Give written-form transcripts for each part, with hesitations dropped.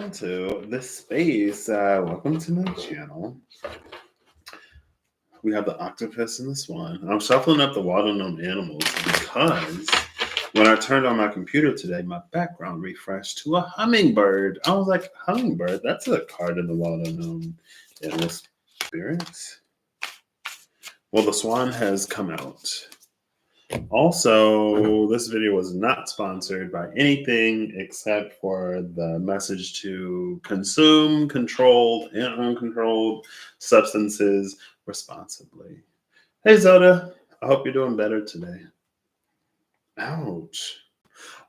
welcome to this space. Welcome to my channel. We have the octopus and the swan. I'm shuffling up the water gnome animals because when I turned on my computer today, my background refreshed to a hummingbird. I was like, hummingbird? That's a card in the water gnome animal spirit. Well, the swan has come out. Also, this video was not sponsored by anything except for the message to consume controlled and uncontrolled substances responsibly. Hey, Zoda. I hope you're doing better today. Ouch.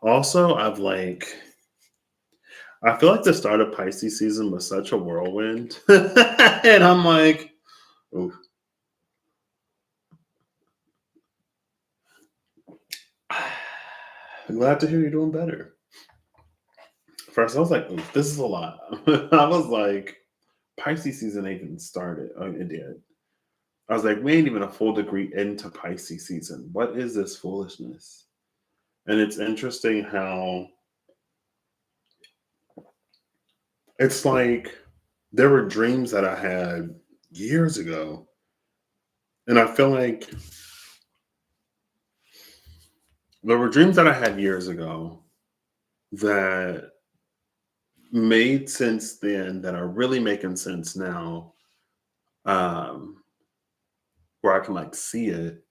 Also, I feel like the start of Pisces season was such a whirlwind. And I'm like, ooh. I'm glad to hear you're doing better. First, I was like, ooh, this is a lot. I was like, Pisces season ain't even started. Oh, it did. I was like, we ain't even a full degree into Pisces season. What is this foolishness? And it's interesting how it's like there were dreams that I had years ago. And I feel like there were dreams that I had years ago that made sense then that are really making sense now. Where I can see it.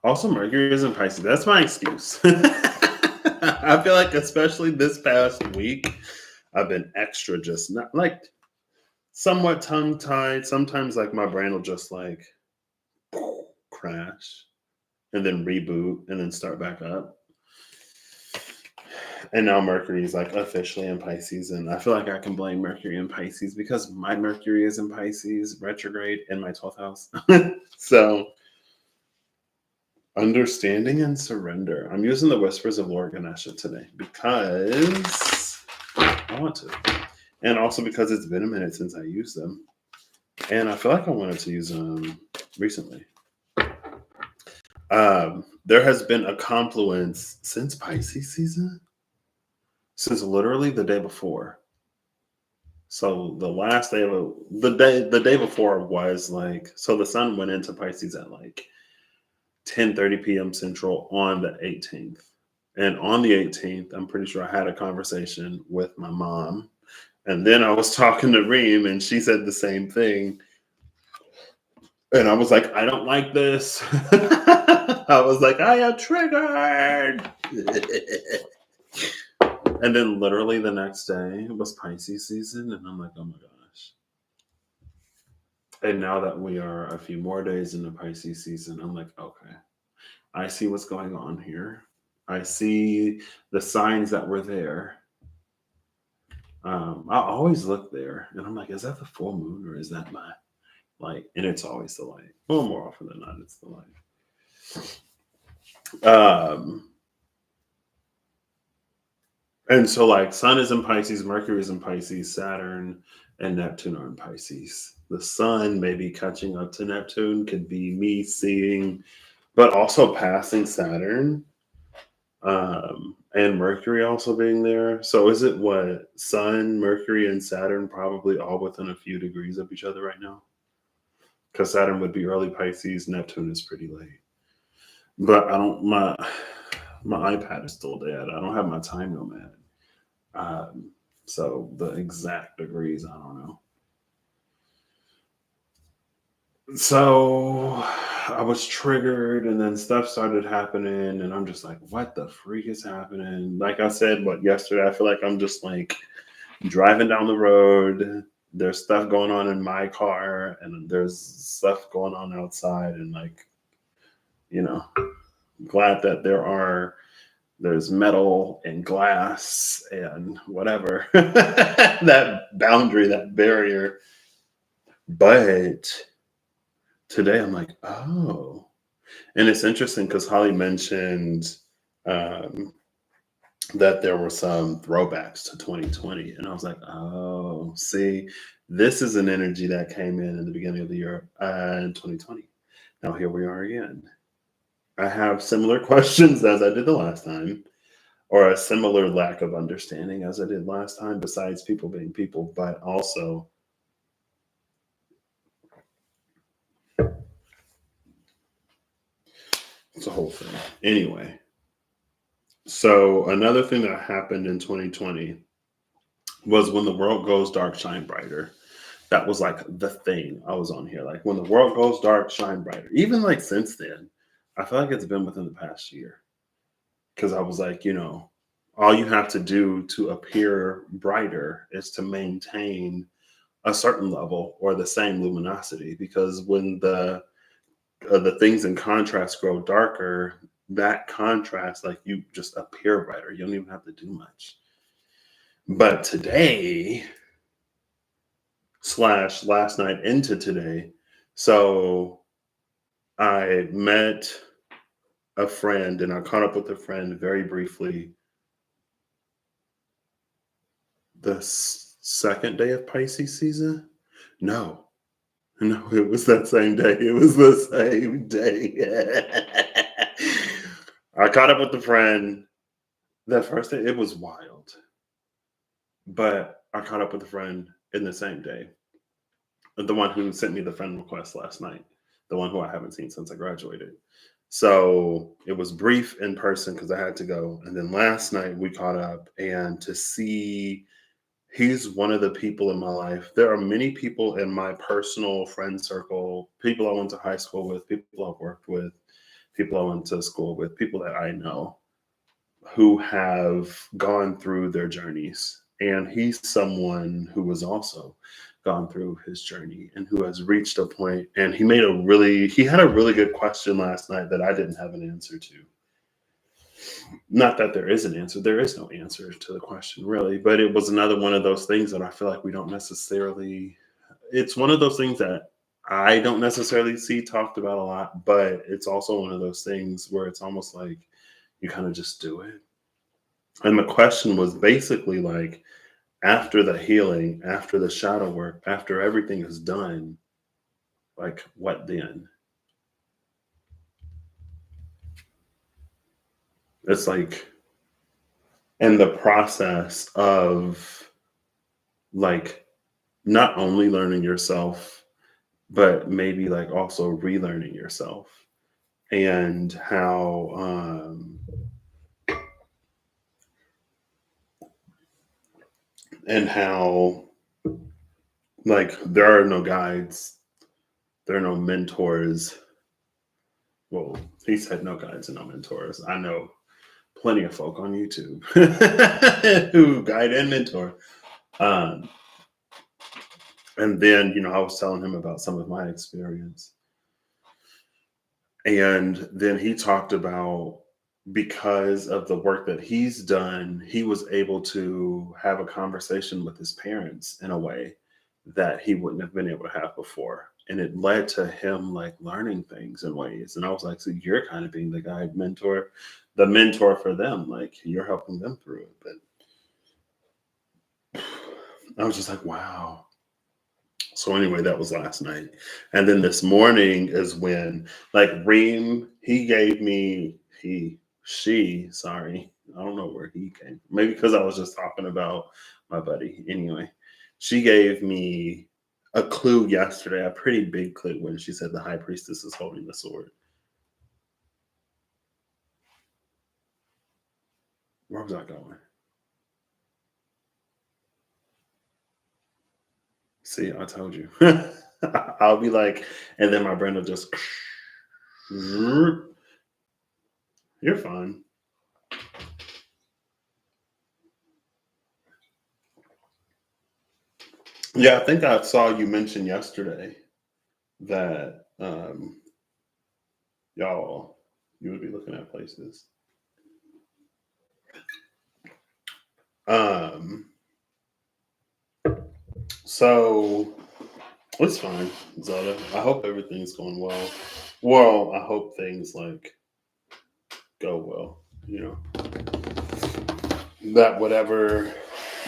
Also, Mercury is in Pisces. That's my excuse. I feel like, especially this past week, I've been extra just not somewhat tongue tied. Sometimes, my brain will just crash and then reboot and then start back up. And now Mercury is officially in Pisces, and I feel like I can blame Mercury in Pisces because my Mercury is in Pisces retrograde in my 12th house. So, understanding and surrender. I'm using the Whispers of Lord Ganesha today because I want to, and also because it's been a minute since I used them, and I feel like I wanted to use them recently. There has been a confluence since Pisces season. Since literally the day before. So the last day of the day before was so the sun went into Pisces at 10:30 p.m. Central on the 18th. And on the 18th, I'm pretty sure I had a conversation with my mom. And then I was talking to Reem and she said the same thing. And I was like, I don't like this. I was like, I am triggered. And then literally the next day was Pisces season. And I'm like, oh my gosh. And now that we are a few more days into Pisces season, I'm like, okay, I see what's going on here. I see the signs that were there. I always look there and I'm like, is that the full moon or is that my light? And it's always the light. Well, more often than not, it's the light. And so Sun is in Pisces, Mercury is in Pisces, Saturn and Neptune are in Pisces. The Sun may be catching up to Neptune, could be me seeing, but also passing Saturn. And Mercury also being there. So is it what? Sun, Mercury, and Saturn probably all within a few degrees of each other right now? Because Saturn would be early Pisces, Neptune is pretty late. But I don't, my iPad is still dead. I don't have my time nomad. So the exact degrees, I don't know. So I was triggered and then stuff started happening and I'm just like, what the freak is happening? Like I said, yesterday, I feel like I'm just driving down the road. There's stuff going on in my car and there's stuff going on outside and glad that there's metal and glass and whatever, that boundary, that barrier. But today I'm like, oh. And it's interesting because Holly mentioned that there were some throwbacks to 2020. And I was like, oh, see, this is an energy that came in the beginning of the year in 2020. Now here we are again. I have similar questions as I did the last time, or a similar lack of understanding as I did last time, besides people being people, but also it's a whole thing. Anyway, so another thing that happened in 2020 was when the world goes dark, shine brighter. That was like the thing I was on here. Like when the world goes dark, shine brighter. Even like since then, I feel like it's been within the past year. Because I was like, all you have to do to appear brighter is to maintain a certain level or the same luminosity. Because when the things in contrast grow darker, that contrast, like you just appear brighter. You don't even have to do much. But today slash last night into today, so I met a friend and I caught up with a friend very briefly the second day of Pisces season. No, no, it was that same day. It was the same day. I caught up with the friend that first day. It was wild, but I caught up with a friend in the same day. The one who sent me the friend request last night, the one who I haven't seen since I graduated. So it was brief in person because I had to go. And then last night we caught up, and to see he's one of the people in my life. There are many people in my personal friend circle, people I went to high school with, people I've worked with, people I went to school with, people that I know who have gone through their journeys. And he's someone who was also gone through his journey and who has reached a point. And he had a really good question last night that I didn't have an answer to. Not that there is an answer. There is no answer to the question, really. But it was another one of those things that I feel like we don't necessarily. It's one of those things that I don't necessarily see talked about a lot, but it's also one of those things where it's almost like you kind of just do it. And the question was basically like, after the healing, after the shadow work, after everything is done, like what then? It's like in the process of like not only learning yourself, but maybe like also relearning yourself and how like there are no guides, there are no mentors. Well, he said no guides and no mentors. I know plenty of folk on YouTube who guide and mentor. Um, and then, I was telling him about some of my experience. And then he talked about because of the work that he's done, he was able to have a conversation with his parents in a way that he wouldn't have been able to have before. And it led to him like learning things in ways. And I was like, so you're kind of being the guide mentor, the mentor for them. Like you're helping them through it. But I was just like, wow. So anyway, that was last night. And then this morning is when like Reem, sorry, I don't know where he came. Maybe because I was just talking about my buddy. Anyway, she gave me a clue yesterday, a pretty big clue when she said the high priestess is holding the sword. Where was I going? See, I told you. I'll be like, and then my brain will just you're fine. Yeah, I think I saw you mention yesterday that you would be looking at places. Um, so it's fine, Zelda. I hope everything's going well. Well, I hope things like go well. That whatever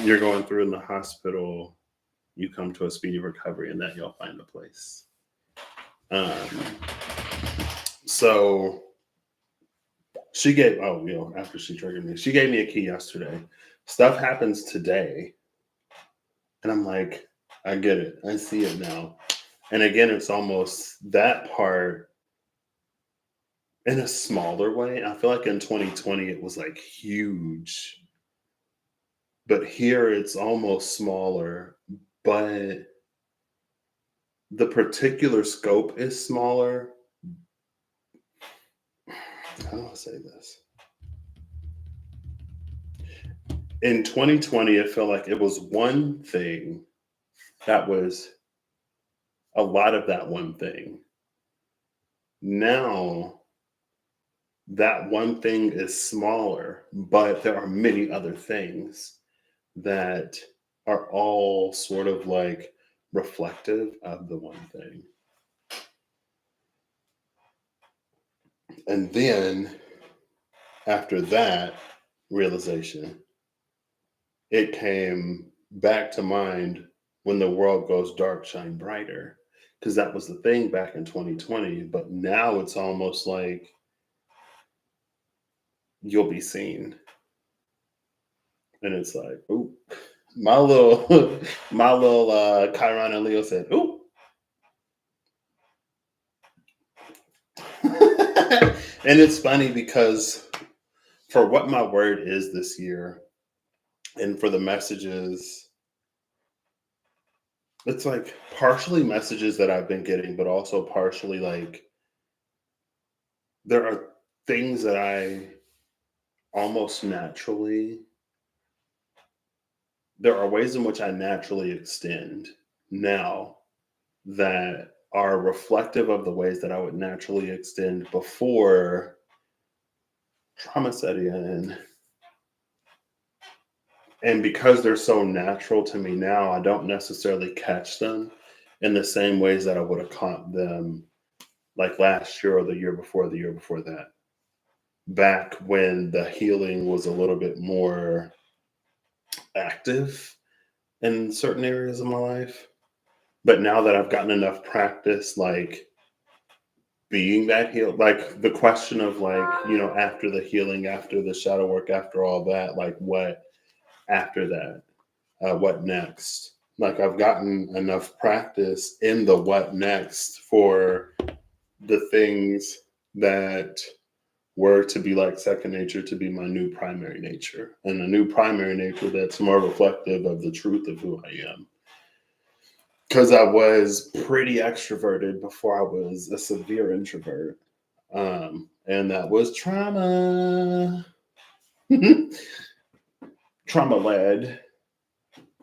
you're going through in the hospital, you come to a speedy recovery, and that you'll find a place. Um, so She gave, after she triggered me, she gave me a key yesterday. Stuff happens today. And I'm like, I get it. I see it now. And again, it's almost that part in a smaller way. I feel like in 2020, it was like huge. But here it's almost smaller, but the particular scope is smaller. How do I say this? In 2020, it felt like it was one thing that was a lot of that one thing. Now, that one thing is smaller, but there are many other things that are all sort of like reflective of the one thing. And then after that realization, it came back to mind when the world goes dark, shine brighter. Because that was the thing back in 2020. But now it's almost like you'll be seen. And it's like, ooh, my little my little Chiron and Leo said, ooh. And it's funny because for what my word is this year and for the messages, it's like partially messages that I've been getting, but also partially like there are things that I almost naturally, there are ways in which I naturally extend now that are reflective of the ways that I would naturally extend before trauma set in. And because they're so natural to me now, I don't necessarily catch them in the same ways that I would have caught them like last year or the year before that. Back when the healing was a little bit more active in certain areas of my life. But now that I've gotten enough practice, like being that healed, like the question of like, after the healing, after the shadow work, after all that, like what after that? What next? Like I've gotten enough practice in the what next for the things that were to be like second nature to be my new primary nature, and a new primary nature that's more reflective of the truth of who I am. Because I was pretty extroverted before I was a severe introvert. And that was trauma, trauma led.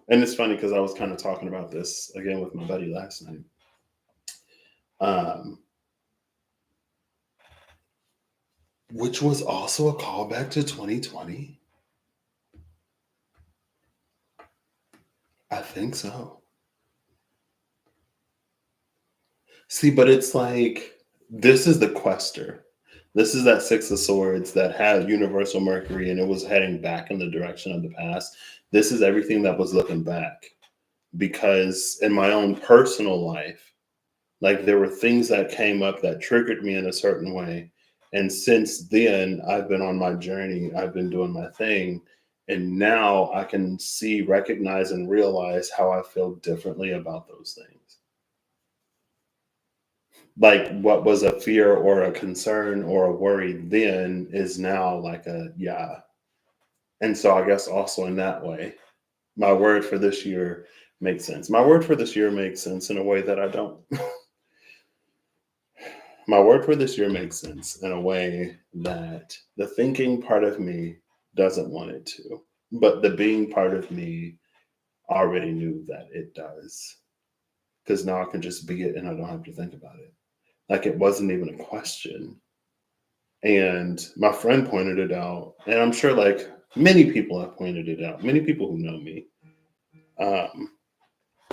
And it's funny because I was kind of talking about this again with my buddy last night. Um, which was also a callback to 2020. I think so. See, but it's like this is the quester. This is that Six of Swords that had Universal Mercury and it was heading back in the direction of the past. This is everything that was looking back. Because in my own personal life, like there were things that came up that triggered me in a certain way. And since then, I've been on my journey, I've been doing my thing. And now I can see, recognize, and realize how I feel differently about those things. Like what was a fear or a concern or a worry then is now like a yeah. And so I guess also in that way, my word for this year makes sense. My word for this year makes sense in a way that I don't. My word for this year makes sense in a way that the thinking part of me doesn't want it to, but the being part of me already knew that it does. Because now I can just be it and I don't have to think about it. Like it wasn't even a question. And my friend pointed it out. And I'm sure like many people have pointed it out. Many people who know me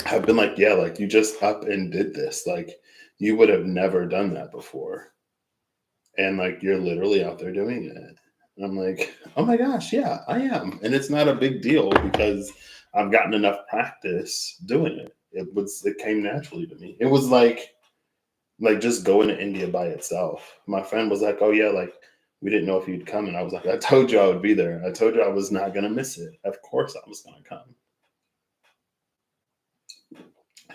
have been like, yeah, like you just up and did this. Like you would have never done that before. And like you're literally out there doing it. And I'm like, oh my gosh, yeah, I am. And it's not a big deal because I've gotten enough practice doing it. It came naturally to me. It was like just going to India by itself. My friend was like, oh yeah, like We didn't know if you'd come. And I was like, I told you I would be there. I told you I was not going to miss it. Of course I was going to come.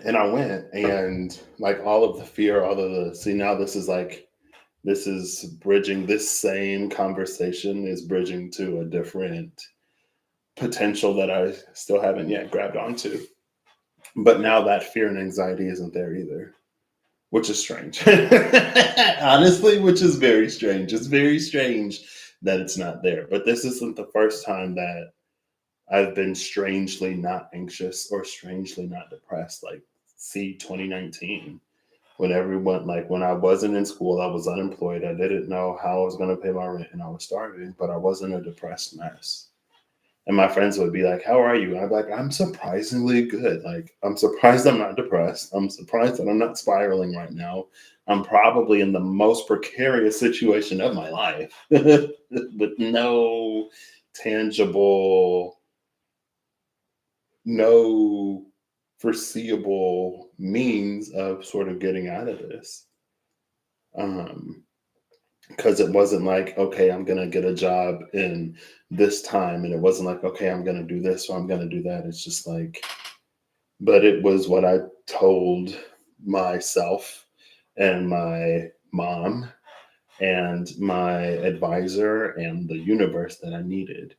And I went, and like all of the fear, all of the, see, now this is bridging, this same conversation is bridging to a different potential that I still haven't yet grabbed onto. But now that fear and anxiety isn't there either, which is strange. Honestly, which is very strange. It's very strange that it's not there. But this isn't the first time that I've been strangely not anxious or strangely not depressed. Like, see, 2019, when everyone, like, when I wasn't in school, I was unemployed. I didn't know how I was going to pay my rent, and I was starving, but I wasn't a depressed mess. And my friends would be like, "How are you?" And I'd be like, "I'm surprisingly good. Like, I'm surprised I'm not depressed. I'm surprised that I'm not spiraling right now. I'm probably in the most precarious situation of my life with no tangible, no foreseeable means of sort of getting out of this." Because it wasn't like, okay, I'm gonna get a job in this time, and it wasn't like, okay, I'm gonna do this or I'm gonna do that. It's just like, but it was what I told myself and my mom and my advisor and the universe that I needed.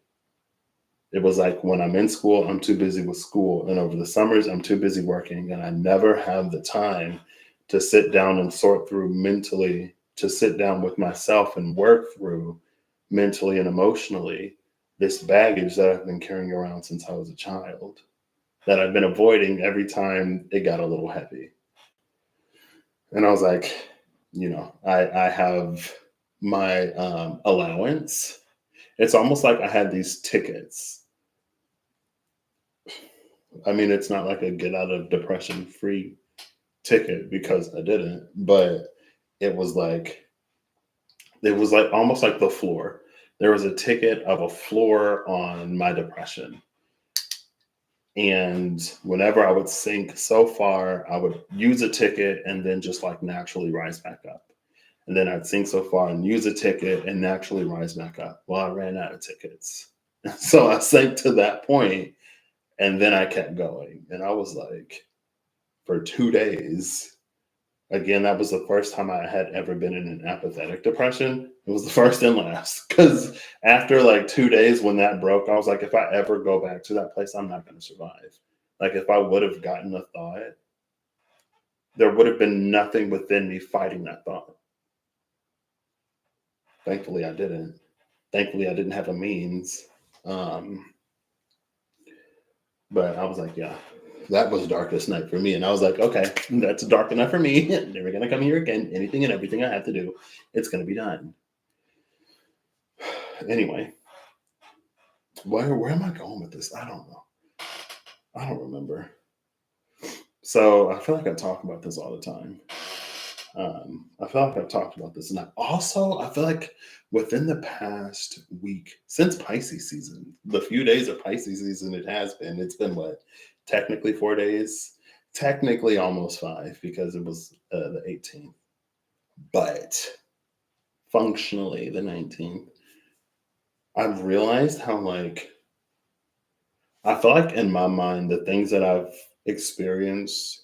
It was like, when I'm in school, I'm too busy with school. And over the summers, I'm too busy working. And I never have the time to sit down and sort through mentally, to sit down with myself and work through mentally and emotionally this baggage that I've been carrying around since I was a child, that I've been avoiding every time it got a little heavy. And I was like, I have my allowance. It's almost like I had these tickets. I mean, it's not like a get out of depression free ticket, because I didn't, but it was like, almost like the floor. There was a ticket of a floor on my depression. And whenever I would sink so far, I would use a ticket and then just like naturally rise back up. And then I'd sink so far and use a ticket and naturally rise back up. Well, I ran out of tickets. So I sank to that point, and then I kept going. And I was like, for 2 days, again, that was the first time I had ever been in an apathetic depression. It was the first and last. Because after like 2 days, when that broke, I was like, if I ever go back to that place, I'm not going to survive. Like, if I would have gotten a thought, there would have been nothing within me fighting that thought. Thankfully, I didn't. Thankfully, I didn't have a means. Um, but I was like, yeah, that was darkest night for me. And I was like, okay, that's dark enough for me. Never going to come here again. Anything and everything I have to do, it's going to be done. Anyway, where am I going with this? I don't know. I don't remember. So I feel like I talk about this all the time. I feel like I've talked about this. And I feel like within the past week, since Pisces season, the few days of Pisces season it's been what? Technically 4 days? Technically almost 5, because it was the 18th. But functionally the 19th. I've realized how, like, I feel like in my mind, the things that I've experienced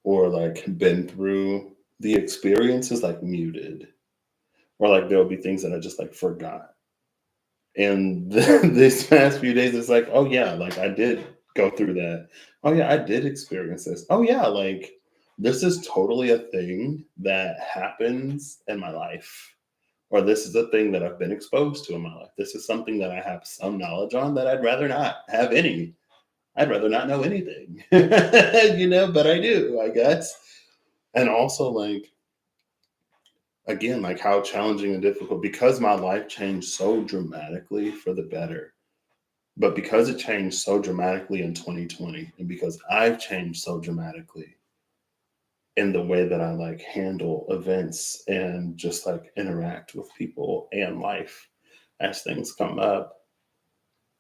or like been through, the experience is like muted, or like there'll be things that I just like forgot. And these past few days, it's like, oh yeah, like I did go through that. Oh yeah, I did experience this. Oh yeah, like this is totally a thing that happens in my life, or this is a thing that I've been exposed to in my life. This is something that I have some knowledge on that I'd rather not have any. I'd rather not know anything, but I do, I guess. And also, like, again, like how challenging and difficult, because my life changed so dramatically for the better. But because it changed so dramatically in 2020, and because I've changed so dramatically in the way that I like handle events and just like interact with people and life as things come up,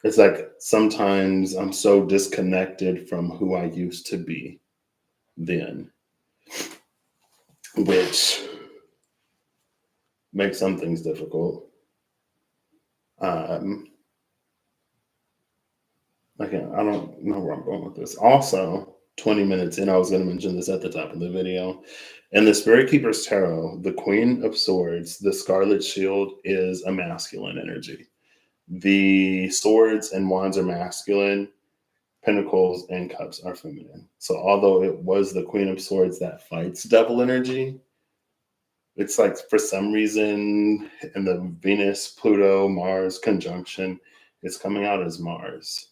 it's like sometimes I'm so disconnected from who I used to be then, which make some things difficult. Again, I don't know where I'm going with this. Also, 20 minutes in, I was going to mention this at the top of the video. In the Spirit Keeper's Tarot, the Queen of Swords, the Scarlet Shield, is a masculine energy. The swords and wands are masculine, pentacles and cups are feminine. So although it was the Queen of Swords that fights devil energy, it's like for some reason in the Venus, Pluto, Mars conjunction, it's coming out as Mars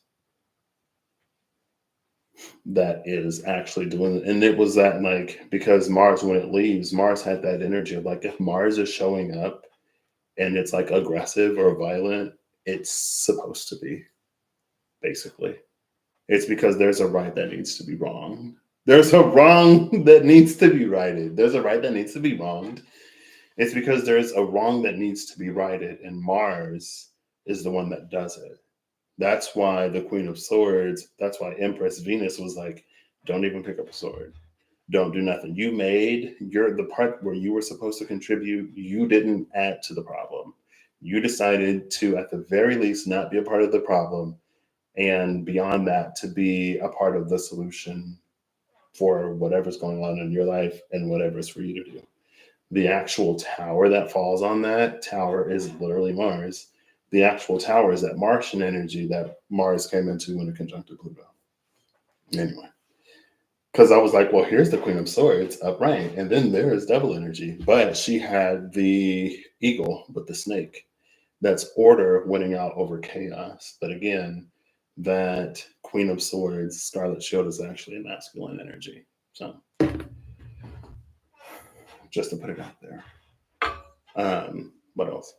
that is actually doing it. And it was that, like, because Mars, when it leaves, Mars had that energy of like, if Mars is showing up and it's like aggressive or violent, it's supposed to be, basically. It's because there's a right that needs to be wronged. There's a wrong that needs to be righted. There's a right that needs to be wronged. It's because there's a wrong that needs to be righted, and Mars is the one that does it. That's why the Queen of Swords, that's why Empress Venus was like, don't even pick up a sword. Don't do nothing. You're the part where you were supposed to contribute. You didn't add to the problem. You decided to, at the very least, not be a part of the problem. And beyond that, to be a part of the solution for whatever's going on in your life and whatever's for you to do. The actual tower that falls on that tower is literally Mars. The actual tower is that Martian energy that Mars came into when it conjuncted Pluto. Anyway, because I was like, well, here's the Queen of Swords upright, and then there is devil energy. But she had the eagle with the snake. That's order winning out over chaos. But again, that Queen of Swords, Scarlet Shield, is actually a masculine energy. So, just to put it out there. What else?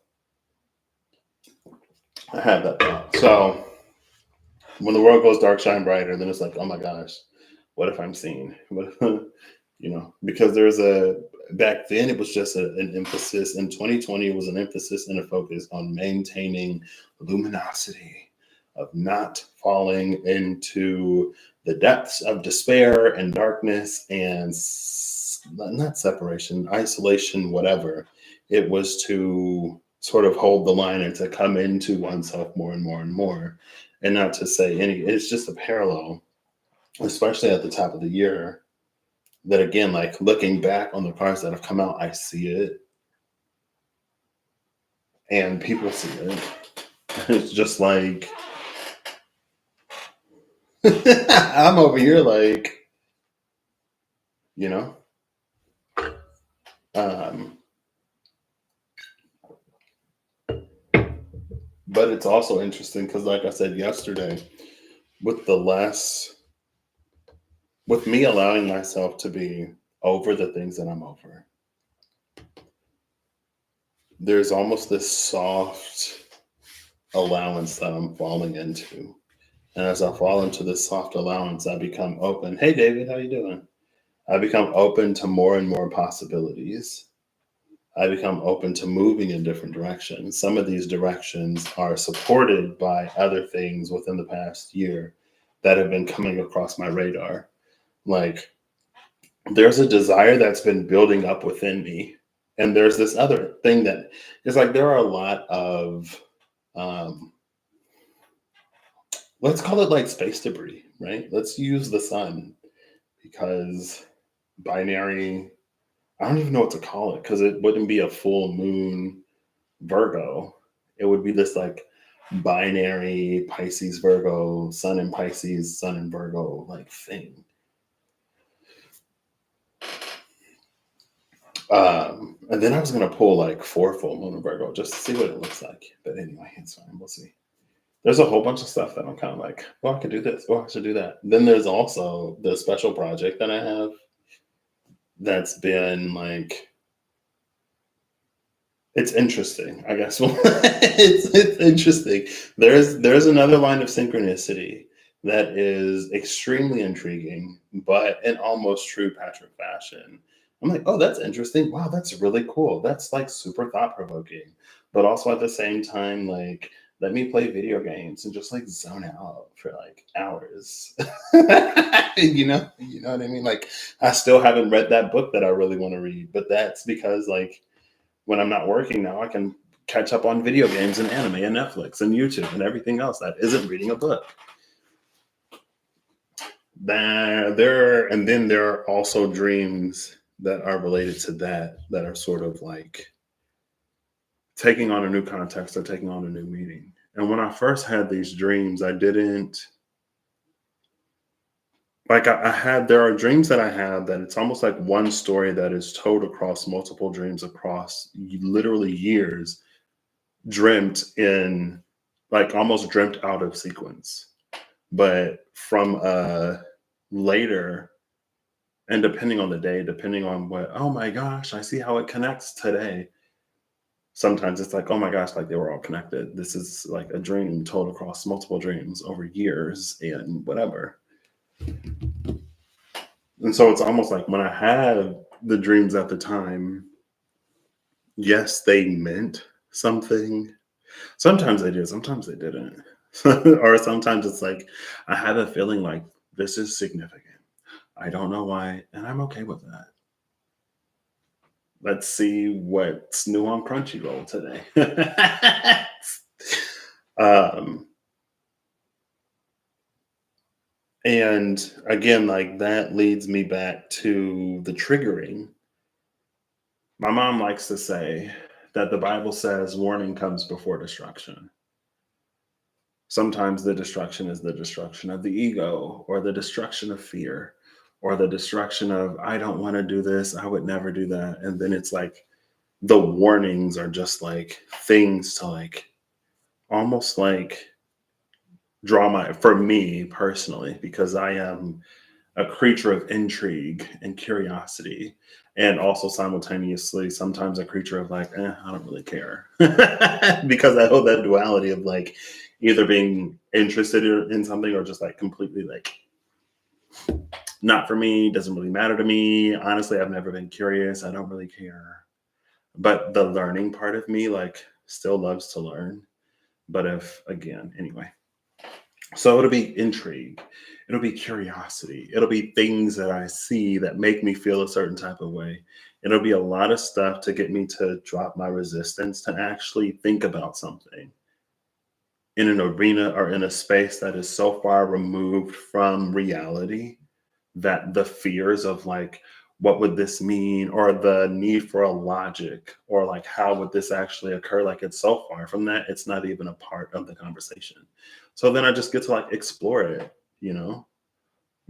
I had that thought. So, when the world goes dark, shine brighter, then it's like, oh my gosh, what if I'm seen? Because back then it was just an emphasis. In 2020, it was an emphasis and a focus on maintaining luminosity, of not falling into the depths of despair and darkness and not separation, isolation, whatever. It was to sort of hold the line and to come into oneself more and more and more. And not to say it's just a parallel, especially at the top of the year, that again, like looking back on the cards that have come out, I see it. And people see it. It's just like, I'm over here like, but it's also interesting because, like I said yesterday, with me allowing myself to be over the things that I'm over, there's almost this soft allowance that I'm falling into. And as I fall into this soft allowance, I become open. Hey, David, how you doing? I become open to more and more possibilities. I become open to moving in different directions. Some of these directions are supported by other things within the past year that have been coming across my radar. Like, there's a desire that's been building up within me. And there's this other thing that is like, there are a lot of, let's call it like space debris, right? Let's use the sun, because binary, I don't even know what to call it, because it wouldn't be a full moon Virgo. It would be this like binary Pisces, Virgo, sun in Pisces, sun in Virgo like thing. And then I was going to pull like 4 full moon in Virgo just to see what it looks like. But anyway, it's fine. We'll see. There's a whole bunch of stuff that I'm kind of like, well, I could do this, or I should do that. Then there's also the special project that I have that's been like, it's interesting, I guess. It's interesting. There's another line of synchronicity that is extremely intriguing, but in almost true Patrick fashion. I'm like, oh, that's interesting. Wow, that's really cool. That's like super thought-provoking. But also at the same time, like, let me play video games and just like zone out for like hours. You know what I mean? Like, I still haven't read that book that I really want to read, but that's because like When I'm not working now, I can catch up on video games and anime and Netflix and YouTube and everything else that isn't reading a book. And then there are also dreams that are related to that are sort of like taking on a new context or taking on a new meaning. And when I first had these dreams, I didn't like I had there are dreams that I have that it's almost like one story that is told across multiple dreams across literally years, dreamt in like almost dreamt out of sequence. But from later, and depending on the day, depending on what, oh my gosh, I see how it connects today. Sometimes it's like, oh my gosh, like they were all connected. This is like a dream told across multiple dreams over years and whatever. And so it's almost like when I had the dreams at the time, yes, they meant something. Sometimes they did, sometimes they didn't. Or sometimes it's like, I have a feeling like this is significant. I don't know why, and I'm okay with that. Let's see what's new on Crunchyroll today. um, and again, like that leads me back to the triggering. My mom likes to say that the Bible says warning comes before destruction. Sometimes the destruction is the destruction of the ego, or the destruction of fear, or the destruction of, I don't want to do this, I would never do that. And then it's like the warnings are just like things to like almost like draw my, for me personally, because I am a creature of intrigue and curiosity, and also simultaneously sometimes a creature of like, I don't really care. Because I hold that duality of like either being interested in something or just like completely like not for me, doesn't really matter to me. Honestly, I've never been curious, I don't really care. But the learning part of me like still loves to learn. But if again, anyway, so it'll be intrigue, it'll be curiosity, it'll be things that I see that make me feel a certain type of way. It'll be a lot of stuff to get me to drop my resistance to actually think about something in an arena or in a space that is so far removed from reality that the fears of like, what would this mean, or the need for a logic, or like how would this actually occur, like it's so far from that it's not even a part of the conversation. So then I just get to like explore it, you know,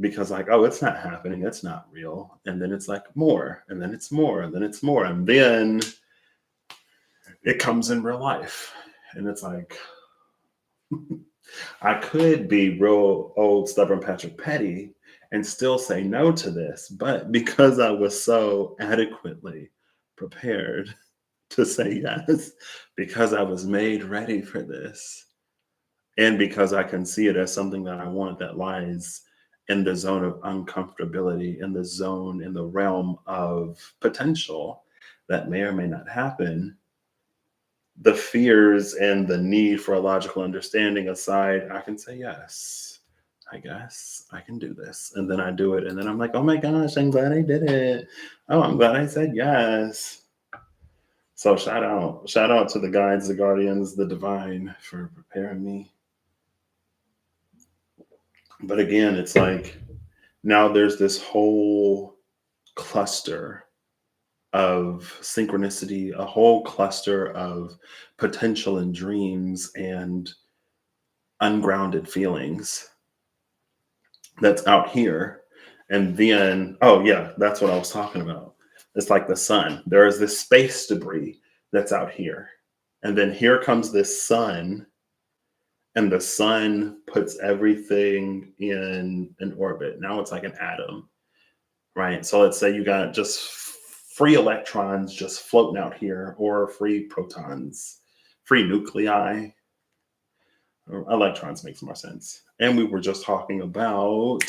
because like, oh, it's not happening, it's not real, and then it's like more, and then it's more, and then it's more, and then it comes in real life, and it's like I could be real old stubborn Patrick Petty and still say no to this, but because I was so adequately prepared to say yes, because I was made ready for this, and because I can see it as something that I want that lies in the zone of uncomfortability, in the zone, in the realm of potential that may or may not happen, the fears and the need for a logical understanding aside, I can say, yes, I guess I can do this. And then I do it. And then I'm like, oh my gosh, I'm glad I did it. Oh, I'm glad I said yes. So shout out to the guides, the guardians, the divine for preparing me. But again, it's like now there's this whole cluster of synchronicity, a whole cluster of potential and dreams and ungrounded feelings that's out here. And then, oh, yeah, that's what I was talking about. It's like the sun. There is this space debris that's out here. And then here comes this sun, and the sun puts everything in an orbit. Now it's like an atom, right? So let's say you got just free electrons just floating out here, or free protons, free nuclei. Electrons makes more sense. And we were just talking about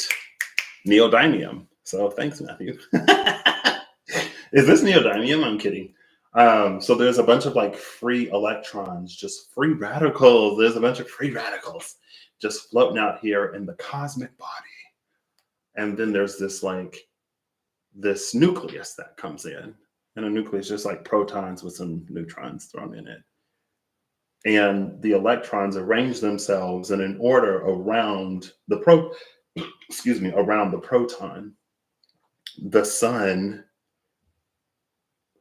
neodymium. So thanks, Matthew. Is this neodymium? I'm kidding. So there's a bunch of like free electrons, just free radicals. There's a bunch of free radicals just floating out here in the cosmic body. And then there's this like this nucleus that comes in. And a nucleus is just like protons with some neutrons thrown in it. And the electrons arrange themselves in an order around the around the proton. The sun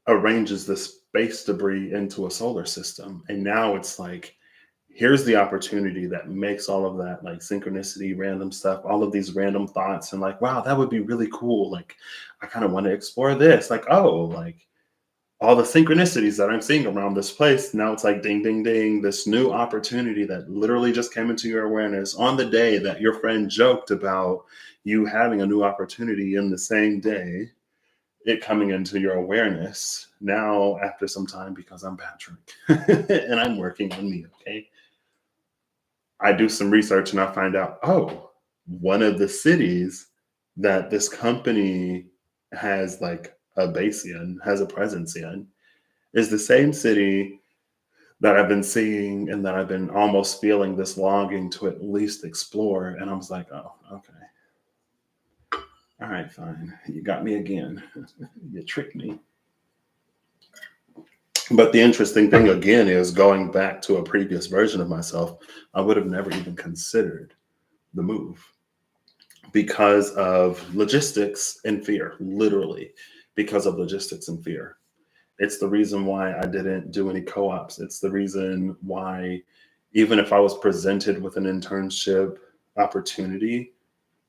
arranges the space debris into a solar system. And now it's like, here's the opportunity that makes all of that like synchronicity, random stuff, all of these random thoughts, and like, wow, that would be really cool. Like, I kind of want to explore this. Like, oh, like all the synchronicities that I'm seeing around this place. Now it's like ding, ding, ding, this new opportunity that literally just came into your awareness on the day that your friend joked about you having a new opportunity in the same day, it coming into your awareness now after some time, because I'm Patrick and I'm working on me. Okay. I do some research and I find out, oh, one of the cities that this company has like a base in, has a presence in, is the same city that I've been seeing and that I've been almost feeling this longing to at least explore. And I was like, oh, okay. All right, fine. You got me again. You tricked me. But the interesting thing again is, going back to a previous version of myself, I would have never even considered the move because of logistics and fear, literally because of logistics and fear. It's the reason why I didn't do any co-ops. It's the reason why, even if I was presented with an internship opportunity,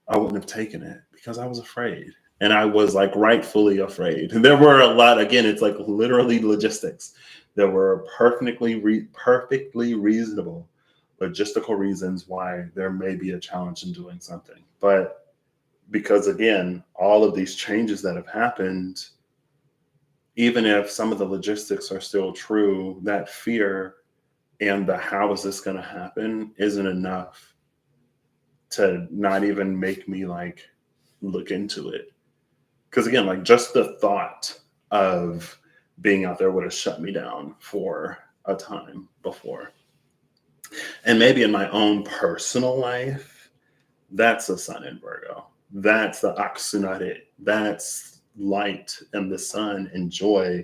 I wouldn't have taken it because I was afraid. And I was like rightfully afraid. And there were a lot, again, it's like literally logistics. There were perfectly reasonable logistical reasons why there may be a challenge in doing something. But because again, all of these changes that have happened, even if some of the logistics are still true, that fear and the how is this going to happen isn't enough to not even make me like look into it. Because again, like just the thought of being out there would have shut me down for a time before. And maybe in my own personal life, that's the sun in Virgo. That's the Aksunare. That's light and the sun and joy,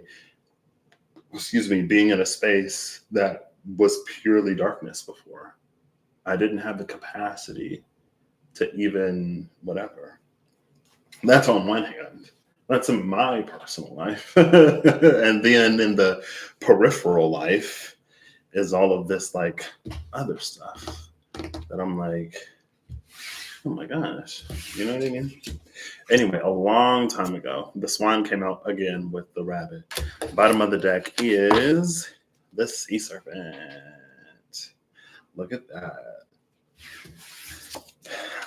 being in a space that was purely darkness before. I didn't have the capacity to even whatever. That's on one hand. That's in my personal life. And then in the peripheral life is all of this like other stuff that I'm like, oh my gosh, you know what I mean? Anyway, a long time ago, the swan came out again with the rabbit. Bottom of the deck is the sea serpent. Look at that.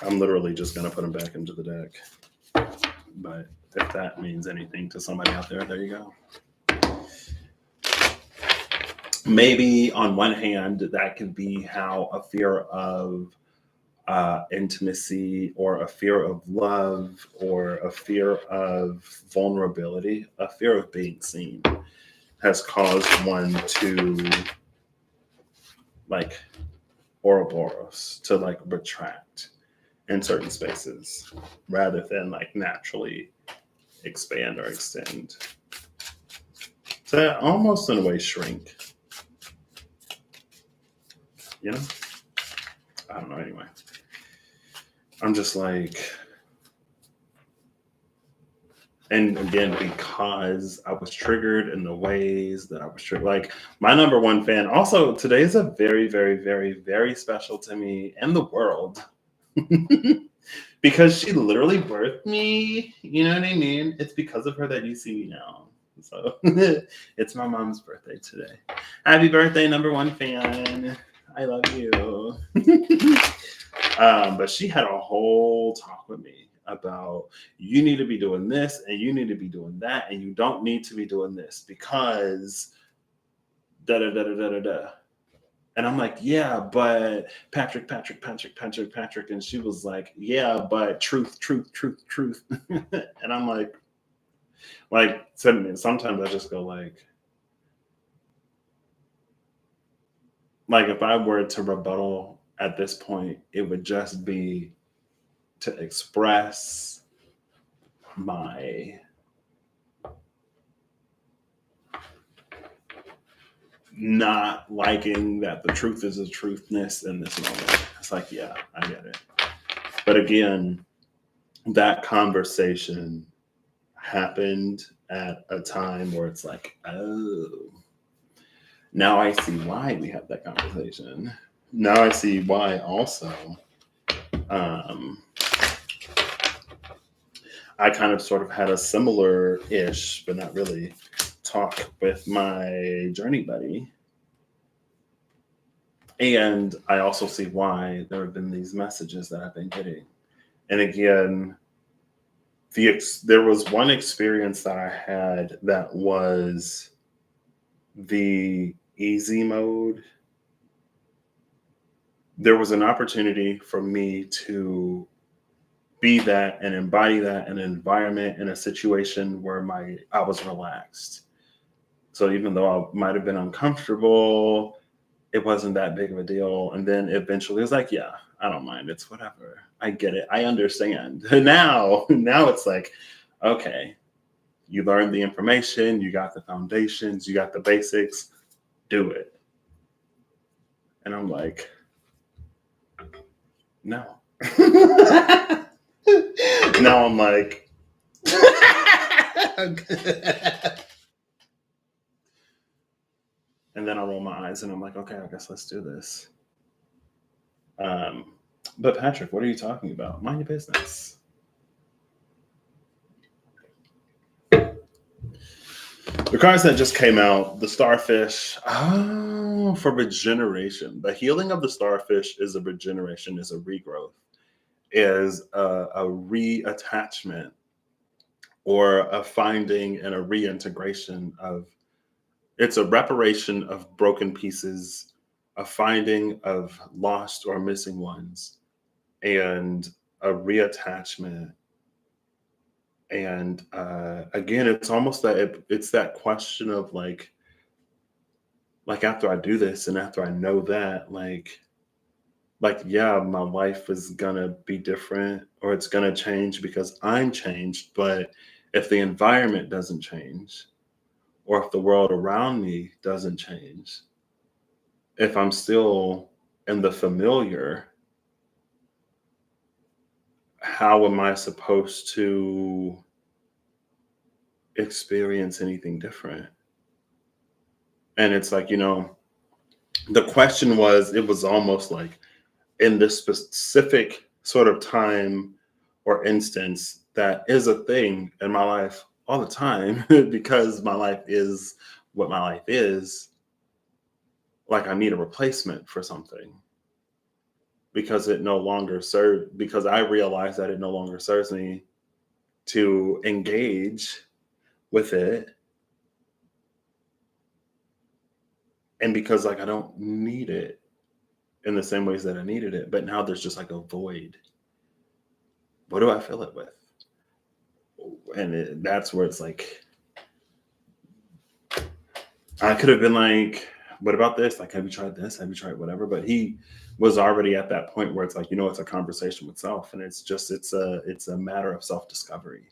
I'm literally just going to put him back into the deck. But if that means anything to somebody out there you go. Maybe on one hand, that could be how a fear of intimacy, or a fear of love, or a fear of vulnerability, a fear of being seen, has caused one to like Ouroboros, to like retract in certain spaces rather than like naturally expand or extend. To almost in a way shrink. You know? I don't know, anyway. I'm just like, and again, because I was triggered in the ways that I was triggered. Like my number one fan, also today is a very, very, very, very special to me and the world. Because she literally birthed me. You know what I mean? It's because of her that you see me now. So it's my mom's birthday today. Happy birthday, number one fan. I love you. But she had a whole talk with me about, you need to be doing this and you need to be doing that, and you don't need to be doing this because da da da da da da da. And I'm like, yeah, but Patrick. And she was like, yeah, but truth. And I'm like, sometimes I just go like if I were to rebuttal at this point, it would just be to express my not liking that the truth is the truthness in this moment. It's like, yeah, I get it. But again, that conversation happened at a time where it's like, oh, now I see why we have that conversation. Now I see why also. Um, I kind of sort of had a similar ish, but not really, talk with my journey buddy. And I also see why there have been these messages that I've been getting. And again, there was one experience that I had that was the easy mode. There was an opportunity for me to be that and embody that in an environment in a situation where I was relaxed. So even though I might have been uncomfortable, it wasn't that big of a deal. And then eventually it was like, yeah, I don't mind. It's whatever. I get it. I understand. Now it's like, okay, you learned the information, you got the foundations, you got the basics, do it. And I'm like, no. Now I'm like, and then I roll my eyes and I'm like, okay, I guess let's do this. Um, but Patrick, what are you talking about? Mind your business. The cards that just came out, the starfish, for regeneration. The healing of the starfish is a regeneration, is a regrowth, is a reattachment or a finding and a reintegration of, it's a reparation of broken pieces, a finding of lost or missing ones, and a reattachment. And again, it's almost that it's that question of like after I do this and after I know that, like yeah, my life is gonna be different or it's gonna change because I'm changed. But if the environment doesn't change, or if the world around me doesn't change, if I'm still in the familiar, how am I supposed to experience anything different? And it's like, the question was, it was almost like in this specific sort of time or instance that is a thing in my life all the time because my life is what my life is. Like I need a replacement for something because it no longer serves, because I realize that it no longer serves me to engage with it. And because like I don't need it in the same ways that I needed it. But now there's just like a void. What do I fill it with? And that's where it's like, I could have been like, what about this? Like, have you tried this? Have you tried whatever? But he was already at that point where it's like, it's a conversation with self. And it's a matter of self-discovery.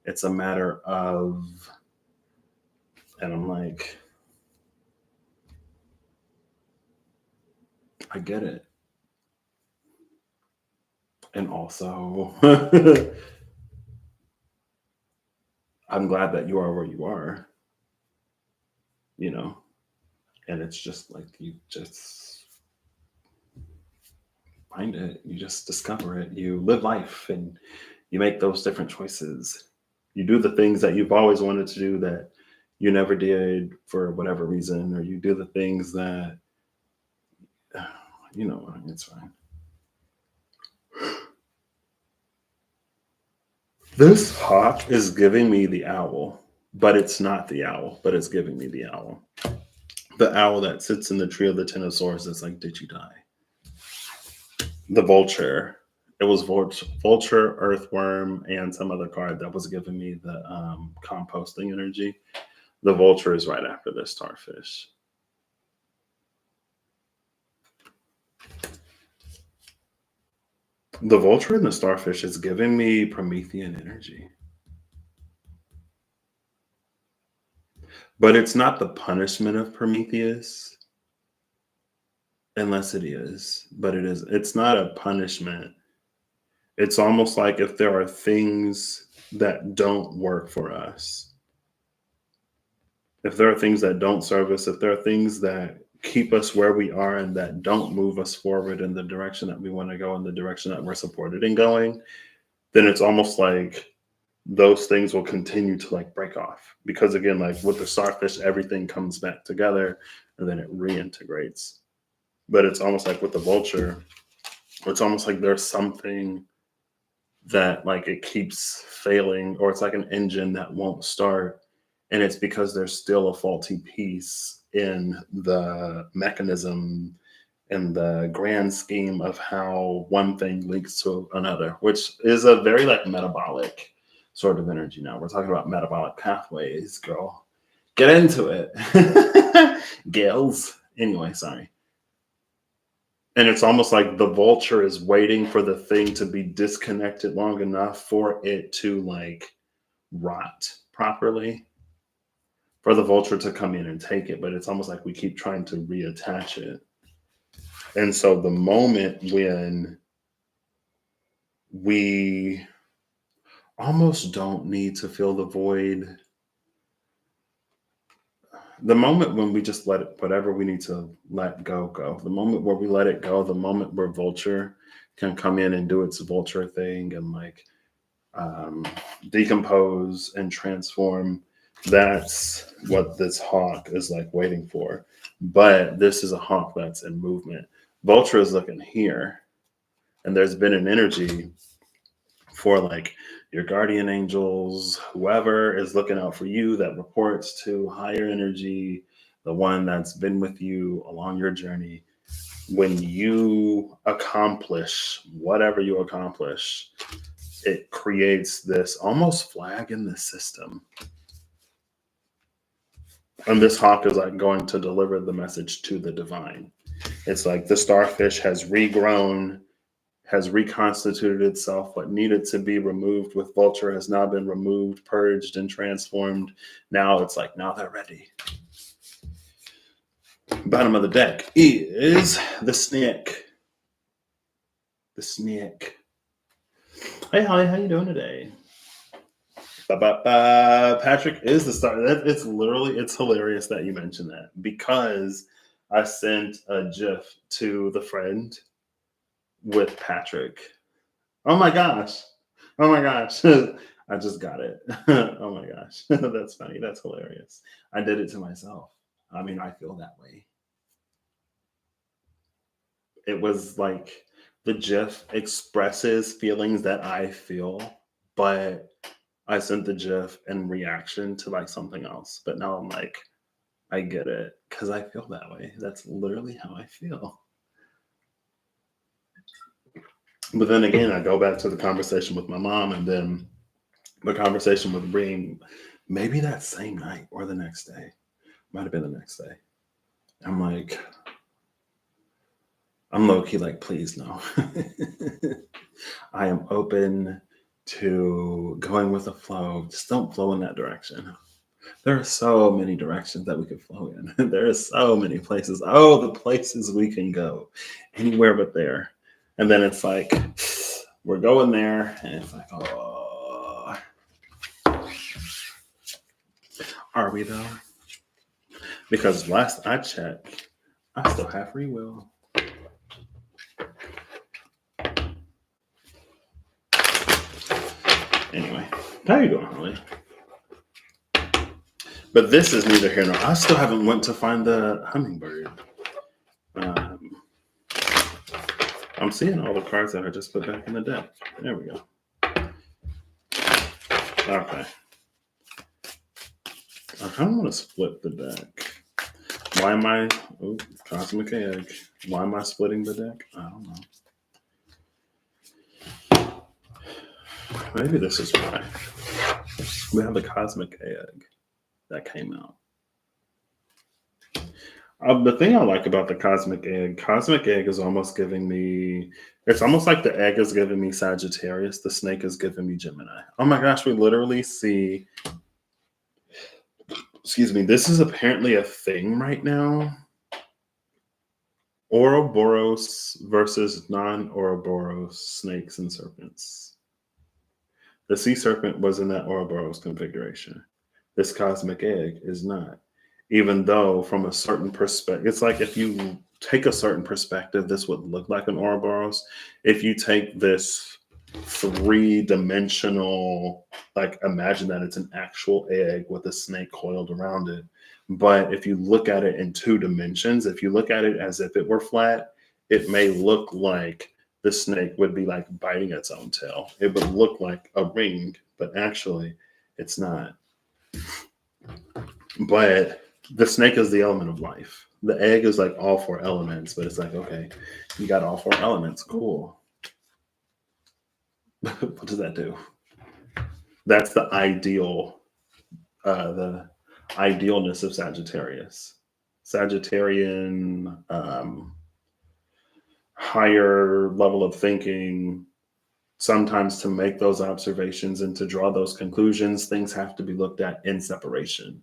It's a matter of, and I'm like, I get it. And also, I'm glad that you are where you are, you know, and it's just like you just find it, you just discover it, you live life and you make those different choices. You do the things that you've always wanted to do that you never did for whatever reason, or you do the things that, it's fine. This hawk is giving me the owl, but it's not the owl, but it's giving me the owl. The owl that sits in the tree of the Ten of Swords that's like, did you die? The vulture. It was vulture, earthworm, and some other card that was giving me the composting energy. The vulture is right after the starfish. The vulture and the starfish is giving me Promethean energy. But it's not the punishment of Prometheus, unless it is. But it is. It's not a punishment. It's almost like if there are things that don't work for us, if there are things that don't serve us, if there are things that keep us where we are and that don't move us forward in the direction that we want to go, in the direction that we're supported in going, then it's almost like those things will continue to like break off. Because again, like with the starfish, everything comes back together and then it reintegrates. But it's almost like with the vulture, it's almost like there's something that like it keeps failing, or it's like an engine that won't start, and it's because there's still a faulty piece in the mechanism, in the grand scheme of how one thing links to another, which is a very like metabolic sort of energy. Now we're talking about metabolic pathways, girl. Get into it. Gales. Anyway, sorry. And it's almost like the vulture is waiting for the thing to be disconnected long enough for it to like rot properly, for the vulture to come in and take it. But it's almost like we keep trying to reattach it. And so the moment when we almost don't need to fill the void, the moment when we just let it, whatever we need to let go, go. The moment where we let it go, the moment where vulture can come in and do its vulture thing and like decompose and transform, that's what this hawk is like waiting for. But this is a hawk that's in movement. Vulture is looking here, and there's been an energy for like your guardian angels, whoever is looking out for you, that reports to higher energy, the one that's been with you along your journey. When you accomplish whatever you accomplish, it creates this almost flag in the system. And this hawk is like going to deliver the message to the divine. It's like the starfish has regrown, has reconstituted itself. What needed to be removed with vulture has now been removed, purged, and transformed. Now it's like, now they're ready. Bottom of the deck is the snake. The snake. Hey, Holly, how you doing today? Patrick is the star. It's literally, it's hilarious that you mentioned that, because I sent a GIF to the friend with Patrick. Oh my gosh. Oh my gosh. I just got it. Oh my gosh. That's funny. That's hilarious. I did it to myself. I mean, I feel that way. It was like the GIF expresses feelings that I feel, but I sent the GIF in reaction to like something else. But now I'm like, I get it because I feel that way. That's literally how I feel. But then again, I go back to the conversation with my mom, and then the conversation with Reem, maybe that same night or the next day. Might have been the next day. I'm like, I'm low key like, please no. I am open to going with the flow. Just don't flow in that direction. There are so many directions that we could flow in. There are so many places. Oh, the places we can go. Anywhere but there. And then it's like, we're going there. And it's like, oh. Are we though? Because last I checked, I still have free will. Anyway, how you doing, Holly? But this is neither here nor. I still haven't went to find the hummingbird. I'm seeing all the cards that I just put back in the deck. There we go. Okay. I kind of want to split the deck. Why am I... Oh, Cosmic Egg. Why am I splitting the deck? I don't know. Maybe this is why. We have the Cosmic Egg that came out. The thing I like about the Cosmic Egg is almost giving me, it's almost like the egg is giving me Sagittarius, the snake is giving me Gemini. Oh my gosh, we literally see excuse me, this is apparently a thing right now. Ouroboros versus non-Ouroboros snakes and serpents. The sea serpent was in that Ouroboros configuration. This cosmic egg is not. Even though, from a certain perspective, it's like if you take a certain perspective, this would look like an Ouroboros. If you take this three-dimensional, like imagine that it's an actual egg with a snake coiled around it. But if you look at it in two dimensions, if you look at it as if it were flat, it may look like the snake would be like biting its own tail. It would look like a ring, but actually it's not. But the snake is the element of life. The egg is like all four elements, but it's like, okay, you got all four elements. Cool. What does that do? That's the the idealness of Sagittarius. Sagittarian, higher level of thinking. Sometimes to make those observations and to draw those conclusions, things have to be looked at in separation.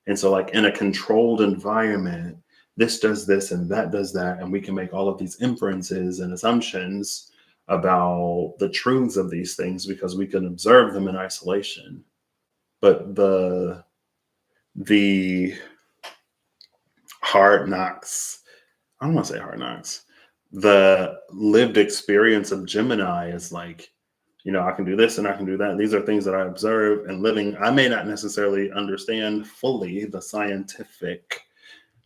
And so, like in a controlled environment, this does this and that does that. And we can make all of these inferences and assumptions about the truths of these things because we can observe them in isolation. But the hard knocks, I don't want to say hard knocks, the lived experience of Gemini is like, I can do this and I can do that. These are things that I observe and living. I may not necessarily understand fully the scientific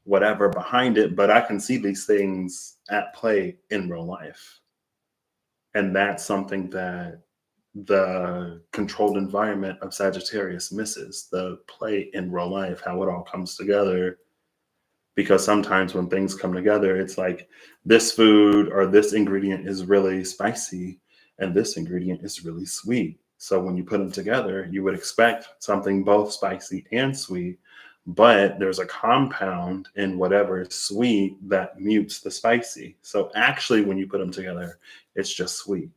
whatever behind it, but I can see these things at play in real life. And that's something that the controlled environment of Sagittarius misses, the play in real life, how it all comes together. Because sometimes when things come together, it's like this food or this ingredient is really spicy and this ingredient is really sweet. So when you put them together, you would expect something both spicy and sweet, but there's a compound in whatever is sweet that mutes the spicy. So actually, when you put them together, it's just sweet.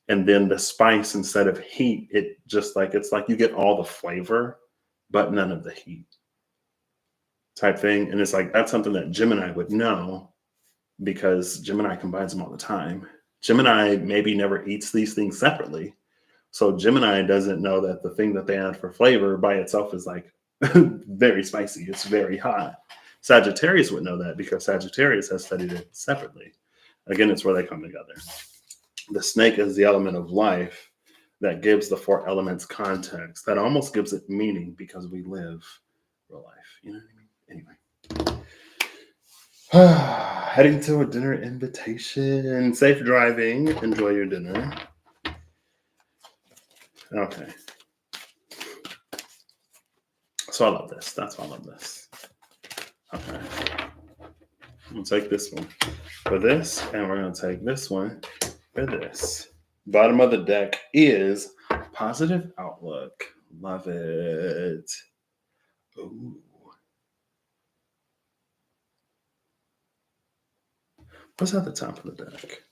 And then the spice, instead of heat, it's like you get all the flavor, but none of the heat type thing. And it's like, that's something that Gemini would know because Gemini combines them all the time. Gemini maybe never eats these things separately. So Gemini doesn't know that the thing that they add for flavor by itself is like very spicy. It's very hot. Sagittarius would know that because Sagittarius has studied it separately. Again, it's where they come together. The snake is the element of life that gives the four elements context, that almost gives it meaning because we live real life. You know what I mean? Anyway. Heading to a dinner invitation. Safe driving. Enjoy your dinner. Okay. So I love this. That's why I love this. Okay. I'm going to take this one for this, and we're going to take this one for this. Bottom of the deck is positive outlook. Love it. Ooh. What's at the top of the deck?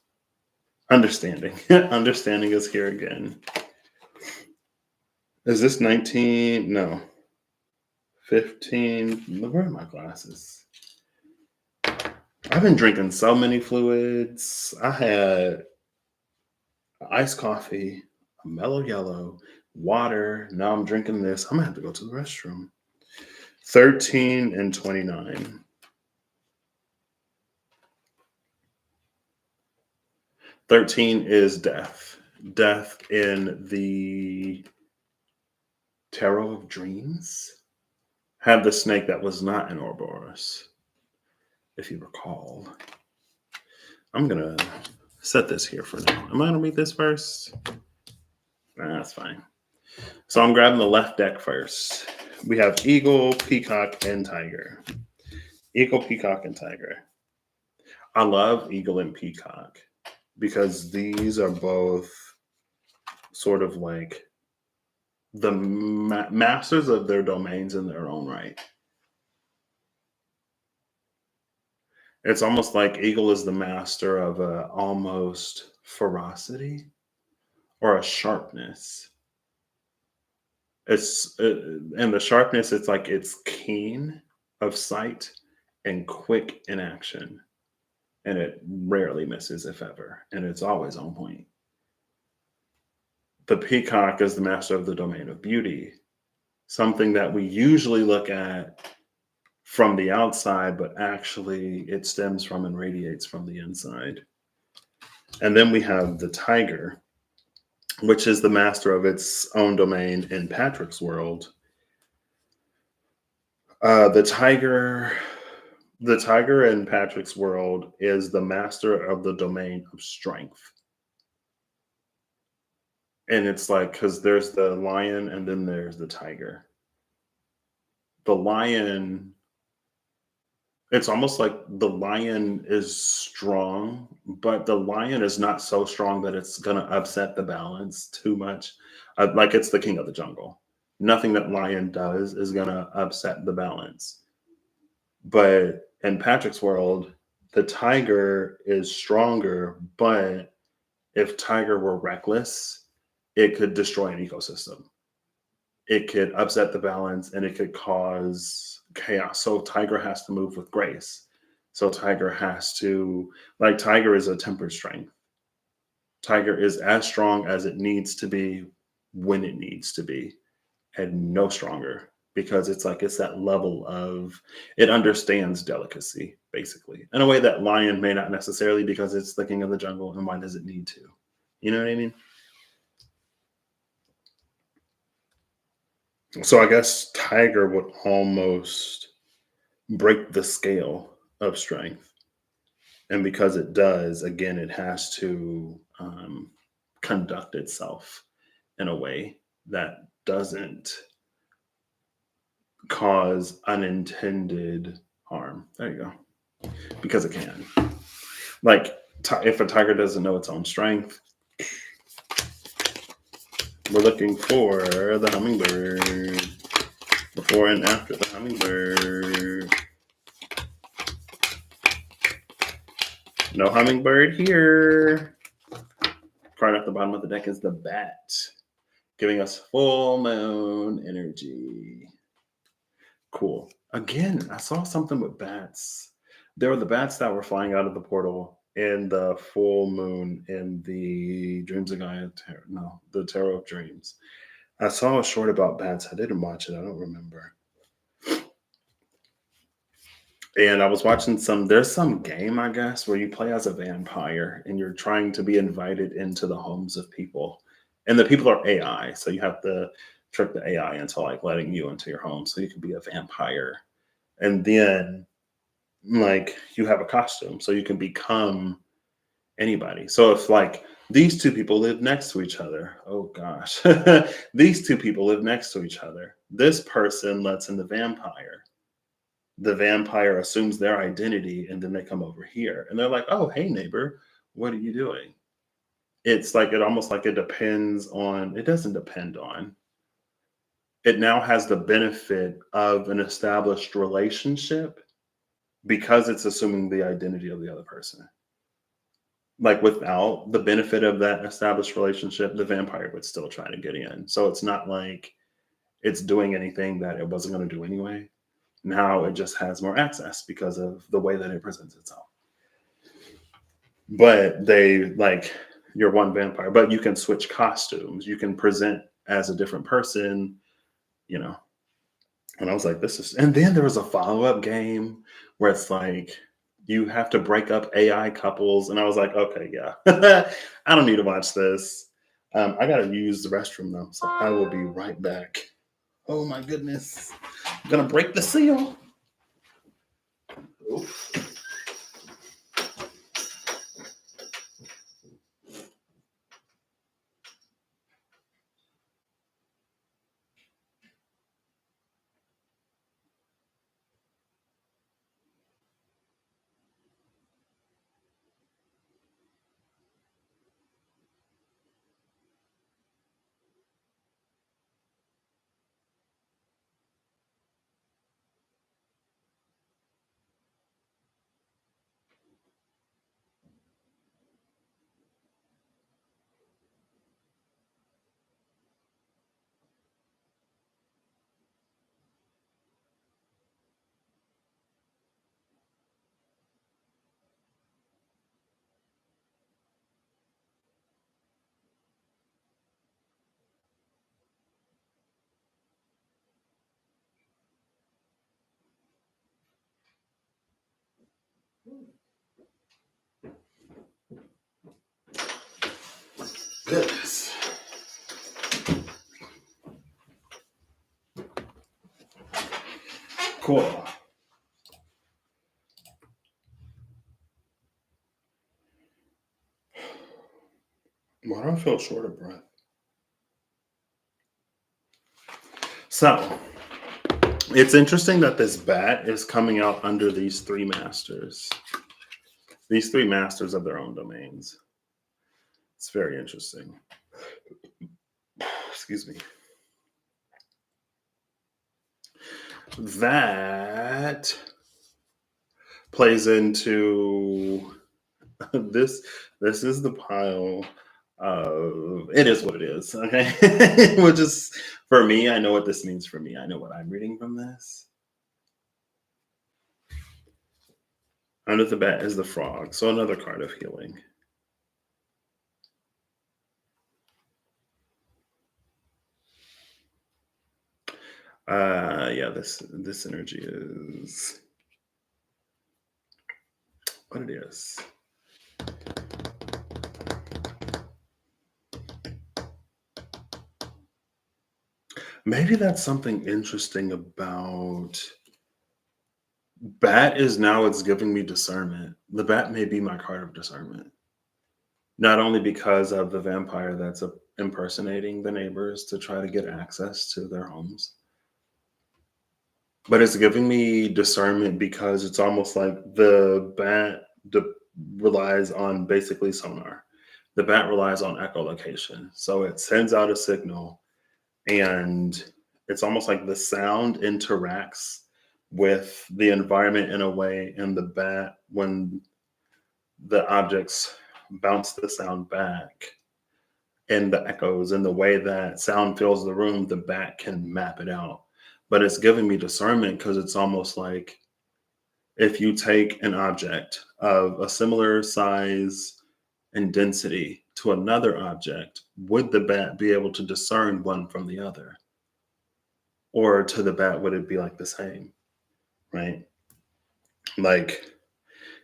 Understanding. Understanding is here again. Is this 19? No. 15. Where are my glasses? I've been drinking so many fluids. I had iced coffee, a mellow yellow, water. Now I'm drinking this. I'm going to have to go to the restroom. 13 and 29. 13 is death. Death in the Tarot of Dreams had the snake that was not in Ouroboros, if you recall. I'm going to set this here for now. Am I going to read this first? Nah, that's fine. So I'm grabbing the left deck first. We have Eagle, Peacock, and Tiger. Eagle, Peacock, and Tiger. I love Eagle and Peacock because these are both sort of like the masters of their domains in their own right. It's almost like Eagle is the master of a almost ferocity or a sharpness. And the sharpness, it's like it's keen of sight and quick in action, and it rarely misses, if ever, and it's always on point. The peacock is the master of the domain of beauty, something that we usually look at from the outside, but actually it stems from and radiates from the inside. And then we have the tiger, which is the master of its own domain in Patrick's world. The tiger in Patrick's world is the master of the domain of strength. And it's like, because there's the lion and then there's the tiger. The lion, it's almost like the lion is strong, but the lion is not so strong that it's going to upset the balance too much. Like it's the king of the jungle. Nothing that lion does is going to upset the balance. But in Patrick's world, the tiger is stronger, but if tiger were reckless, it could destroy an ecosystem. It could upset the balance and it could cause chaos. So tiger has to move with grace. So tiger has to, like, tiger is a tempered strength. Tiger is as strong as it needs to be when it needs to be, and no stronger, because it's like it's that level of, it understands delicacy basically in a way that lion may not necessarily, because it's the king of the jungle, and why does it need to? You know what I mean? So I guess tiger would almost break the scale of strength. And because it does, again, it has to conduct itself in a way that doesn't cause unintended harm. There you go. Because it can. Like, if a tiger doesn't know its own strength, we're looking for the hummingbird. Before and after the hummingbird. No hummingbird here. Card at the bottom of the deck is the bat, giving us full moon energy. Cool. Again, I saw something with bats. There were the bats that were flying out of the portal in the full moon in the Dreams of Gaia Tarot. No, the Tarot of Dreams. I saw a short about bats. I didn't watch it. I don't remember. And I was watching there's some game, I guess, where you play as a vampire and you're trying to be invited into the homes of people. And the people are AI. So you have to trick the AI into like letting you into your home so you can be a vampire. And then like you have a costume so you can become anybody. So if like these two people live next to each other, oh gosh, these two people live next to each other. This person lets in the vampire. The vampire assumes their identity and then they come over here and they're like, oh, hey, neighbor, what are you doing? It's like, it almost like it depends on, it doesn't depend on. It now has the benefit of an established relationship because it's assuming the identity of the other person. Like without the benefit of that established relationship, the vampire would still try to get in. So it's not like it's doing anything that it wasn't going to do anyway. Now it just has more access because of the way that it presents itself. But they like, you're one vampire, but you can switch costumes. You can present as a different person, you know. And I was like, this is, and then there was a follow-up game where it's like you have to break up AI couples. And I was like, okay, yeah, I don't need to watch this. I got to use the restroom though. So I will be right back. Oh my goodness. I'm going to break the seal. Oof. Goodness. Cool. Why do I feel short of breath? So it's interesting that this bat is coming out under these three masters of their own domains. It's very interesting. Excuse me. That plays into this. This is the pile of it is what it is. Okay. Which is for me, I know what this means for me. I know what I'm reading from this. Under the bat is the frog. So another card of healing. Yeah, this energy is what it is. Maybe that's something interesting about bat is now it's giving me discernment. The bat may be my card of discernment. Not only because of the vampire that's impersonating the neighbors to try to get access to their homes, but it's giving me discernment because it's almost like the bat relies on basically sonar. The bat relies on echolocation. So it sends out a signal and it's almost like the sound interacts with the environment in a way, and the bat, when the objects bounce the sound back and the echoes and the way that sound fills the room, the bat can map it out. But it's giving me discernment because it's almost like if you take an object of a similar size and density to another object, would the bat be able to discern one from the other? Or to the bat, would it be like the same? Right? Like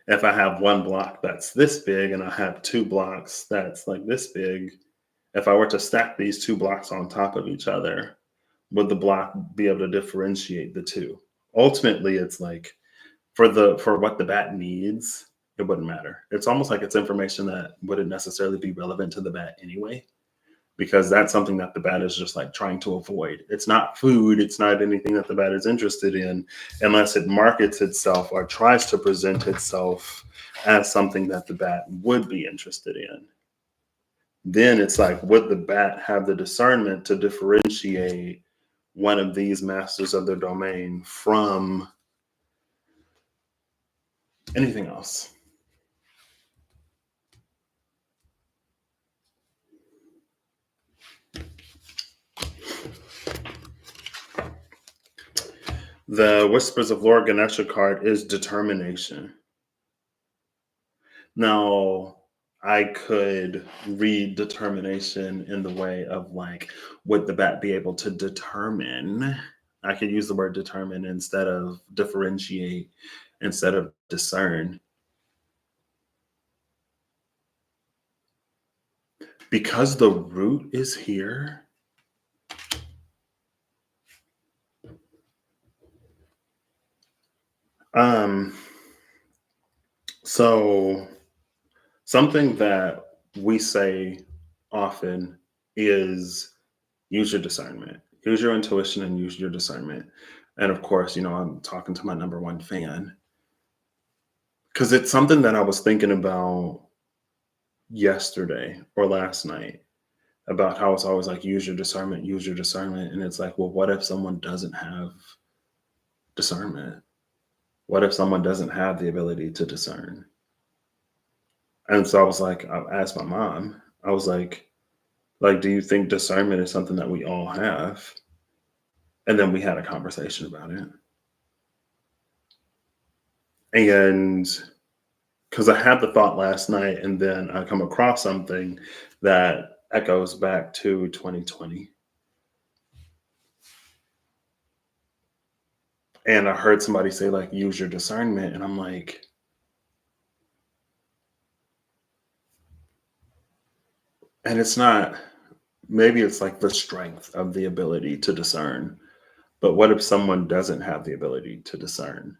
if I have one block that's this big and I have two blocks that's like this big, if I were to stack these two blocks on top of each other, would the block be able to differentiate the two? Ultimately, it's like for what the bat needs, it wouldn't matter. It's almost like it's information that wouldn't necessarily be relevant to the bat anyway, because that's something that the bat is just like trying to avoid. It's not food, it's not anything that the bat is interested in unless it markets itself or tries to present itself as something that the bat would be interested in. Then it's like, would the bat have the discernment to differentiate one of these masters of their domain from anything else? The Whispers of Lord Ganesha card is determination. Now, I could read determination in the way of like, would the bat be able to determine? I could use the word determine instead of differentiate, instead of discern. Because the root is here, um, so something that we say often is use your discernment, use your intuition, and use your discernment. And of course, I'm talking to my number one fan because it's something that I was thinking about yesterday or last night about how it's always like use your discernment, use your discernment. And it's like, well, what if someone doesn't have discernment? What if someone doesn't have the ability to discern? And so I was like, I asked my mom, I was like, do you think discernment is something that we all have? And then we had a conversation about it. And because I had the thought last night, and then I come across something that echoes back to 2020. And I heard somebody say, like, use your discernment. And I'm And it's not, maybe it's like the strength of the ability to discern. But what if someone doesn't have the ability to discern?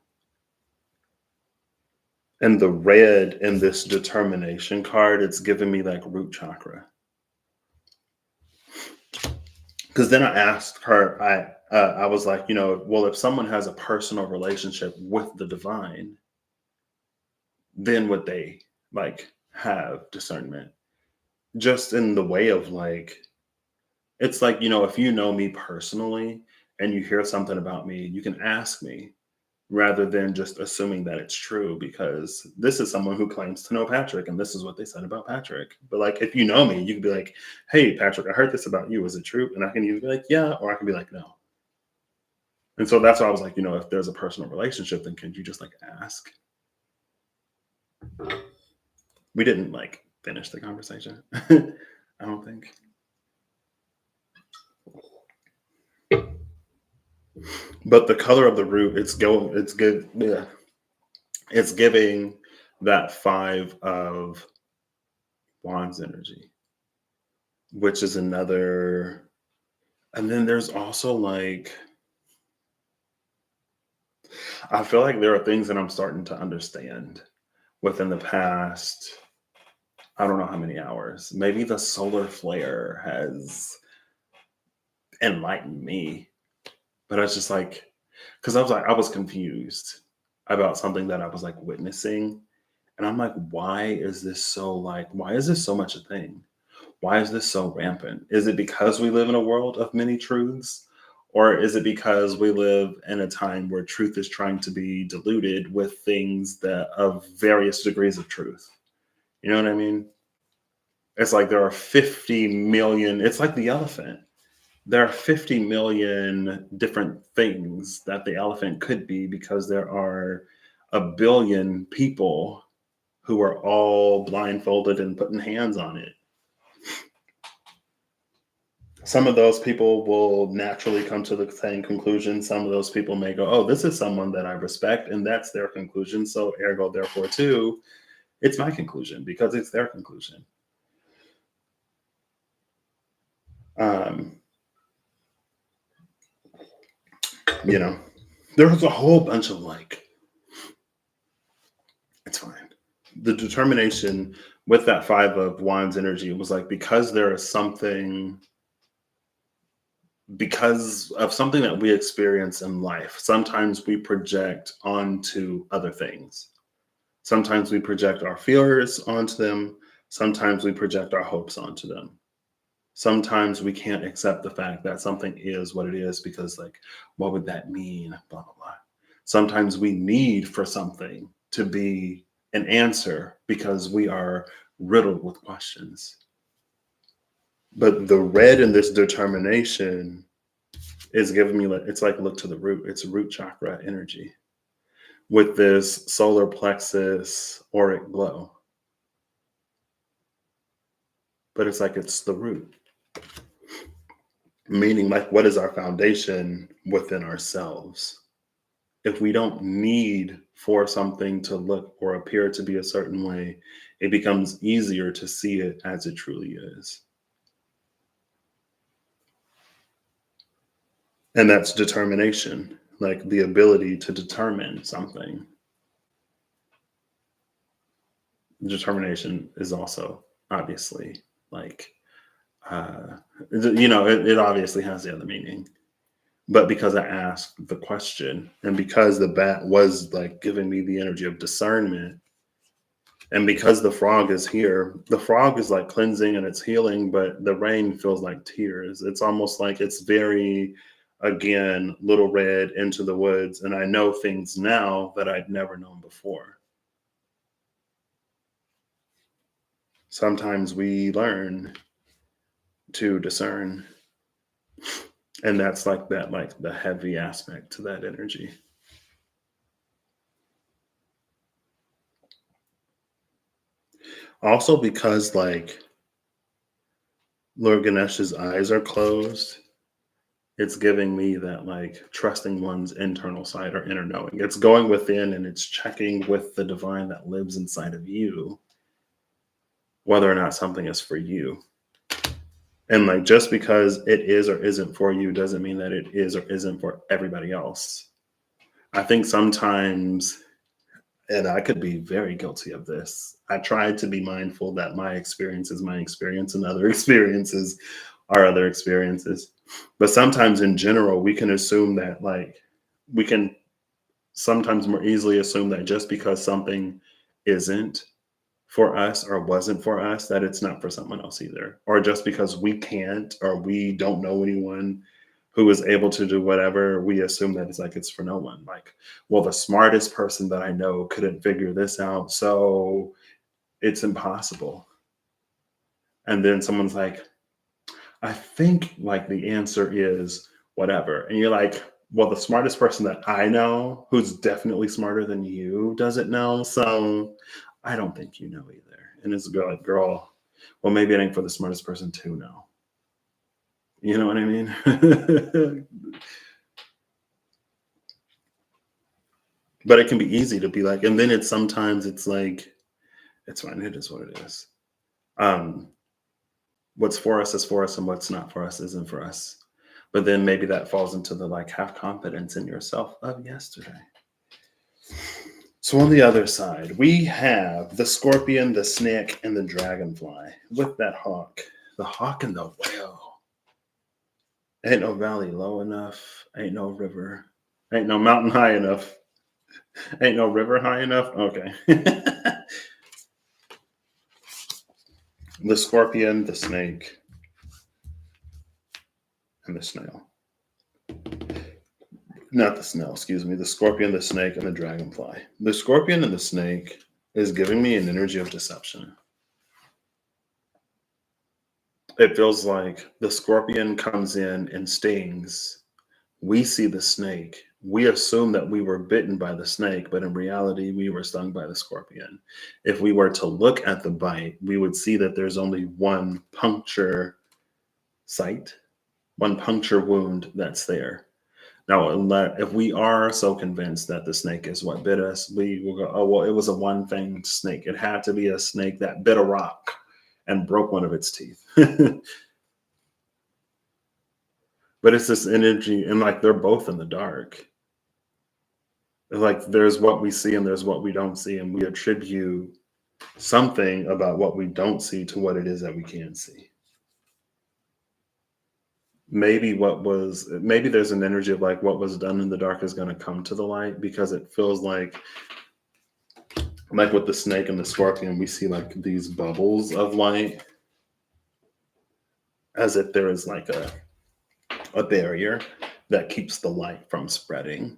And the red in this determination card, it's giving me like root chakra. Because then I asked her, I was like, well, if someone has a personal relationship with the divine, then would they like have discernment? Just in the way of like, it's like, if you know me personally and you hear something about me, you can ask me rather than just assuming that it's true, because this is someone who claims to know Patrick and this is what they said about Patrick. But like, if you know me, you can be like, hey, Patrick, I heard this about you. Is it true? And I can either be like, yeah, or I can be like, no. And so that's why I was like, if there's a personal relationship, then can you just like ask? We didn't like finish the conversation. I don't think. But the color of the root, it's good. Yeah. It's giving that 5 of wands energy, which is another. And then there's also like, I feel like there are things that I'm starting to understand within the past, I don't know how many hours. Maybe the solar flare has enlightened me. But I was just like, because I was confused about something that I was like witnessing. And I'm like, why is this so much a thing? Why is this so rampant? Is it because we live in a world of many truths? Or is it because we live in a time where truth is trying to be diluted with things that of various degrees of truth? You know what I mean? It's like there are 50 million, it's like the elephant. There are 50 million different things that the elephant could be because there are a billion people who are all blindfolded and putting hands on it. Some of those people will naturally come to the same conclusion. Some of those people may go, oh, this is someone that I respect, and that's their conclusion. So, ergo, therefore, too, it's my conclusion because it's their conclusion. Um, there's a whole bunch of like, it's fine. The determination with that 5 of wands energy was like, because of something that we experience in life, sometimes we project onto other things. Sometimes we project our fears onto them. Sometimes we project our hopes onto them. Sometimes we can't accept the fact that something is what it is because, like, what would that mean? Blah, blah, blah. Sometimes we need for something to be an answer because we are riddled with questions. But the red in this determination is giving me like, it's like, look to the root. It's root chakra energy with this solar plexus auric glow. But it's like, it's the root. Meaning, like, what is our foundation within ourselves? If we don't need for something to look or appear to be a certain way, it becomes easier to see it as it truly is. And that's determination, like the ability to determine something. Determination is also obviously like, it obviously has the other meaning. But because I asked the question, and because the bat was like giving me the energy of discernment, and because the frog is here, the frog is like cleansing and it's healing, but the rain feels like tears. It's almost like it's very, again, little red into the woods. And I know things now that I'd never known before. Sometimes we learn to discern. And that's like the heavy aspect to that energy. Also, because like Lord Ganesh's eyes are closed, it's giving me that like trusting one's internal sight or inner knowing. It's going within and it's checking with the divine that lives inside of you whether or not something is for you. And like just because it is or isn't for you doesn't mean that it is or isn't for everybody else. I think sometimes, and I could be very guilty of this, I try to be mindful that my experience is my experience and other experiences are other experiences. But sometimes in general, we can assume that like we can sometimes more easily assume that just because something isn't for us or wasn't for us, that it's not for someone else either. Or just because we can't or we don't know anyone who is able to do whatever, we assume that it's like it's for no one. Like, well, the smartest person that I know couldn't figure this out, so it's impossible. And then someone's like, I think like the answer is whatever. And you're like, well, the smartest person that I know, who's definitely smarter than you, doesn't know. So I don't think you know either. And it's like, girl, well, maybe it ain't for the smartest person to know. You know what I mean? But it can be easy to be like, and then it's sometimes it's like, it's fine. It is what it is. Um, what's for us is for us, and what's not for us isn't for us. But then maybe that falls into the like have confidence in yourself of yesterday. So on the other side, we have the scorpion, the snake, and the dragonfly with that hawk. The hawk and the whale. Ain't no valley low enough. Ain't no river. Ain't no mountain high enough. Ain't no river high enough. Okay. The scorpion, the snake, and the snail. Not the snail, excuse me. The scorpion, the snake, and the dragonfly. The scorpion and the snake is giving me an energy of deception. It feels like the scorpion comes in and stings. We see the snake. We assume that we were bitten by the snake, but in reality, we were stung by the scorpion. If we were to look at the bite, we would see that there's only one puncture site, one puncture wound that's there. Now, if we are so convinced that the snake is what bit us, we will go, oh, well, it was a one thinged snake. It had to be a snake that bit a rock and broke one of its teeth. But it's this energy, and like they're both in the dark. Like there's what we see and there's what we don't see, and we attribute something about what we don't see to what it is that we can see. Maybe there's an energy of like what was done in the dark is going to come to the light, because it feels like with the snake and the scorpion, we see like these bubbles of light as if there is like a barrier that keeps the light from spreading.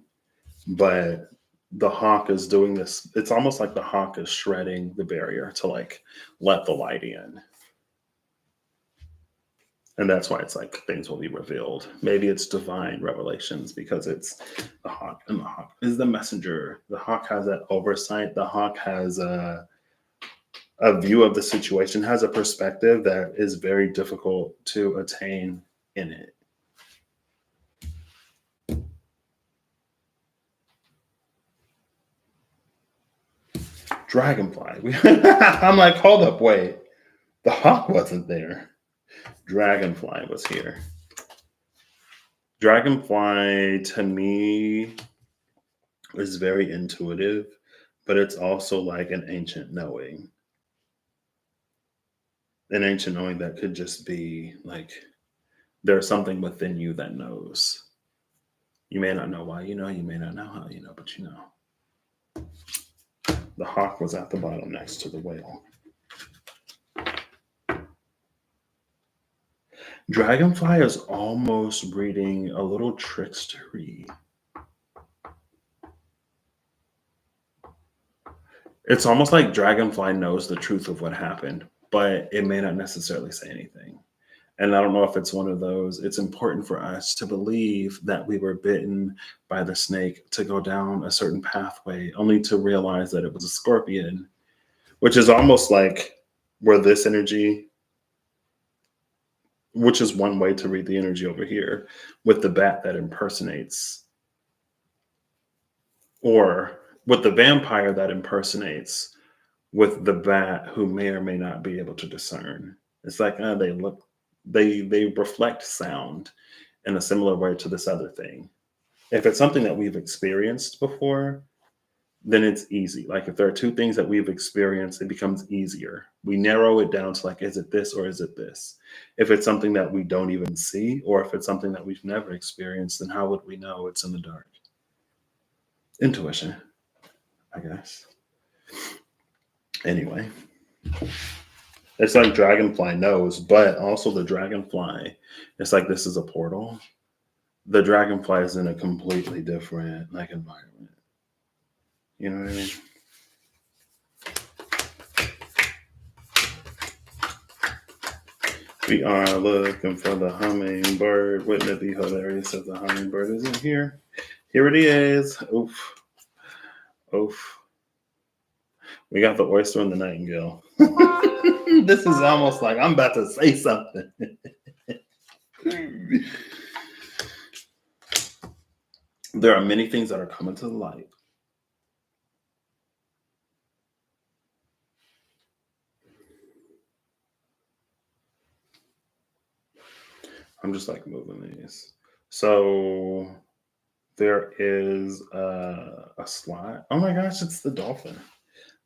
But the hawk is doing this. It's almost like the hawk is shredding the barrier to like let the light in. And that's why it's like things will be revealed. Maybe it's divine revelations because it's the hawk, and the hawk is the messenger. The hawk has that oversight. The hawk has a view of the situation, has a perspective that is very difficult to attain in it. Dragonfly. I'm like, hold up, wait. The hawk wasn't there. Dragonfly was here. Dragonfly to me is very intuitive, but it's also like an ancient knowing. An ancient knowing that could just be like there's something within you that knows. You may not know why you know, you may not know how you know, but you know. The hawk was at the bottom next to the whale. Dragonfly is almost breeding a little trickstery. It's almost like Dragonfly knows the truth of what happened, but it may not necessarily say anything. And I don't know if it's one of those. It's important for us to believe that we were bitten by the snake to go down a certain pathway, only to realize that it was a scorpion, which is almost like where this energy, which is one way to read the energy over here, with the bat that impersonates, or with the vampire that impersonates, with the bat who may or may not be able to discern. It's like, they look they reflect sound in a similar way to this other thing. If it's something that we've experienced before, then it's easy. Like if there are two things that we've experienced, it becomes easier. We narrow it down to like, is it this or is it this? If it's something that we don't even see, or if it's something that we've never experienced, then how would we know it's in the dark? Intuition, I guess. Anyway, it's like Dragonfly knows, but also the Dragonfly, it's like this is a portal. The Dragonfly is in a completely different like environment. You know what I mean? We are looking for the hummingbird. Wouldn't it be hilarious if the hummingbird isn't here? Here it is. Oof. Oof. We got the oyster and the nightingale. This is almost like I'm about to say something. There are many things that are coming to the light. I'm just like moving these. So there is a slot. Oh my gosh, it's the dolphin.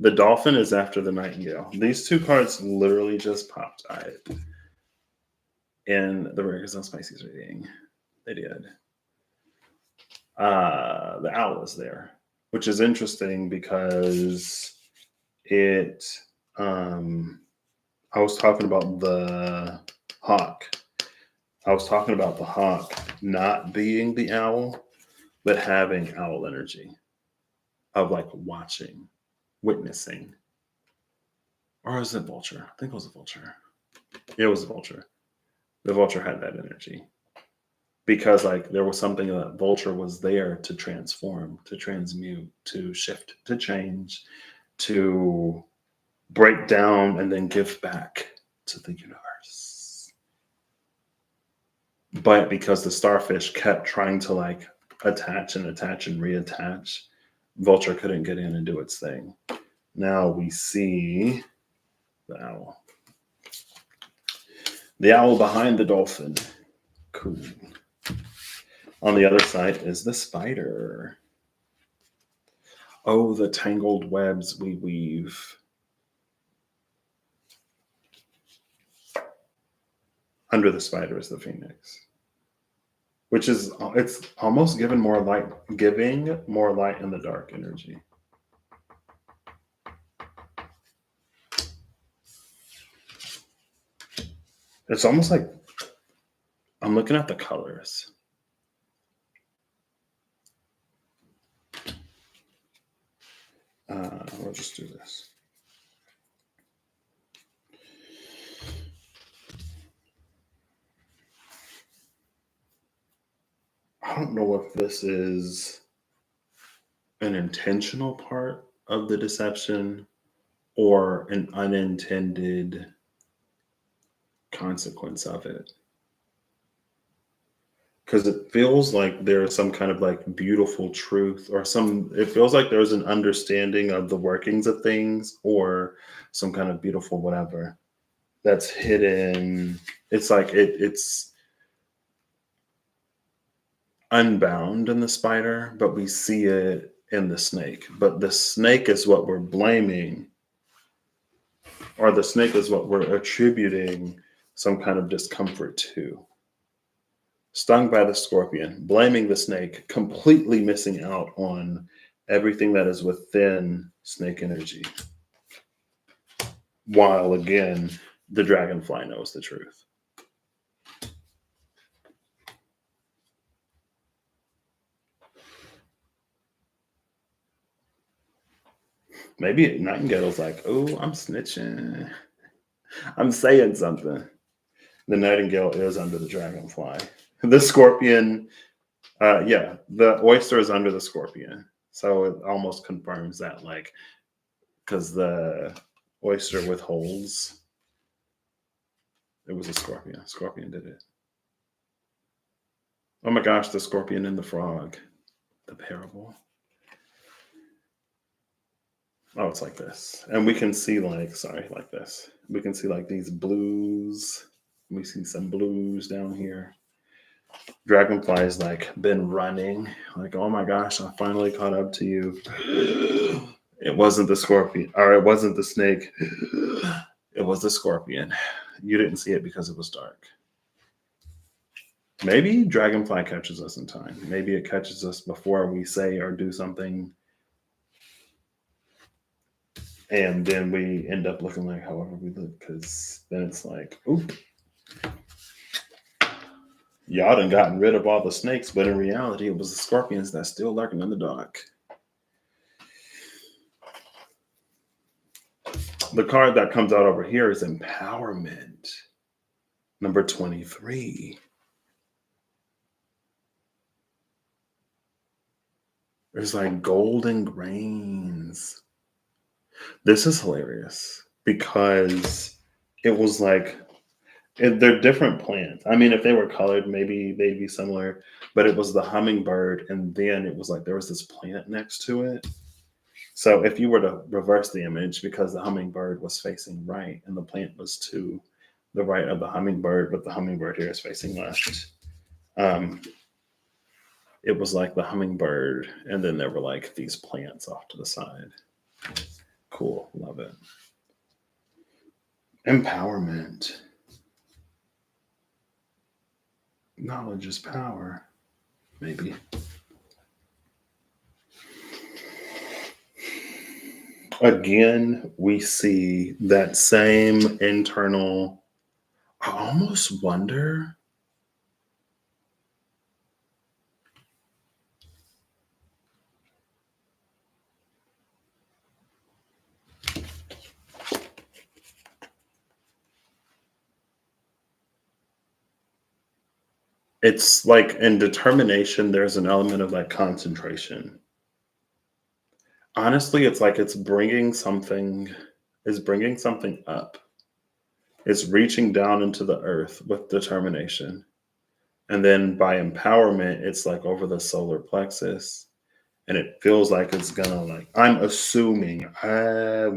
The dolphin is after the nightingale. These two cards literally just popped out in the Rare and Spices reading. They did. The owl is there, which is interesting because it. I was talking about the hawk. I was talking about the hawk not being the owl, but having owl energy of like watching, witnessing. Or is it vulture? I think it was a vulture. It was a vulture. The vulture had that energy because like there was something that vulture was there to transform, to transmute, to shift, to change, to break down and then give back to the universe. But because the starfish kept trying to like attach and reattach, vulture couldn't get in and do its thing. Now we see the owl. The owl behind the dolphin. Cool. On the other side is the spider. Oh, the tangled webs we weave. Under the spider is the phoenix, which is it's almost giving more light in the dark energy. It's almost like I'm looking at the colors. We'll just do this. I don't know if this is an intentional part of the deception or an unintended consequence of it. Because it feels like there's some kind of like beautiful truth or it feels like there's an understanding of the workings of things or some kind of beautiful whatever that's hidden. It's like it's unbound in the spider, but we see it in the snake. But the snake is what we're blaming, or the snake is what we're attributing some kind of discomfort to. Stung by the scorpion, blaming the snake, completely missing out on everything that is within snake energy. While again, the dragonfly knows the truth. Maybe Nightingale's like, oh, I'm snitching. I'm saying something. The nightingale is under the dragonfly. The scorpion, the oyster is under the scorpion. So it almost confirms that, like, because the oyster withholds, it was a scorpion. Scorpion did it. Oh my gosh, the scorpion and the frog, the parable. Oh, it's like this. And we can see like this. We can see like these blues We see some blues down here. Dragonfly's like been running, like, oh my gosh, I finally caught up to you. It wasn't the scorpion, or it wasn't the snake. It was the scorpion. You didn't see it because it was dark. Maybe Dragonfly catches us in time. Maybe it catches us before we say or do something, and then we end up looking like however we look, because then it's like, oop, y'all done gotten rid of all the snakes, but in reality, it was the scorpions that's still lurking in the dark. The card that comes out over here is Empowerment, number 23. There's like golden grains. This is hilarious because it was like, they're different plants. I mean, if they were colored, maybe they'd be similar, but it was the hummingbird, and then it was like there was this plant next to it. So if you were to reverse the image, because the hummingbird was facing right and the plant was to the right of the hummingbird, but the hummingbird here is facing left. It was like the hummingbird, and then there were like these plants off to the side. Cool, love it. Empowerment. Knowledge is power, maybe. Again, we see that same internal, I almost wonder. It's like in determination, there's an element of like concentration. Honestly, it's like it's bringing something up. It's reaching down into the earth with determination. And then by empowerment, it's like over the solar plexus. And it feels like it's gonna, like, I'm assuming,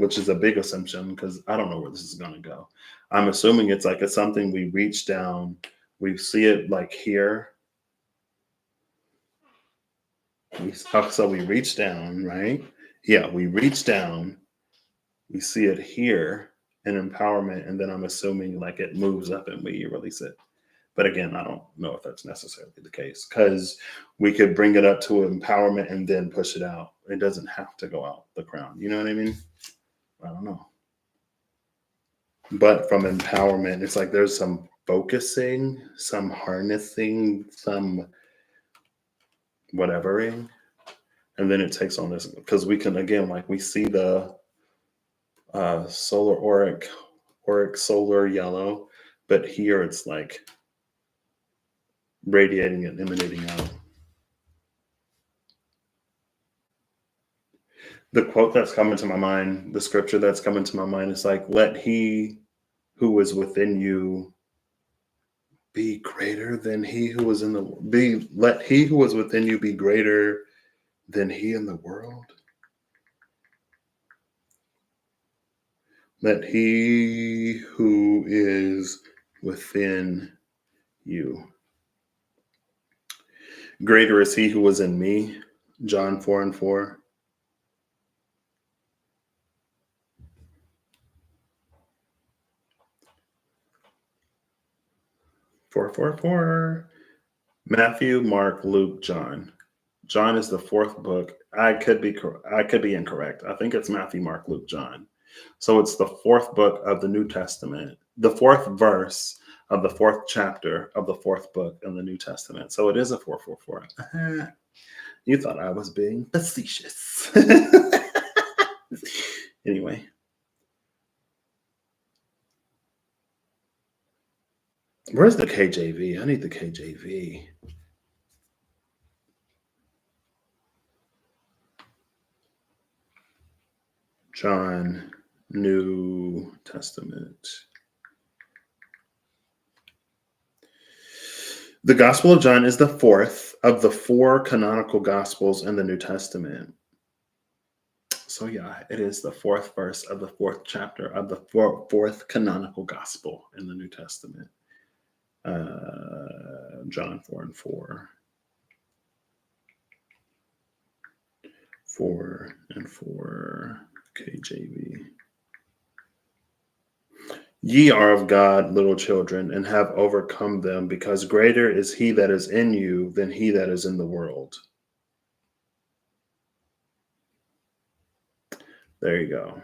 which is a big assumption because I don't know where this is gonna go. I'm assuming it's like it's something we reach down, we see it like here. So we reach down, right? Yeah, we reach down, we see it here in empowerment, and then I'm assuming like it moves up and we release it. But again, I don't know if that's necessarily the case, because we could bring it up to empowerment and then push it out. It doesn't have to go out the crown. You know what I mean? I don't know. But from empowerment, it's like there's some focusing, some harnessing, some whatevering. And then it takes on this, because we can, again, like we see the solar auric solar yellow, but here it's like radiating and emanating out. The quote that's coming to my mind, the scripture that's coming to my mind is like, let he who is within you be greater than he who is in the be let he who is within you be greater than he in the world. Let he who is within you. Greater is he who is in me. John 4:4. Four. Matthew, Mark, Luke, John. John is the fourth book. I could be incorrect. I think it's Matthew, Mark, Luke, John. So it's the fourth book of the New Testament, the fourth verse of the fourth chapter of the fourth book in the New Testament. So it is a 444. You thought I was being facetious. Anyway. Where's the KJV? I need the KJV. John, New Testament. The Gospel of John is the fourth of the four canonical Gospels in the New Testament. So yeah, it is the fourth verse of the fourth chapter of the fourth canonical Gospel in the New Testament. John 4:4. 4:4 KJV. Ye are of God, little children, and have overcome them, because greater is he that is in you than he that is in the world. There you go.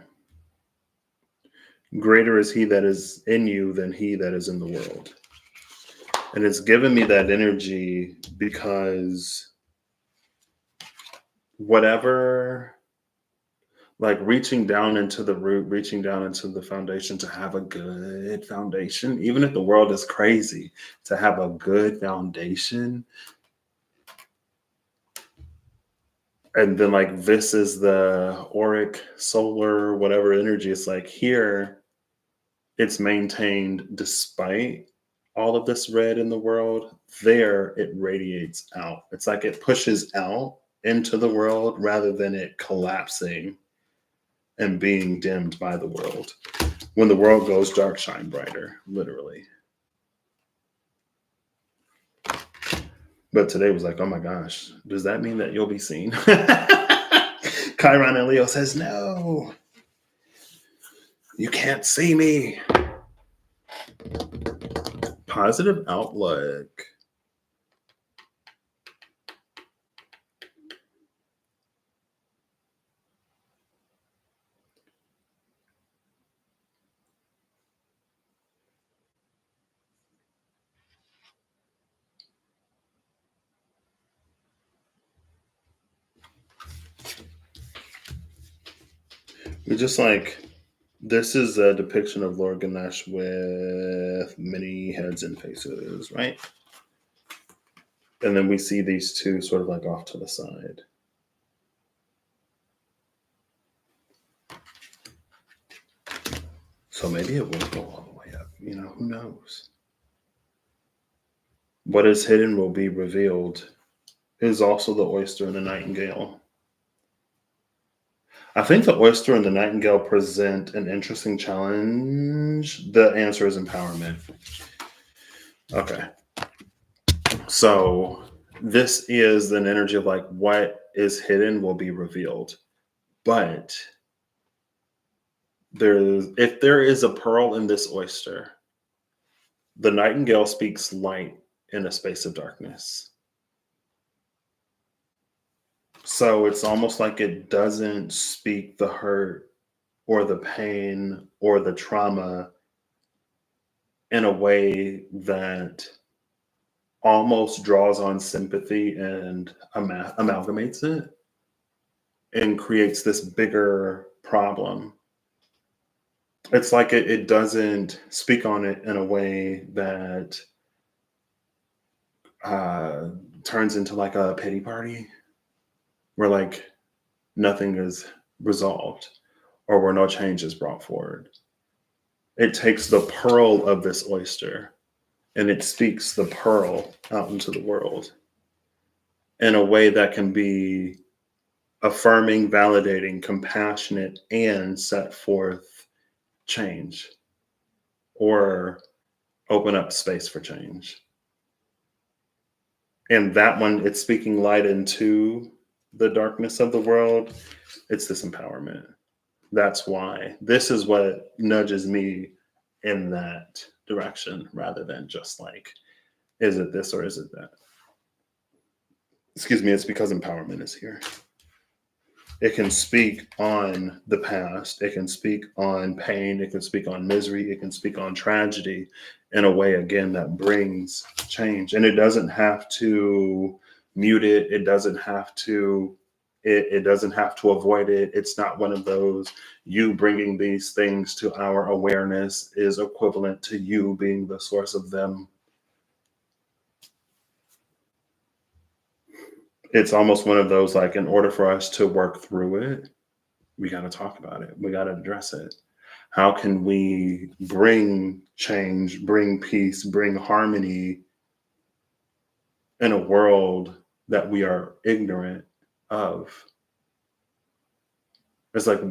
Greater is he that is in you than he that is in the world. And it's given me that energy because whatever, like reaching down into the root, reaching down into the foundation to have a good foundation, even if the world is crazy, to have a good foundation. And then, like, this is the auric, solar, whatever energy. It's like here, it's maintained despite all of this red in the world. There, it radiates out. It's like it pushes out into the world rather than it collapsing and being dimmed by the world. When the world goes dark, shine brighter, literally. But today was like, oh my gosh, does that mean that you'll be seen? Chiron and Leo says, no, you can't see me. Positive outlook. We just like, this is a depiction of Lord Ganesh with many heads and faces, right? And then we see these two sort of like off to the side. So maybe it will go all the way up. You know, who knows? What is hidden will be revealed is also the oyster and the nightingale. I think the oyster and the nightingale present an interesting challenge. The answer is empowerment. Okay. So this is an energy of like what is hidden will be revealed. But if there is a pearl in this oyster, the nightingale speaks light in a space of darkness. So it's almost like it doesn't speak the hurt or the pain or the trauma in a way that almost draws on sympathy and amalgamates it and creates this bigger problem. It's like it doesn't speak on it in a way that turns into like a pity party where like nothing is resolved or where no change is brought forward. It takes the pearl of this oyster and it speaks the pearl out into the world in a way that can be affirming, validating, compassionate, and set forth change or open up space for change. And that one, it's speaking light into the darkness of the world. It's this empowerment. That's why this is what nudges me in that direction rather than just like, is it this or is it that? Excuse me, it's because empowerment is here. It can speak on the past. It can speak on pain. It can speak on misery. It can speak on tragedy in a way, again, that brings change. And it doesn't have to mute it. It doesn't have to. It doesn't have to avoid it. It's not one of those, you bringing these things to our awareness is equivalent to you being the source of them. It's almost one of those, like, in order for us to work through it, we got to talk about it. We got to address it. How can we bring change, bring peace, bring harmony in a world that we are ignorant of? It's like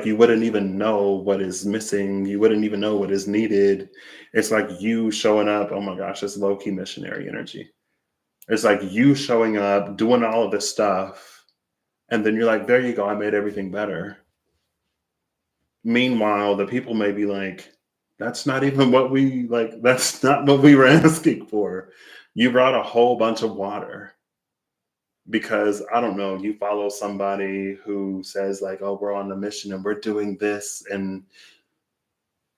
you wouldn't even know what is missing. You wouldn't even know what is needed. It's like you showing up. Oh my gosh, it's low key missionary energy. It's like you showing up, doing all of this stuff, and then you're like, there you go, I made everything better. Meanwhile, the people may be like, that's not even what we like, that's not what we were asking for. You brought a whole bunch of water because I don't know, you follow somebody who says, like, oh, we're on a mission and we're doing this. And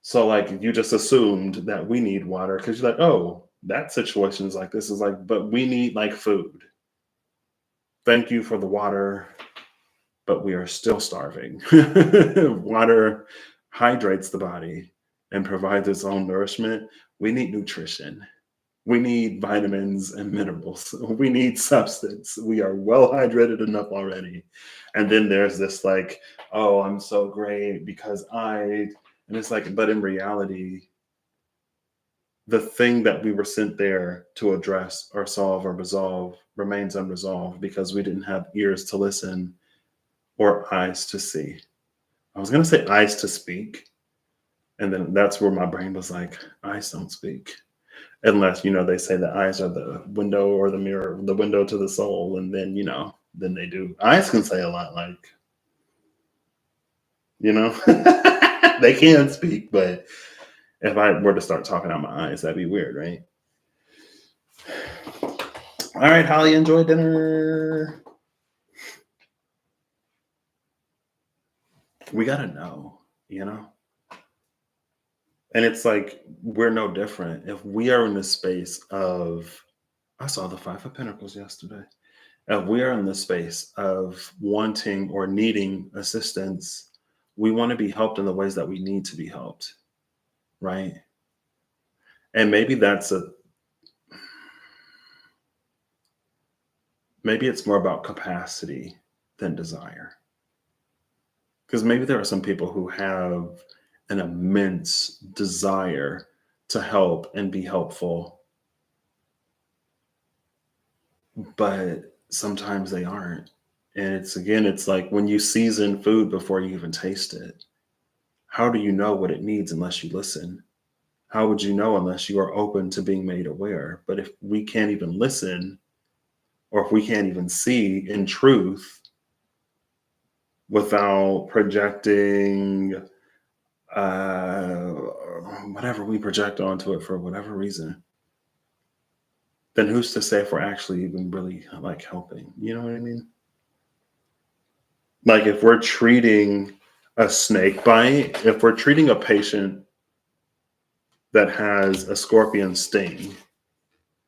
so, like, you just assumed that we need water because you're like, oh, that situation is like this is like, but we need like food. Thank you for the water, but we are still starving. Water hydrates the body and provides its own nourishment. We need nutrition. We need vitamins and minerals. We need substance. We are well hydrated enough already. And then there's this like, oh, I'm so great because and it's like, but in reality, the thing that we were sent there to address or solve or resolve remains unresolved because we didn't have ears to listen or eyes to see. I was going to say eyes to speak. And then that's where my brain was like, eyes don't speak. Unless, they say the eyes are the window or the mirror, the window to the soul. And then, then they do. Eyes can say a lot, like, they can speak. But if I were to start talking out my eyes, that'd be weird, right? All right, Holly, enjoy dinner. We got to know, And it's like, we're no different. If we are in the space of, I saw the Five of Pentacles yesterday. If we are in the space of wanting or needing assistance, we want to be helped in the ways that we need to be helped, right? And maybe maybe it's more about capacity than desire. Because maybe there are some people who have an immense desire to help and be helpful, but sometimes they aren't. And it's like when you season food before you even taste it, how do you know what it needs unless you listen? How would you know unless you are open to being made aware? But if we can't even listen, or if we can't even see in truth without projecting whatever we project onto it for whatever reason, then who's to say if we're actually even really like helping? You know what I mean? Like if we're treating a snake bite, if we're treating a patient that has a scorpion sting,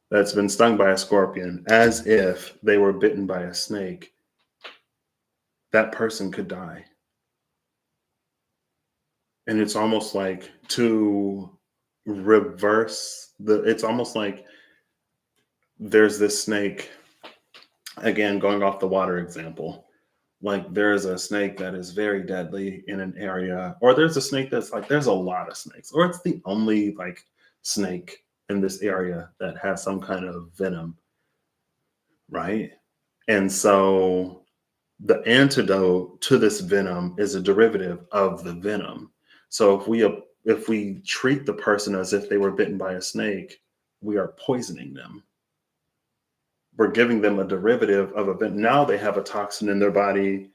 that's been stung by a scorpion, as if they were bitten by a snake, that person could die. And it's almost like to reverse it's almost like there's this snake, again, going off the water example. Like there's a snake that is very deadly in an area, or there's a snake that's like, there's a lot of snakes, or it's the only like snake in this area that has some kind of venom, right? And so the antidote to this venom is a derivative of the venom. So if we treat the person as if they were bitten by a snake, we are poisoning them. We're giving them a derivative of a venom. Now they have a toxin in their body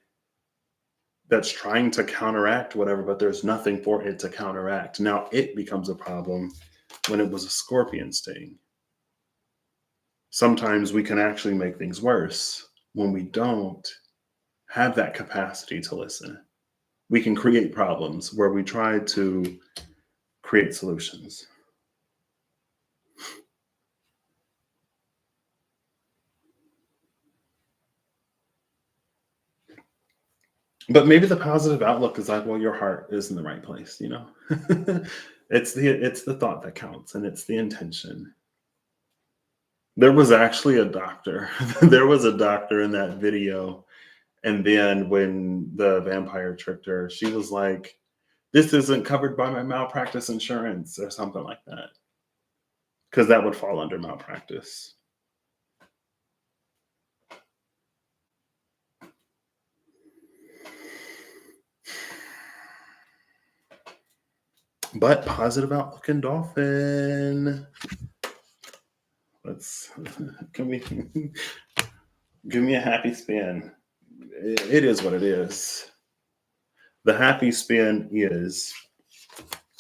that's trying to counteract whatever, but there's nothing for it to counteract. Now it becomes a problem when it was a scorpion sting. Sometimes we can actually make things worse when we don't have that capacity to listen. We can create problems where we try to create solutions. But maybe the positive outlook is like, well, your heart is in the right place, it's the thought that counts, and it's the intention. There was actually a doctor. There was a doctor in that video. And then when the vampire tricked her, she was like, this isn't covered by my malpractice insurance or something like that. Because that would fall under malpractice. But positive outlook and dolphin. Let's give me a happy spin. It is what it is. The happy spin is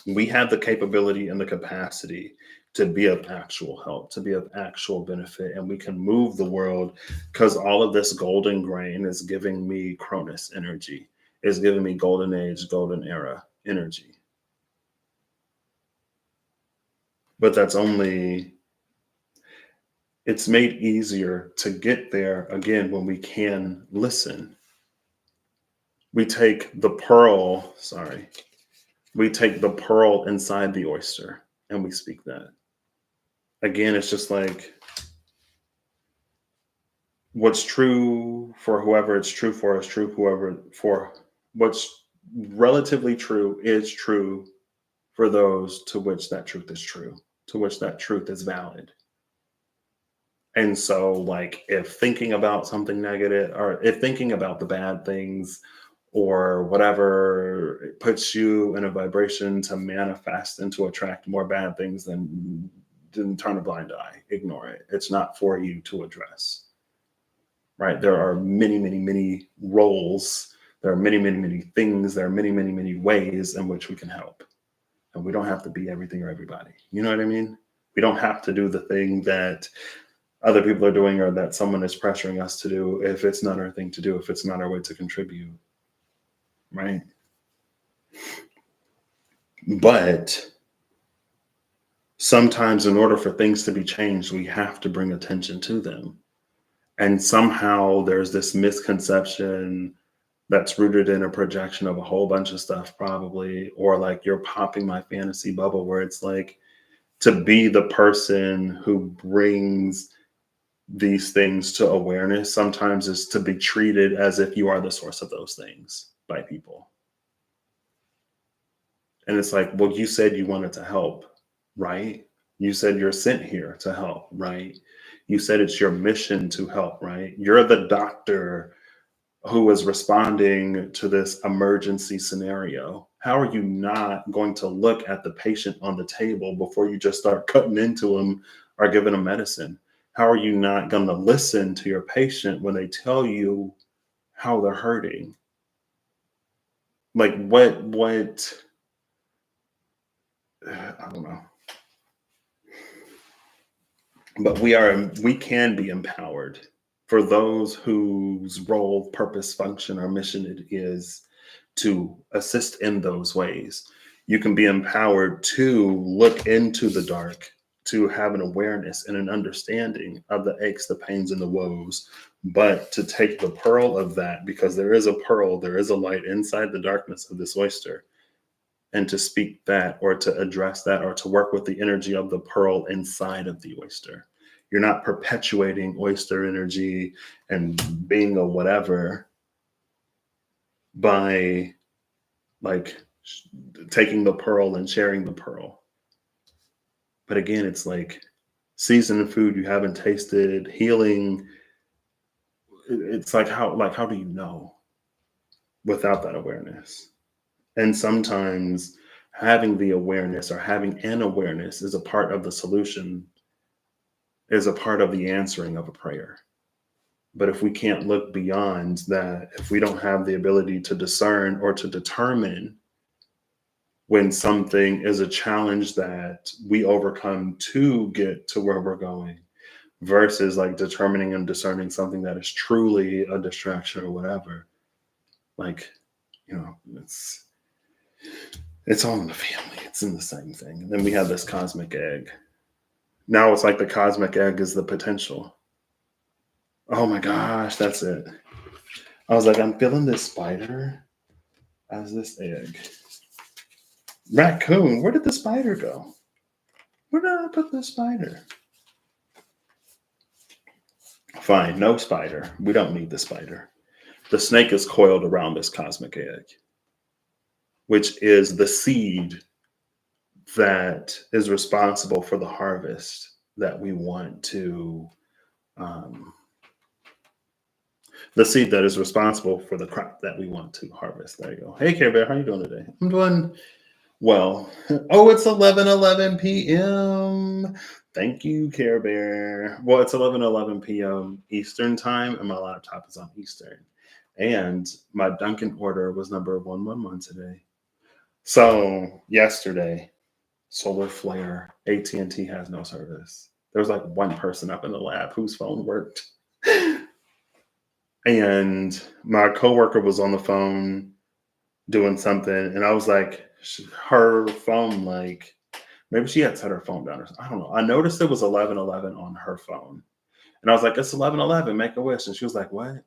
we have the capability and the capacity to be of actual help, to be of actual benefit, and we can move the world because all of this golden grain is giving me Cronus energy, is giving me golden age, golden era energy. But it's made easier to get there again when we can listen. We take the pearl, we take the pearl inside the oyster and we speak that. Again, it's just like what's true for whoever it's true for is true for what's relatively true is true for those to which that truth is true, to which that truth is valid. And so, like, if thinking about something negative or if thinking about the bad things or whatever it puts you in a vibration to manifest and to attract more bad things, then turn a blind eye, ignore it. It's not for you to address. Right? There are many, many, many roles. There are many, many, many things. There are many, many, many ways in which we can help. And we don't have to be everything or everybody. You know what I mean? We don't have to do the thing that other people are doing or that someone is pressuring us to do if it's not our thing to do, if it's not our way to contribute. Right? But sometimes in order for things to be changed, we have to bring attention to them. And somehow there's this misconception that's rooted in a projection of a whole bunch of stuff, probably, or like you're popping my fantasy bubble where it's like to be the person who brings these things to awareness sometimes is to be treated as if you are the source of those things by people. And it's like, well, you said you wanted to help, right? You said you're sent here to help, right? You said it's your mission to help, right? You're the doctor who is responding to this emergency scenario. How are you not going to look at the patient on the table before you just start cutting into them or giving them medicine? How are you not going to listen to your patient when they tell you how they're hurting? Like what I don't know. But we can be empowered for those whose role, purpose, function, or mission it is to assist in those ways. You can be empowered to look into the dark, to have an awareness and an understanding of the aches, the pains, and the woes, but to take the pearl of that, because there is a pearl, there is a light inside the darkness of this oyster, and to speak that or to address that or to work with the energy of the pearl inside of the oyster. You're not perpetuating oyster energy and being a whatever by like taking the pearl and sharing the pearl. But again, it's like seasoned food you haven't tasted, healing. It's like how do you know without that awareness? And sometimes having the awareness or having an awareness is a part of the solution, is a part of the answering of a prayer. But if we can't look beyond that, if we don't have the ability to discern or to determine when something is a challenge that we overcome to get to where we're going, versus like determining and discerning something that is truly a distraction or whatever, like, it's all in the family. It's in the same thing. And then we have this cosmic egg. Now it's like the cosmic egg is the potential. Oh my gosh, that's it. I was like, I'm feeling this spider as this egg. Raccoon, where did the spider go? Where did I put the spider? Fine, no spider. We don't need the spider. The snake is coiled around this cosmic egg, which is the seed that is responsible for the harvest that we want to, the seed that is responsible for the crop that we want to harvest. There you go. Hey, Care Bear, how you doing today? I'm doing Well, oh, it's 11:11 p.m. Thank you, Care Bear. Well, it's 11:11 p.m. Eastern time, and my laptop is on Eastern. And my Dunkin' order was number 111 today. So yesterday, solar flare, AT&T has no service. There was like one person up in the lab whose phone worked. And my coworker was on the phone doing something, and I was like, her phone, like, maybe she had set her phone down or something. I don't know. I noticed it was 11:11 on her phone. And I was like, it's 11:11, make a wish. And she was like, what?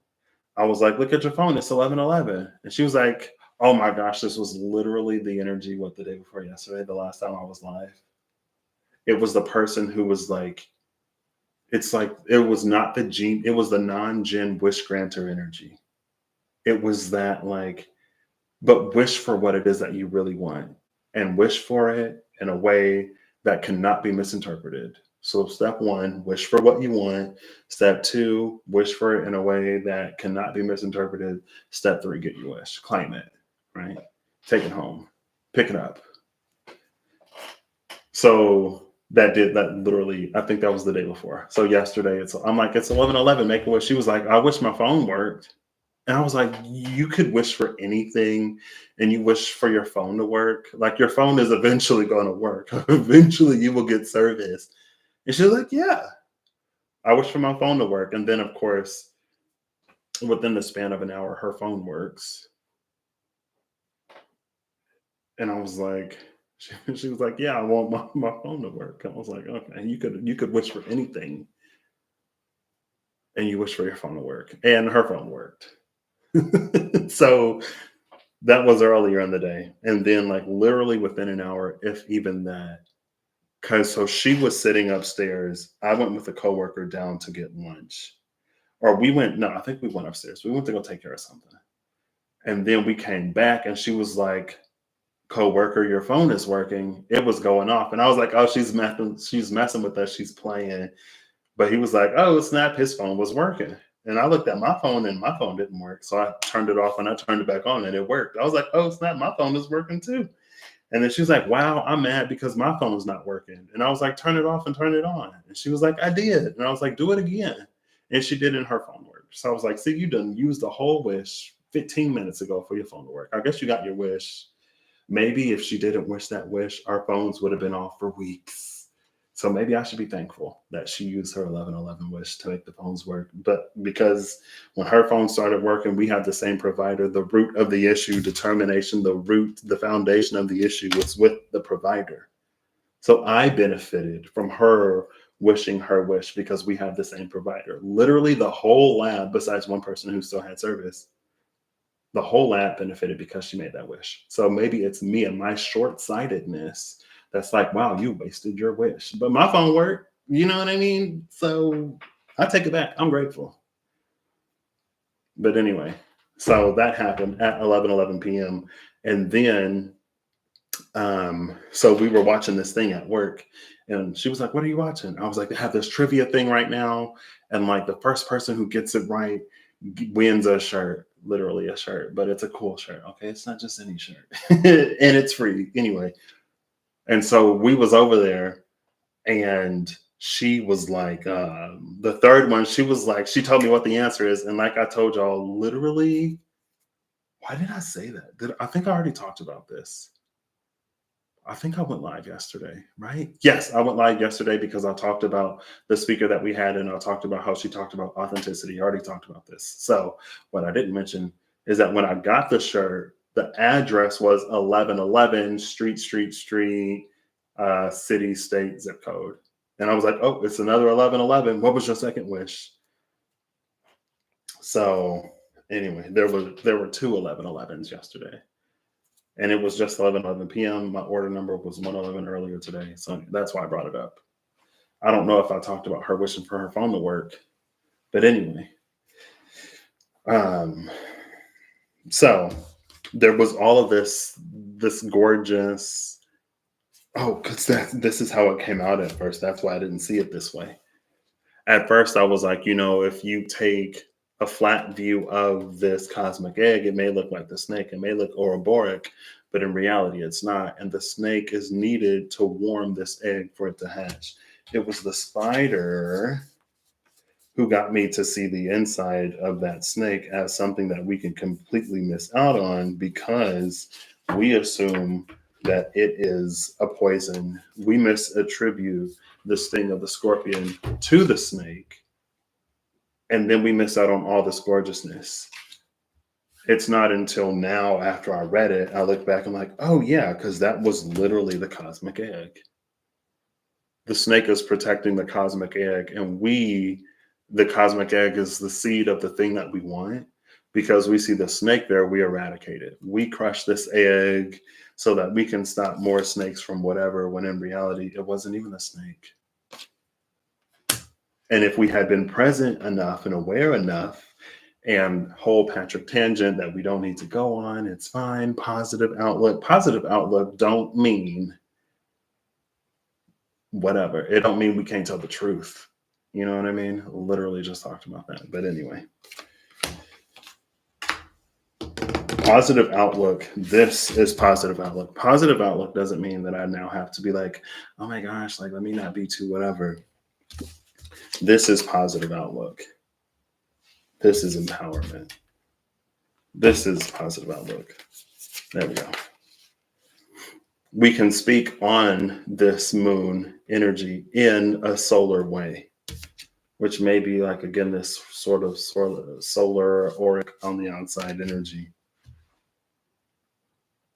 I was like, look at your phone. It's 11:11. And she was like, oh my gosh, this was literally the energy, what, the day before yesterday, the last time I was live. It was the person who was like, it's like, it was not the gene, it was the non-gen wish granter energy. It was that, like, but wish for what it is that you really want, and wish for it in a way that cannot be misinterpreted. So, step one, wish for what you want. Step two, wish for it in a way that cannot be misinterpreted. Step three, get your wish, claim it, right? Take it home, pick it up. So, that did that literally, I think that was the day before. So, yesterday, I'm like, it's 11:11, make a wish. She was like, I wish my phone worked. And I was like, you could wish for anything and you wish for your phone to work. Like, your phone is eventually going to work. Eventually you will get service. And she was like, yeah, I wish for my phone to work. And then, of course, within the span of an hour, her phone works. And I was like, she was like, yeah, I want my phone to work. I was like, okay, you could wish for anything and you wish for your phone to work. And her phone worked. So that was earlier in the day. And then, like, literally within an hour, if even that, because so she was sitting upstairs. I went with a coworker down to get lunch. Or we went, no, I think we went upstairs. We went to go take care of something. And then we came back and she was like, coworker, your phone is working. It was going off. And I was like, oh, she's messing with us. She's playing. But he was like, oh, snap, his phone was working. And I looked at my phone and my phone didn't work. So I turned it off and I turned it back on and it worked. I was like, oh, snap, my phone is working too. And then she was like, wow, I'm mad because my phone's not working. And I was like, turn it off and turn it on. And she was like, I did. And I was like, do it again. And she did, and her phone worked. So I was like, see, you done used the whole wish 15 minutes ago for your phone to work. I guess you got your wish. Maybe if she didn't wish that wish, our phones would have been off for weeks. So maybe I should be thankful that she used her 11:11 wish to make the phones work. But because when her phone started working, we had the same provider. The root of the issue, determination, the foundation of the issue was with the provider. So I benefited from her wishing her wish because we have the same provider. Literally, the whole lab, besides one person who still had service, the whole lab benefited because she made that wish. So maybe it's me and my short-sightedness that's like, wow, you wasted your wish. But my phone worked. You know what I mean? So I take it back. I'm grateful. But anyway, so that happened at 11:11 p.m. And then so we were watching this thing at work and she was like, what are you watching? I was like, they have this trivia thing right now. And like the first person who gets it right wins a shirt, literally a shirt, but it's a cool shirt. Okay. It's not just any shirt and it's free anyway. And so we was over there and she was like, the third one, she was like, she told me what the answer is. And like I told y'all, literally, why did I say that? I think I already talked about this. I think I went live yesterday, right? Yes, I went live yesterday because I talked about the speaker that we had and I talked about how she talked about authenticity. I already talked about this. So, what I didn't mention is that when I got the shirt, the address was 1111 street, city, state, zip code. And I was like, oh, it's another 1111. What was your second wish? So, anyway, there were two 1111s yesterday. And it was just 11:11 p.m. My order number was 111 earlier today, so that's why I brought it up. I don't know if I talked about her wishing for her phone to work, but anyway. Um, so there was all of this gorgeous. Oh, because this is how it came out at first. That's why I didn't see it this way. At first, I was like, if you take a flat view of this cosmic egg, it may look like the snake, it may look Ouroboros, but in reality, it's not. And the snake is needed to warm this egg for it to hatch. It was the spider who got me to see the inside of that snake as something that we can completely miss out on because we assume that it is a poison. We misattribute the sting of the scorpion to the snake, and then we miss out on all this gorgeousness. It's not until now, after I read it, I look back and I'm like, oh yeah, because that was literally the cosmic egg. The snake is protecting the cosmic egg, and the cosmic egg is the seed of the thing that we want. Because we see the snake there, we eradicate it. We crush this egg so that we can stop more snakes from whatever, when in reality, it wasn't even a snake. And if we had been present enough and aware enough, and whole Patrick tangent that we don't need to go on, it's fine. Positive outlook. Positive outlook don't mean whatever. It don't mean we can't tell the truth. You know what I mean? Literally just talked about that. But anyway. Positive outlook. This is positive outlook. Positive outlook doesn't mean that I now have to be like, oh my gosh, like let me not be too whatever. This is positive outlook. This is empowerment. This is positive outlook. There we go. We can speak on this moon energy in a solar way, which may be like, again, this sort of solar auric on the outside energy.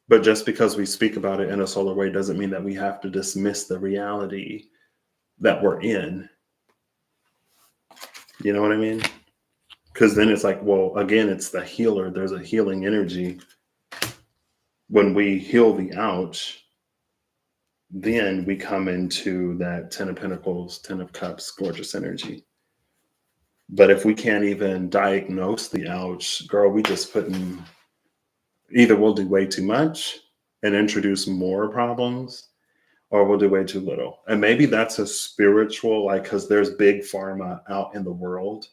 But just because we speak about it in a solar way doesn't mean that we have to dismiss the reality that we're in. You know what I mean? Because then it's like, well, again, it's the healer. There's a healing energy. When we heal the ouch, then we come into that 10 of Pentacles, 10 of Cups, gorgeous energy. But if we can't even diagnose the ouch, girl, we just putting, either we'll do way too much and introduce more problems, or we'll do way too little. And maybe that's a spiritual, like, because there's big pharma out in the world,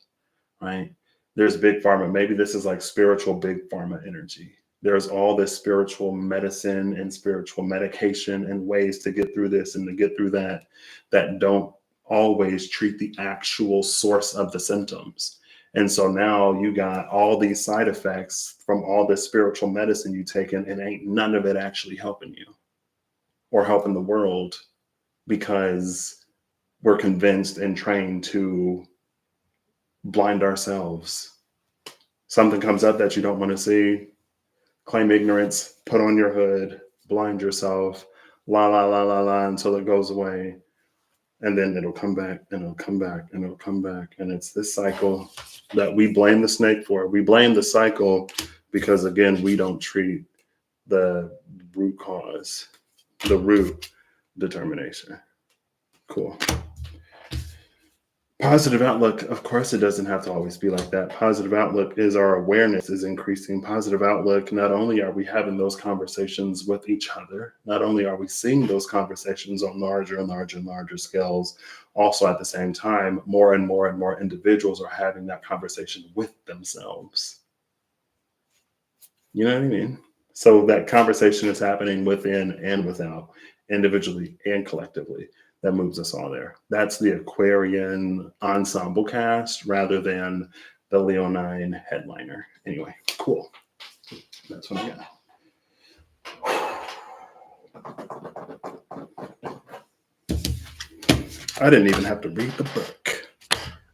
right? There's big pharma. Maybe this is like spiritual big pharma energy. There's all this spiritual medicine and spiritual medication and ways to get through this and to get through that, that don't always treat the actual source of the symptoms. And so now you got all these side effects from all this spiritual medicine you taken, and ain't none of it actually helping you or helping the world, because we're convinced and trained to blind ourselves. Something comes up that you don't want to see, claim ignorance, put on your hood, blind yourself, la, la, la, la, la, until it goes away. And then it'll come back and it'll come back and it'll come back. And it's this cycle that we blame the snake for. We blame the cycle because, again, we don't treat the root cause, the root determination. Cool. Positive outlook, of course, it doesn't have to always be like that. Positive outlook is our awareness is increasing. Positive outlook, not only are we having those conversations with each other, not only are we seeing those conversations on larger and larger and larger scales, also at the same time, more and more and more individuals are having that conversation with themselves. You know what I mean? So that conversation is happening within and without, individually and collectively. That moves us all there. That's the Aquarian ensemble cast rather than the Leonine headliner. Anyway, cool. That's what I got. I didn't even have to read the book.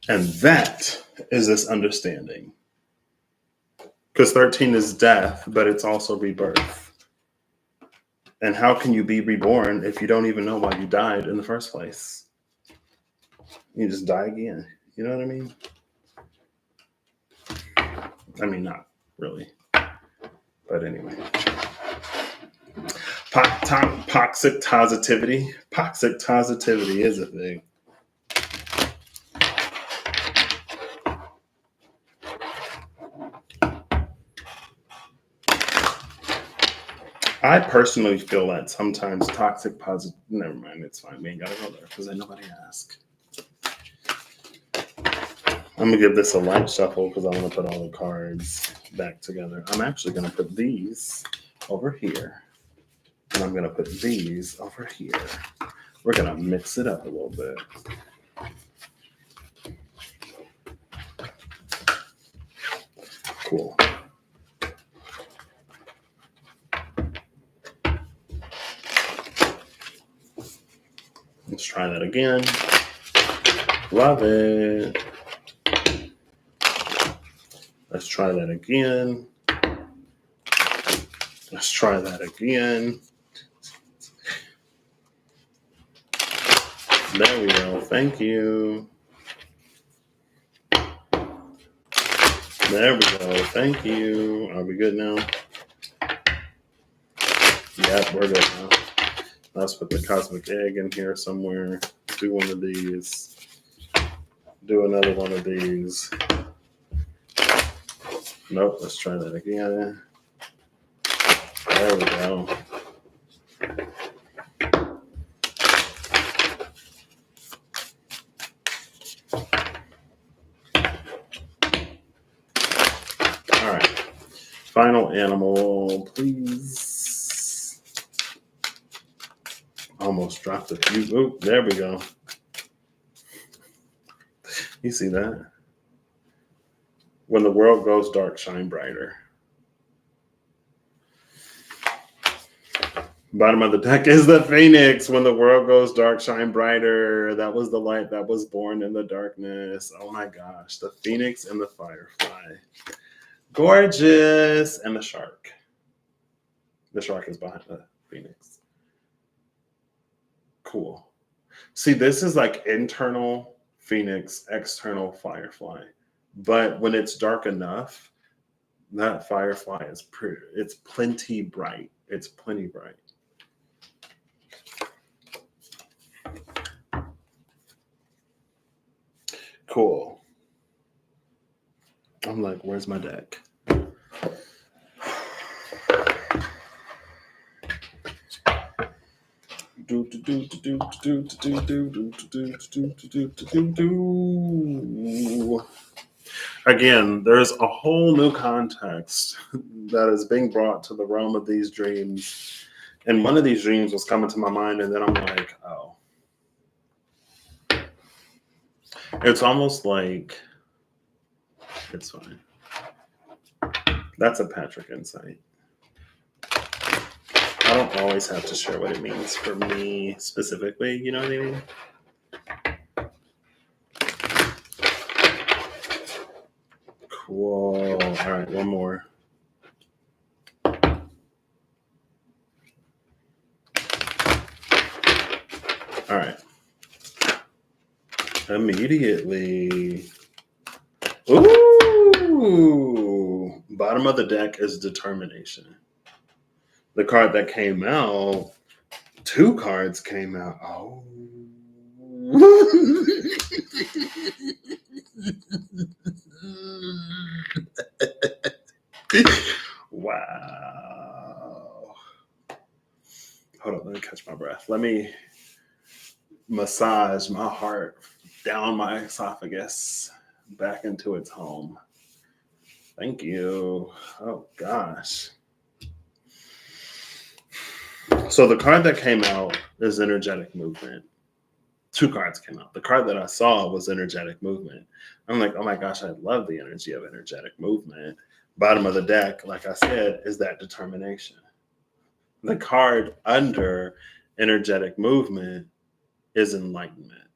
And that is this understanding. Because 13 is death, but it's also rebirth. And how can you be reborn if you don't even know why you died in the first place? You just die again. You know what I mean? I mean, not really. But anyway. Toxic positivity. Toxic positivity is a thing. I personally feel that sometimes toxic positive. Never mind, it's fine. We ain't gotta go there because ain't nobody asked. I'm gonna give this a light shuffle because I want to put all the cards back together. I'm actually gonna put these over here And I'm going to put these over here. We're going to mix it up a little bit. Cool. Let's try that again. Love it. Let's try that again. Let's try that again. There we go. Thank you. There we go. Thank you. Are we good now? Yep, we're good now. Let's put the cosmic egg in here somewhere. Do one of these. Do another one of these. Nope, let's try that again. There we go. All right. Final animal, please. Almost dropped a few. Oh, there we go. You see that? When the world goes dark, shine brighter. Bottom of the deck is the phoenix. When the world goes dark, shine brighter. That was the light that was born in the darkness. Oh my gosh. The phoenix and the firefly. Gorgeous. And the shark. The shark is behind the phoenix. Cool. See, this is like internal phoenix, external firefly. But when it's dark enough, that firefly is pretty, it's plenty bright. It's plenty bright. Cool. I'm like, where's my deck? Again, there's a whole new context that is being brought to the realm of these dreams. And one of these dreams was coming to my mind, and then I'm like, oh. It's almost like, it's fine. That's a Patrick insight. I don't always have to share what it means for me specifically, you know what I mean? Cool. All right, one more. All right. Immediately. Ooh. Bottom of the deck is determination. The card that came out, 2 cards came out. Oh. Wow. Hold on, let me catch my breath. Let me massage my heart down my esophagus back into its home. Thank you. Oh, gosh. So the card that came out is energetic movement. 2 cards came out. The card that I saw was energetic movement. I'm like, oh my gosh, I love the energy of energetic movement. Bottom of the deck, like I said, is that determination. The card under energetic movement is enlightenment.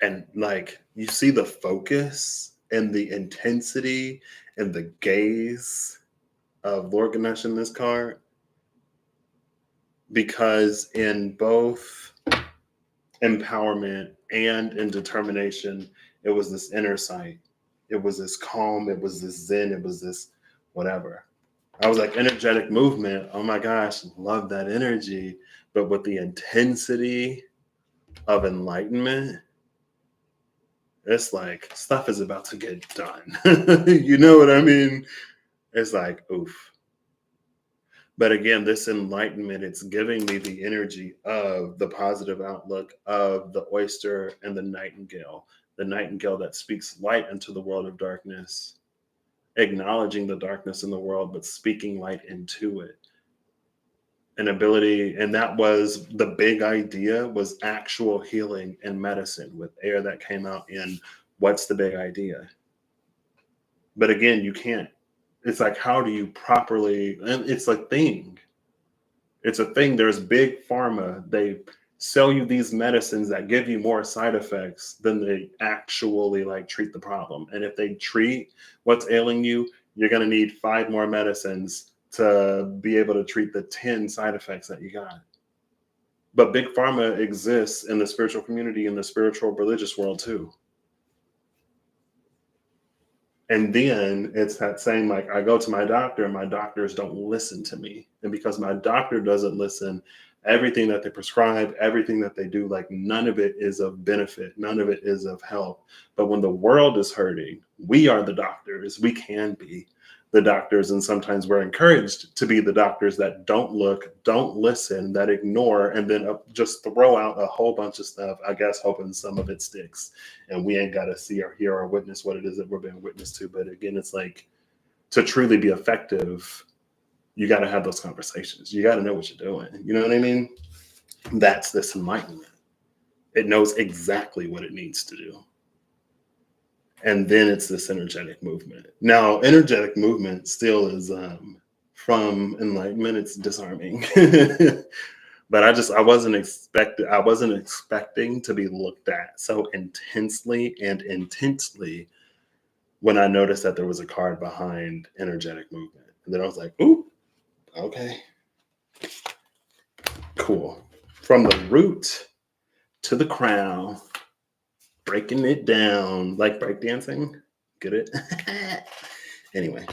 And like, you see the focus and the intensity and the gaze of Lord Ganesh in this card. Because in both empowerment and in determination, it was this inner sight. It was this calm. It was this zen. It was this whatever. I was like, energetic movement. Oh my gosh, love that energy. But with the intensity of enlightenment, it's like stuff is about to get done. You know what I mean? It's like, oof. But again, this enlightenment, it's giving me the energy of the positive outlook of the oyster and the nightingale that speaks light into the world of darkness, acknowledging the darkness in the world, but speaking light into it. an ability, and that was the big idea, was actual healing and medicine with air that came out in what's the big idea. But again, you can't, it's like, how do you properly, and it's a thing. It's a thing. There's big pharma. They sell you these medicines that give you more side effects than they actually like treat the problem. And if they treat what's ailing you, you're going to need 5 more medicines to be able to treat the 10 side effects that you got. But big pharma exists in the spiritual community, in the spiritual religious world too. And then it's that same, like, I go to my doctor and my doctors don't listen to me. And because my doctor doesn't listen, everything that they prescribe, everything that they do, like, none of it is of benefit. None of it is of help. But when the world is hurting, we are the doctors. We can be the doctors. And sometimes we're encouraged to be the doctors that don't look, don't listen, that ignore, and then just throw out a whole bunch of stuff, I guess, hoping some of it sticks. And we ain't got to see or hear or witness what it is that we're being witness to. But again, it's like, to truly be effective, you got to have those conversations. You got to know what you're doing. You know what I mean? That's this enlightenment. It knows exactly what it needs to do. And then it's this energetic movement. Now, energetic movement still is from enlightenment. It's disarming. But I wasn't expecting to be looked at so intensely and intensely when I noticed that there was a card behind energetic movement. And then I was like, ooh, okay, cool. From the root to the crown, breaking it down like breakdancing. Get it? Anyway.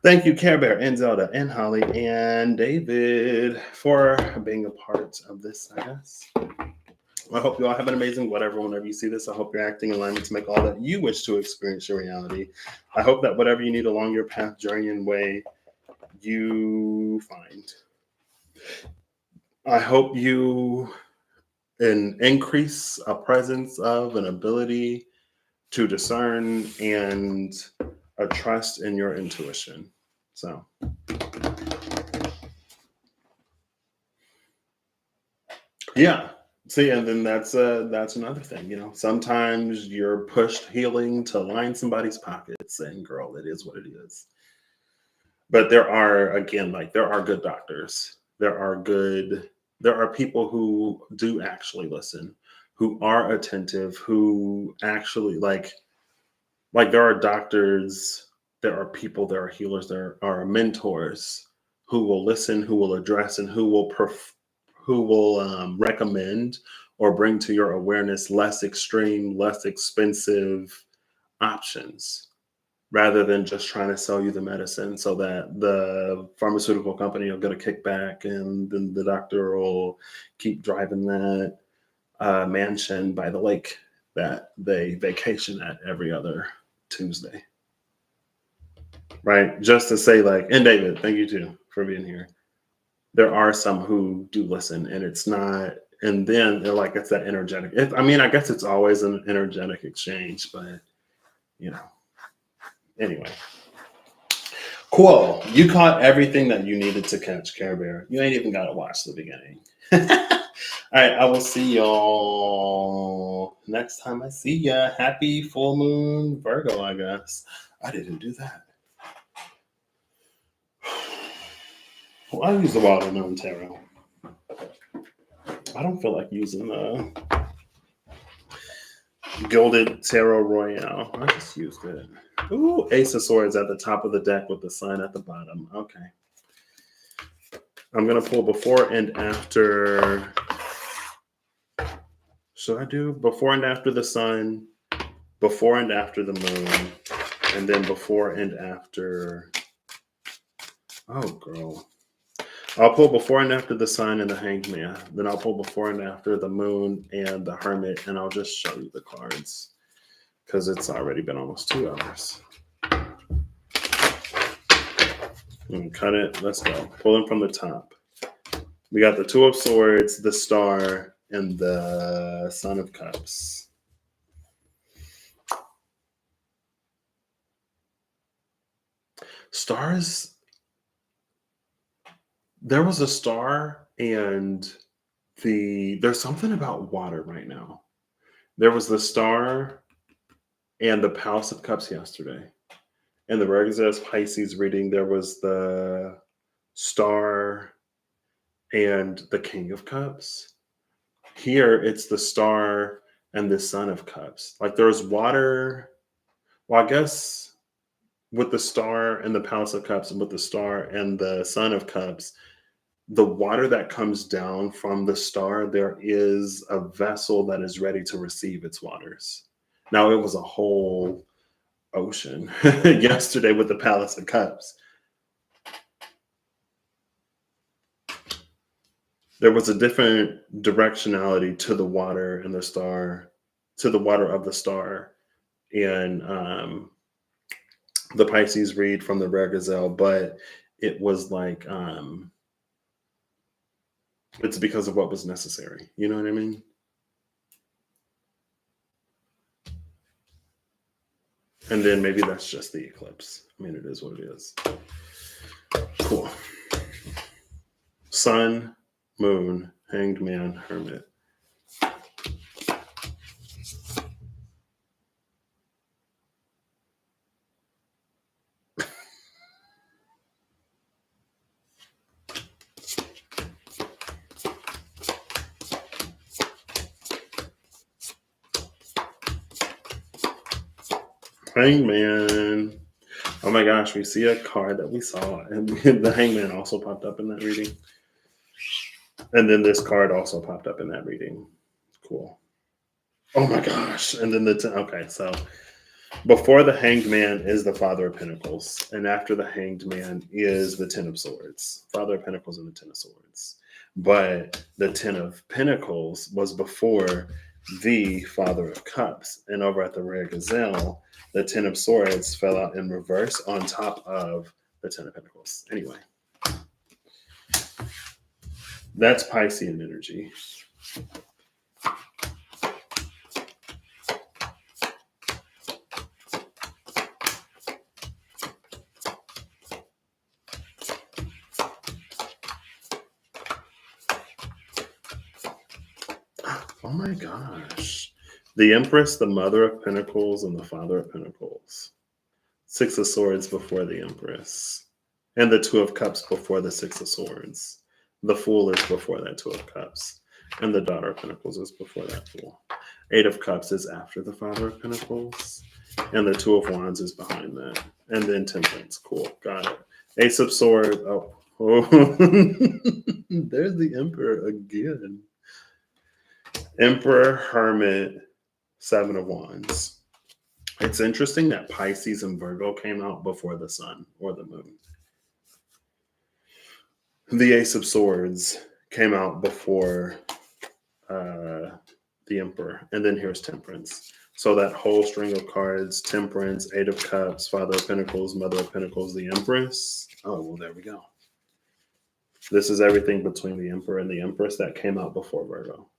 Thank you, Care Bear and Zelda and Holly and David for being a part of this, I guess. I hope you all have an amazing whenever you see this. I hope you're acting in alignment to make all that you wish to experience your reality. I hope that whatever you need along your path, journey, and way, you find. I hope you increase a presence of an ability to discern and a trust in your intuition. So, yeah. See, and then that's another thing, sometimes you're pushed healing to line somebody's pockets, and girl, it is what it is. But there are, again, like, there are good doctors. There are people who do actually listen, who are attentive, who actually like there are doctors, there are people, there are healers, there are mentors who will listen, who will address, and who will recommend or bring to your awareness less extreme, less expensive options, rather than just trying to sell you the medicine so that the pharmaceutical company will get a kickback, and then the doctor will keep driving that mansion by the lake that they vacation at every other Tuesday. Right? Just to say, like, and David, thank you too for being here. There are some who do listen, and it's not, and then they're like, it's that energetic. I guess it's always an energetic exchange, but anyway. Cool. You caught everything that you needed to catch, Care Bear. You ain't even got to watch the beginning. All right. I will see y'all next time I see ya. Happy full moon Virgo, I guess. I didn't do that. Well, I use the watermelon tarot. I don't feel like using the Gilded Tarot Royale. I just used it. Ooh, Ace of Swords at the top of the deck with the sun at the bottom. Okay. I'm going to pull before and after. Should I do before and after the sun, before and after the moon, and then before and after? Oh, girl. I'll pull before and after the sun and the Hanged Man. Then I'll pull before and after the moon and the Hermit, and I'll just show you the cards because it's already been almost 2 hours. Cut it. Let's go. Pulling from the top. We got the Two of Swords, the Star, and the Son of Cups. Stars There was a star, and there's something about water right now. There was the star and the Palace of Cups yesterday. And the Regis Pisces reading, there was the star and the King of Cups. Here, it's the star and the Son of Cups. Like there's water. Well, I guess with the star and the Palace of Cups, and with the star and the Son of Cups, the water that comes down from the star, there is a vessel that is ready to receive its waters. Now, it was a whole ocean yesterday with the Palace of Cups. There was a different directionality to the water and the star, to the water of the star, and the Pisces read from the Rare Gazelle, but it was like it's because of what was necessary. You know what I mean? And then maybe that's just the eclipse. I mean, it is what it is. Cool. Sun, moon, hanged man, hermit. Hangman. Oh my gosh, we see a card that we saw, and the hangman also popped up in that reading. And then this card also popped up in that reading. Cool. Oh my gosh. And then okay, so before the hanged man is the Father of Pentacles, and after the hanged man is the Ten of Swords. Father of Pentacles and the Ten of Swords. But the Ten of Pentacles was before the Father of Cups. And over at the Rare Gazelle, the Ten of Swords fell out in reverse on top of the Ten of Pentacles. Anyway, that's Piscean energy. Oh my gosh. The Empress, the Mother of Pentacles, and the Father of Pentacles. Six of Swords before the Empress. And the Two of Cups before the Six of Swords. The Fool is before that Two of Cups. And the Daughter of Pentacles is before that Fool. Eight of Cups is after the Father of Pentacles. And the Two of Wands is behind that. And then Temperance. Cool. Got it. Ace of Swords. Oh. There's the Emperor again. Emperor, Hermit, Seven of Wands. It's interesting that Pisces and Virgo came out before the sun or the moon. The Ace of Swords came out before the Emperor. And then here's Temperance. So that whole string of cards, Temperance, Eight of Cups, Father of Pentacles, Mother of Pentacles, the Empress. Oh, well, there we go. This is everything between the Emperor and the Empress that came out before Virgo.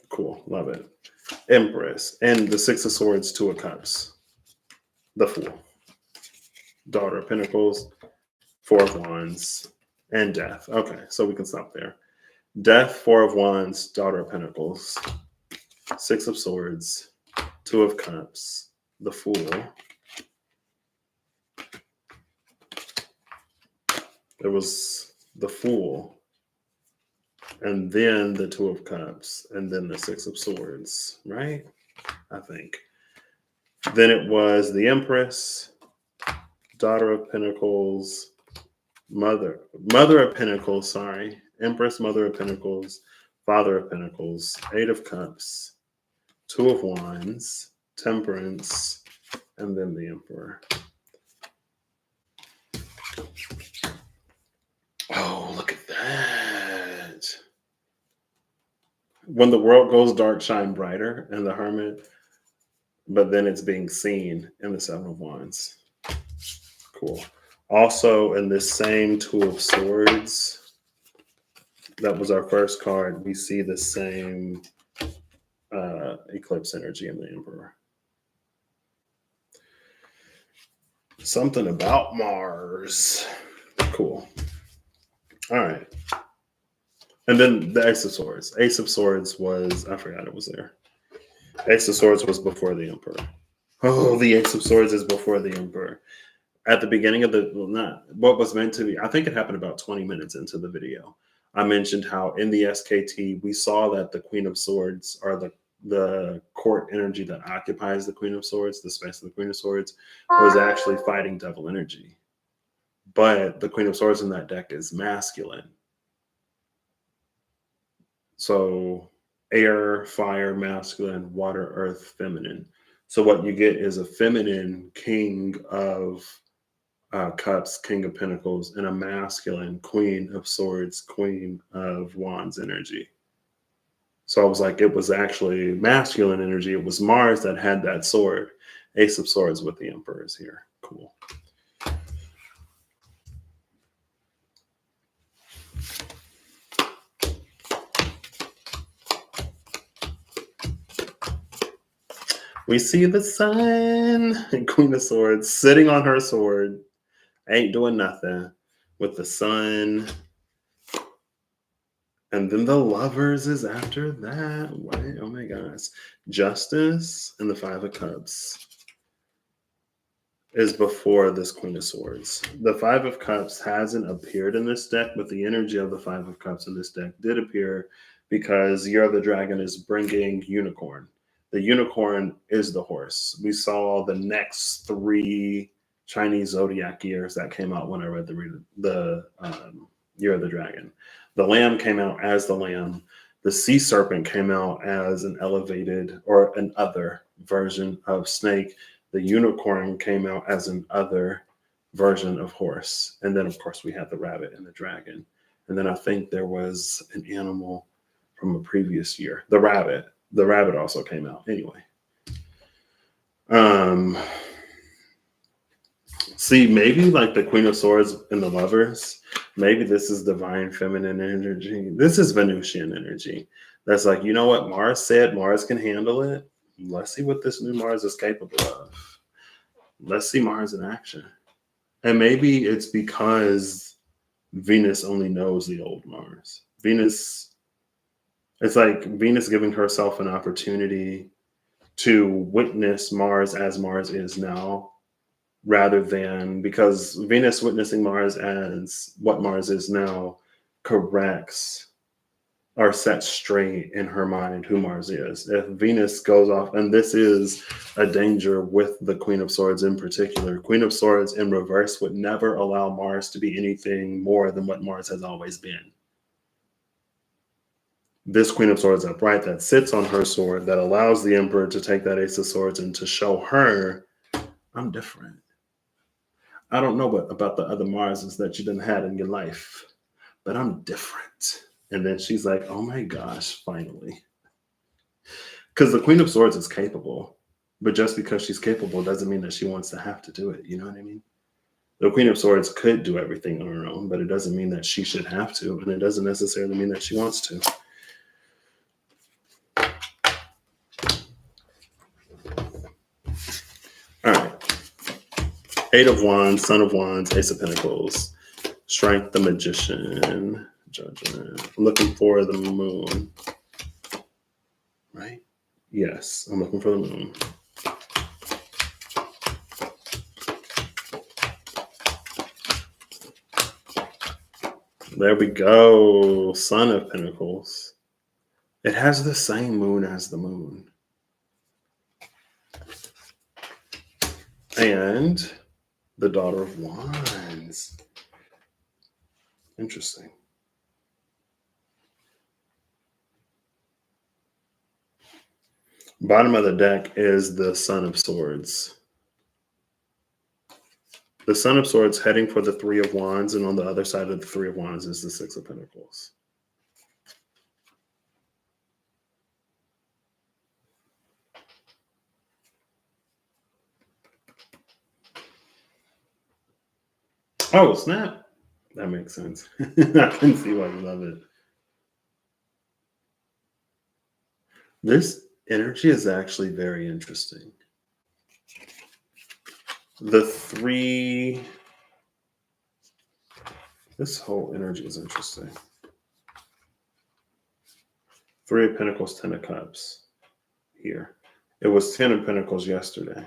Cool. Love it. Empress. And the Six of Swords, Two of Cups. The Fool. Daughter of Pentacles, Four of Wands, and Death. Okay, so we can stop there. Death, Four of Wands, Daughter of Pentacles, Six of Swords, Two of Cups, the Fool. There was the Fool, and then the Two of Cups, and then the Six of Swords, right? I think. Then it was the Empress, Daughter of Pentacles, Mother of Pentacles, sorry. Empress, Mother of Pentacles, Father of Pentacles, Eight of Cups, Two of Wands, Temperance, and then the Emperor. Oh, look at that. When the world goes dark, shine brighter, and the Hermit, but then it's being seen in the Seven of Wands. Cool. Also, in this same Two of Swords, that was our first card, we see the same eclipse energy in the Emperor. Something about Mars. Cool. All right. And then the Ace of Swords. Ace of Swords was, I forgot it was there. Ace of Swords was before the Emperor. Oh, the Ace of Swords is before the Emperor. At the beginning of the, well, not what was meant to be, I think it happened about 20 minutes into the video. I mentioned how in the SKT, we saw that the Queen of Swords, or the court energy that occupies the Queen of Swords, the space of the Queen of Swords, was actually fighting devil energy. But the Queen of Swords in that deck is masculine. So air, fire, masculine, water, earth, feminine. So what you get is a feminine king of cups, king of pentacles, and a masculine queen of swords, queen of wands energy. So I was like, it was actually masculine energy. It was Mars that had that sword. Ace of Swords with the Emperor is here. Cool. We see the sun and Queen of Swords sitting on her sword, ain't doing nothing, with the sun. And then the Lovers is after that. Right? Oh my gosh. Justice and the Five of Cups is before this Queen of Swords. The Five of Cups hasn't appeared in this deck, but the energy of the Five of Cups in this deck did appear because Year of the Dragon is bringing Unicorn. The unicorn is the horse. We saw the next 3 Chinese zodiac years that came out when I read the Year of the Dragon. The lamb came out as the lamb. The sea serpent came out as an elevated or an other version of snake. The unicorn came out as an other version of horse. And then, of course, we had the rabbit and the dragon. And then I think there was an animal from a previous year. The rabbit. The rabbit also came out. Anyway. See, maybe like the Queen of Swords and the Lovers, maybe this is divine feminine energy. This is Venusian energy. That's like, you know what? Mars said Mars can handle it. Let's see what this new Mars is capable of. Let's see Mars in action. And maybe it's because Venus only knows the old Mars. Venus, it's like Venus giving herself an opportunity to witness Mars as Mars is now, rather than, because Venus witnessing Mars as what Mars is now corrects or sets straight in her mind who Mars is. If Venus goes off, and this is a danger with the Queen of Swords in particular, Queen of Swords in reverse would never allow Mars to be anything more than what Mars has always been. This Queen of Swords upright that sits on her sword, that allows the Emperor to take that Ace of Swords and to show her, I'm different. I don't know what about the other Marses that you done had in your life, but I'm different. And then she's like, oh my gosh, finally. Because the Queen of Swords is capable, but just because she's capable doesn't mean that she wants to have to do it. You know what I mean? The Queen of Swords could do everything on her own, but it doesn't mean that she should have to. And it doesn't necessarily mean that she wants to. All right. 8 of Wands, Son of Wands, Ace of Pentacles, Strength, the Magician, Judgment. Looking for the moon. Right? Yes, I'm looking for the moon. There we go. Son of Pentacles. It has the same moon as the moon. And the Daughter of Wands. Interesting. Bottom of the deck is the Son of Swords. The Son of Swords heading for the 3 of Wands, and on the other side of the 3 of Wands is the 6 of Pentacles. Oh, snap. That makes sense. I can see why you love it. This energy is actually very interesting. The three, this whole energy is interesting. Three of Pentacles, Ten of Cups here. It was Ten of Pentacles yesterday.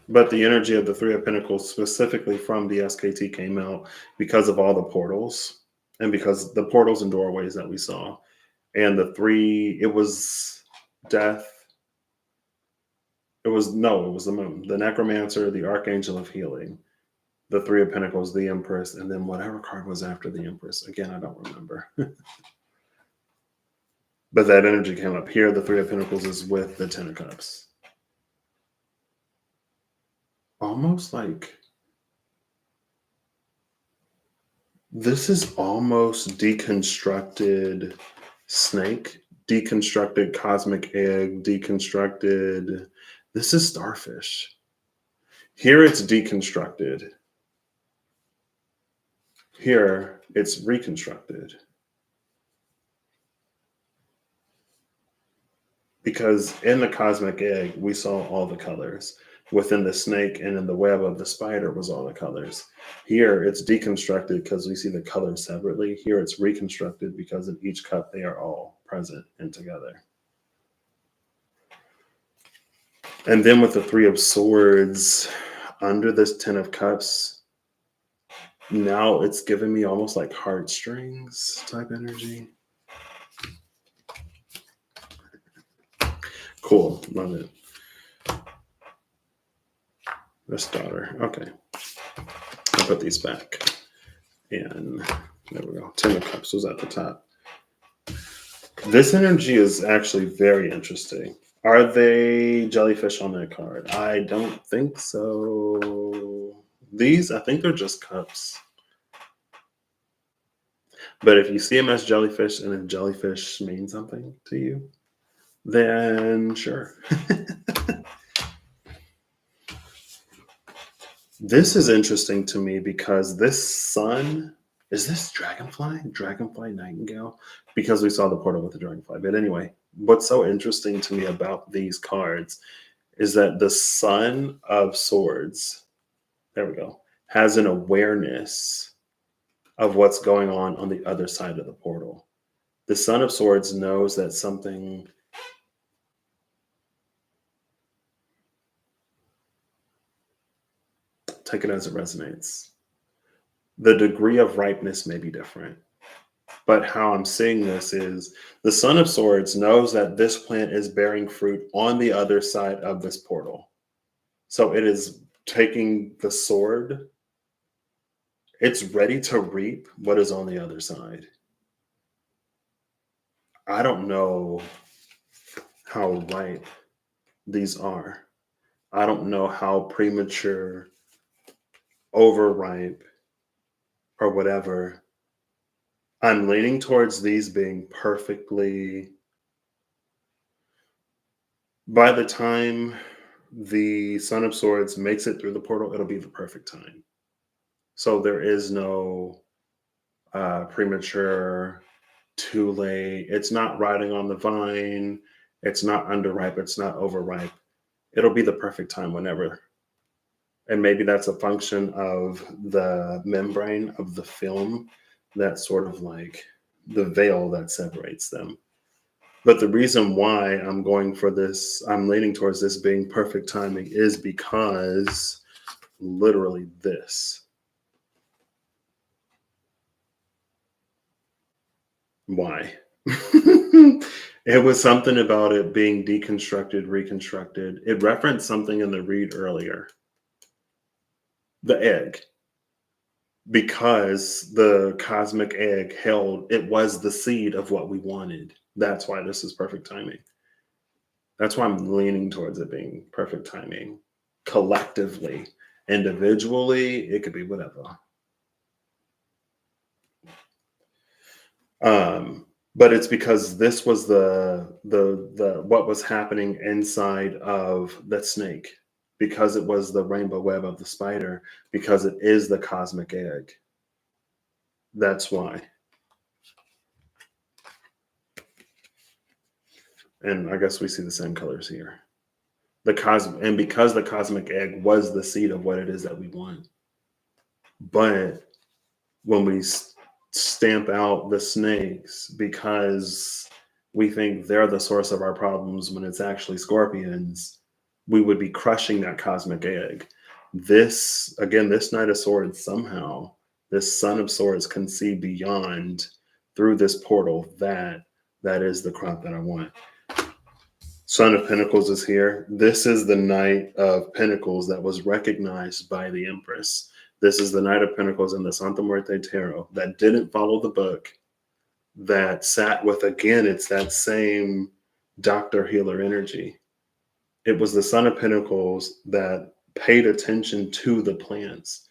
But the energy of the Three of Pentacles, specifically from the SKT, came out because of all the portals and because the portals and doorways that we saw. And the three, it was death. It was the moon, the necromancer, the archangel of healing, the Three of Pentacles, the Empress, and then whatever card was after the Empress. Again, I don't remember. But that energy came up here. The Three of Pentacles is with the Ten of Cups. Almost like this is almost deconstructed snake, deconstructed cosmic egg, deconstructed. This is starfish. Here it's deconstructed. Here it's reconstructed. Because in the cosmic egg, we saw all the colors. Within the snake and in the web of the spider was all the colors. Here it's deconstructed because we see the colors separately. Here it's reconstructed because in each cup they are all present and together. And then with the Three of Swords under this Ten of Cups, now it's giving me almost like heartstrings type energy. Cool, love it. This daughter. Okay. I'll put these back. And there we go. Ten of Cups was at the top. This energy is actually very interesting. Are they jellyfish on that card? I don't think so. These, I think they're just cups. But if you see them as jellyfish and if jellyfish means something to you, then sure. This is interesting to me because this sun, is this dragonfly nightingale? Because we saw the portal with the dragonfly. But anyway, what's so interesting to me about these cards is that the Son of Swords, there we go, has an awareness of what's going on the other side of the portal. The Son of Swords knows that something, take it as it resonates. The degree of ripeness may be different. But how I'm seeing this is the Son of Swords knows that this plant is bearing fruit on the other side of this portal. So it is taking the sword. It's ready to reap what is on the other side. I don't know how ripe these are. I don't know how premature, overripe, or whatever. I'm leaning towards these being perfectly. By the time the Son of Swords makes it through the portal, it'll be the perfect time. So there is no premature, too late. It's not riding on the vine. It's not underripe. It's not overripe. It'll be the perfect time whenever. And maybe that's a function of the membrane of the film, that's sort of like the veil that separates them. But the reason why I'm going for this, I'm leaning towards this being perfect timing, is because literally this. Why? It was something about it being deconstructed, reconstructed. It referenced something in the read earlier. The egg. Because the cosmic egg held, it was the seed of what we wanted. That's why this is perfect timing. That's why I'm leaning towards it being perfect timing. Collectively, individually, it could be whatever. But it's because this was the what was happening inside of that snake, because it was the rainbow web of the spider, because it is the cosmic egg. That's why. And I guess we see the same colors here. And because the cosmic egg was the seed of what it is that we want. But when we stamp out the snakes because we think they're the source of our problems when it's actually scorpions, we would be crushing that cosmic egg. This, again, this Knight of Swords, somehow, this Son of Swords can see beyond through this portal that is the crop that I want. Son of Pentacles is here. This is the Knight of Pentacles that was recognized by the Empress. This is the Knight of Pentacles in the Santa Muerte Tarot that didn't follow the book, that sat with, again, it's that same doctor healer energy. It was the Son of Pentacles that paid attention to the plants,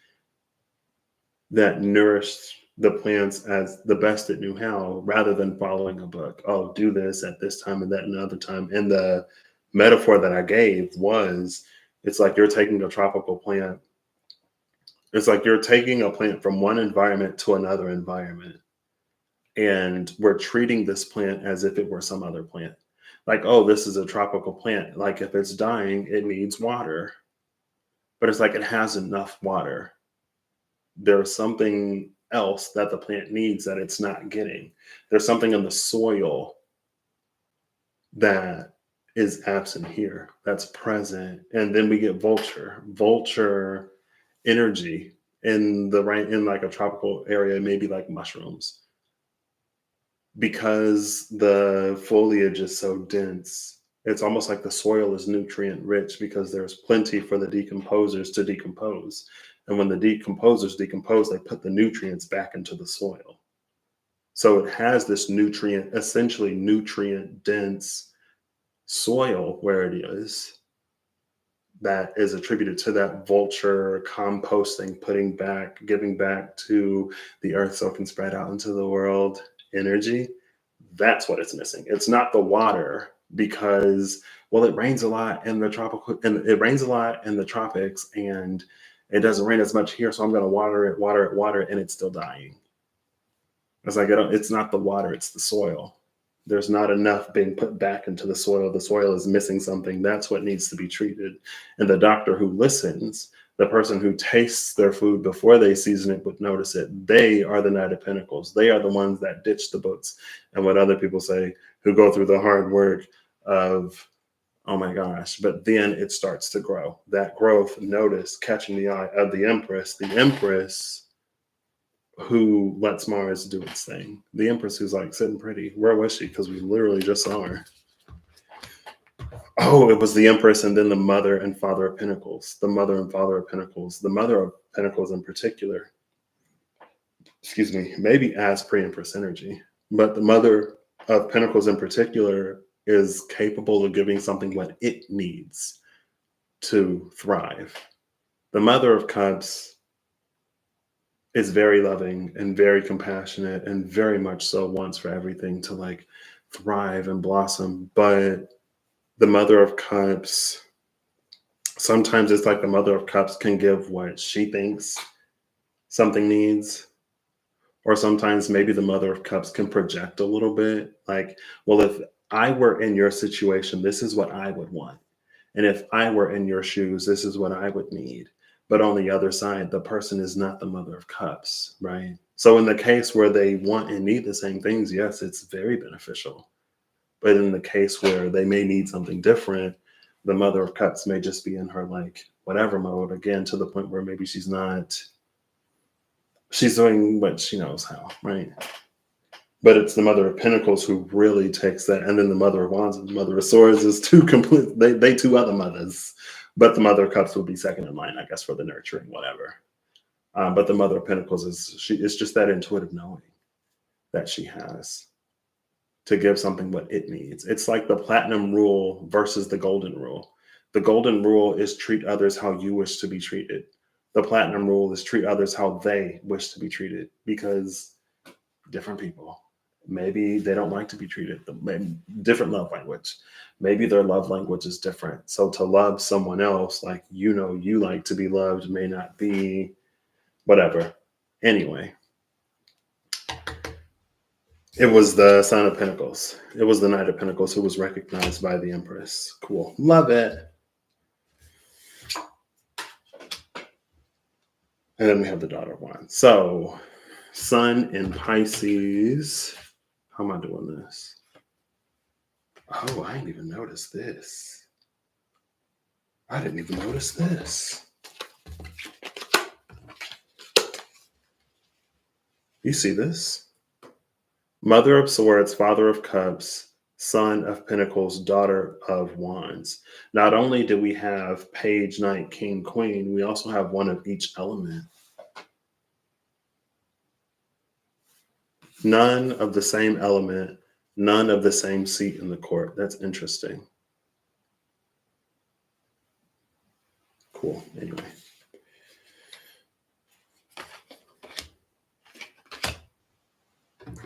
that nourished the plants as the best it knew how, rather than following a book. Oh, do this at this time and that another time. And the metaphor that I gave was, it's like you're taking a tropical plant. It's like you're taking a plant from one environment to another environment. And we're treating this plant as if it were some other plant. Like, oh, this is a tropical plant. Like, if it's dying, it needs water. But it's like it has enough water. There's something else that the plant needs that it's not getting. There's something in the soil that is absent here, that's present. And then we get vulture energy in like a tropical area, maybe like mushrooms. Because the foliage is so dense, it's almost like the soil is nutrient rich because there's plenty for the decomposers to decompose. And when the decomposers decompose, they put the nutrients back into the soil. So it has this essentially nutrient dense soil where it is, that is attributed to that vulture composting, giving back to the earth so it can spread out into the world energy. That's what it's missing. It's not the water, because, well, it rains a lot in the tropics, and it doesn't rain as much here, so I'm going to water it, and it's still dying. It's like, it's not the water, it's the soil. There's not enough being put back into the soil. The soil is missing something. That's what needs to be treated. And the doctor who listens, the person who tastes their food before they season it, would notice it. They are the Knight of Pentacles. They are the ones that ditch the books and what other people say, who go through the hard work of, oh my gosh, but then it starts to grow. That growth, notice, catching the eye of the Empress who lets Mars do its thing. The Empress who's like sitting pretty. Where was she? Because we literally just saw her. Oh, it was the Empress, and then the Mother and Father of Pentacles. The Mother and Father of Pentacles. The Mother of Pentacles in particular, maybe as pre-Empress energy, but the Mother of Pentacles in particular is capable of giving something what it needs to thrive. The Mother of Cups is very loving and very compassionate, and very much so wants for everything to like thrive and blossom. But the Mother of Cups, sometimes it's like the Mother of Cups can give what she thinks something needs. Or sometimes maybe the Mother of Cups can project a little bit. Like, well, if I were in your situation, this is what I would want. And if I were in your shoes, this is what I would need. But on the other side, the person is not the Mother of Cups, right? So in the case where they want and need the same things, yes, it's very beneficial. But in the case where they may need something different, the Mother of Cups may just be in her like whatever mode, again, to the point where maybe she's doing what she knows how, right? But it's the Mother of Pentacles who really takes that. And then the Mother of Wands and the Mother of Swords is two other mothers. But the Mother of Cups would be second in line, I guess, for the nurturing, whatever. But the Mother of Pentacles it's just that intuitive knowing that she has to give something what it needs. It's like the platinum rule versus the golden rule. The golden rule is treat others how you wish to be treated. The platinum rule is treat others how they wish to be treated, because different people, maybe they don't like to be treated. Different love language. Maybe their love language is different. So to love someone else, like, you like to be loved, may not be whatever. Anyway, it was the Son of Pentacles. It was the Knight of Pentacles who was recognized by the Empress. Cool. Love it. And then we have the daughter of wine. So Sun in Pisces. How am I doing this? Oh, I didn't even notice this. I didn't even notice this. You see this? Mother of Swords, Father of Cups, Son of Pentacles, Daughter of Wands. Not only do we have Page, Knight, King, Queen, we also have one of each element. None of the same element, none of the same seat in the court. That's interesting. Cool. Anyway.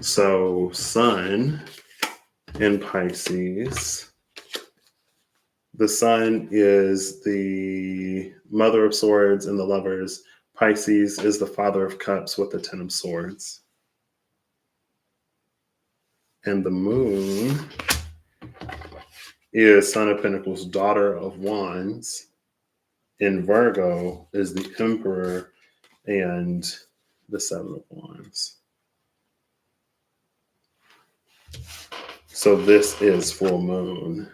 So Sun in Pisces. The Sun is the Mother of Swords and the Lovers. Pisces is the Father of Cups with the Ten of Swords. And the Moon is Son of Pentacles, Daughter of Wands. In Virgo is the Emperor and the Seven of Wands. So this is full moon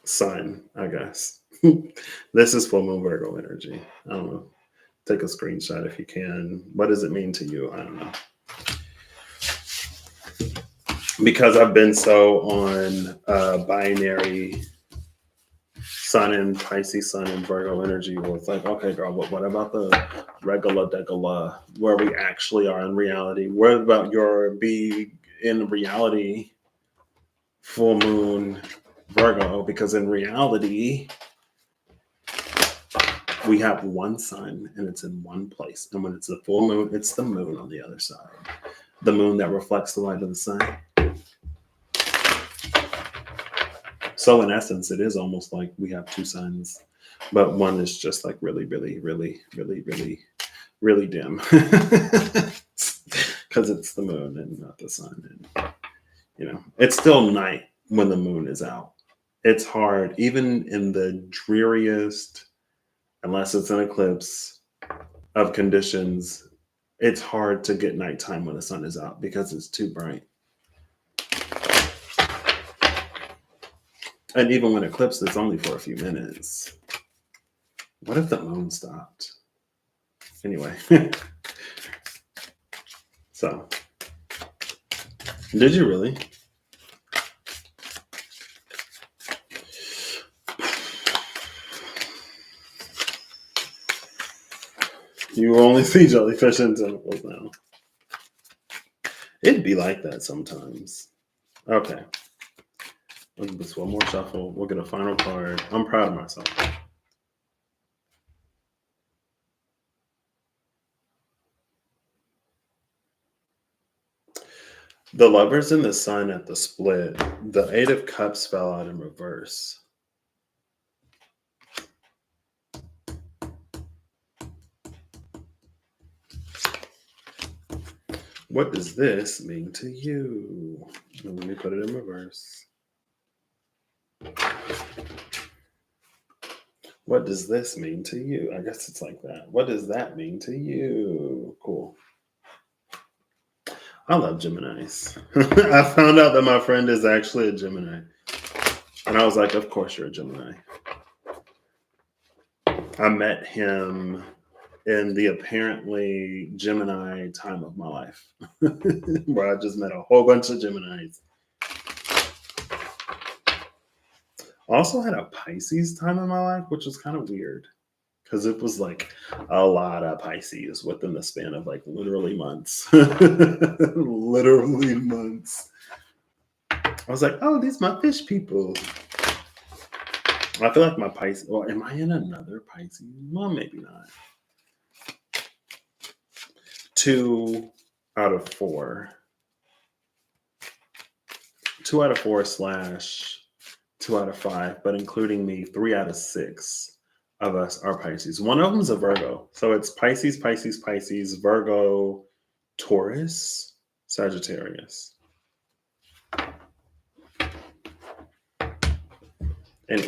sign, I guess. This is full moon Virgo energy. I don't know. Take a screenshot if you can. What does it mean to you? I don't know. Because I've been so on binary Sun in Pisces, Sun in Virgo energy, where it's like, okay, girl, what about the regular degular, where we actually are in reality? What about your be in reality full moon Virgo? Because in reality, we have one sun and it's in one place. And when it's the full moon, it's the moon on the other side. The moon that reflects the light of the sun. So in essence, it is almost like we have two suns, but one is just like really, really, really, really, really, really dim. Because it's the moon and not the sun. And, you know, it's still night when the moon is out. It's hard, even in the dreariest, unless it's an eclipse of conditions, it's hard to get nighttime when the sun is out because it's too bright. And even when eclipsed, it's only for a few minutes. What if the moon stopped? Anyway. So, did you really? You only see jellyfish and tentacles now. It'd be like that sometimes. Okay. Let's do this one more shuffle. We'll get a final card. I'm proud of myself. The Lovers and the Sun at the split. The Eight of Cups fell out in reverse. What does this mean to you? Let me put it in reverse. What does this mean to you? I guess it's like that. What does that mean to you? Cool. I love Geminis. I found out that my friend is actually a Gemini. And I was like, of course you're a Gemini. I met him in the apparently Gemini time of my life, where I just met a whole bunch of Geminis. Also had a Pisces time in my life, which was kind of weird because it was like a lot of Pisces within the span of like literally months. Literally months. I was like, oh, these my fish people. I feel like my Pisces, or am I in another Pisces? Well, maybe not. 2 out of 4. 2 out of 4 / 2 out of 5, but including me, 3 out of 6 of us are Pisces. One of them is a Virgo. So it's Pisces, Pisces, Pisces, Virgo, Taurus, Sagittarius. Anyway.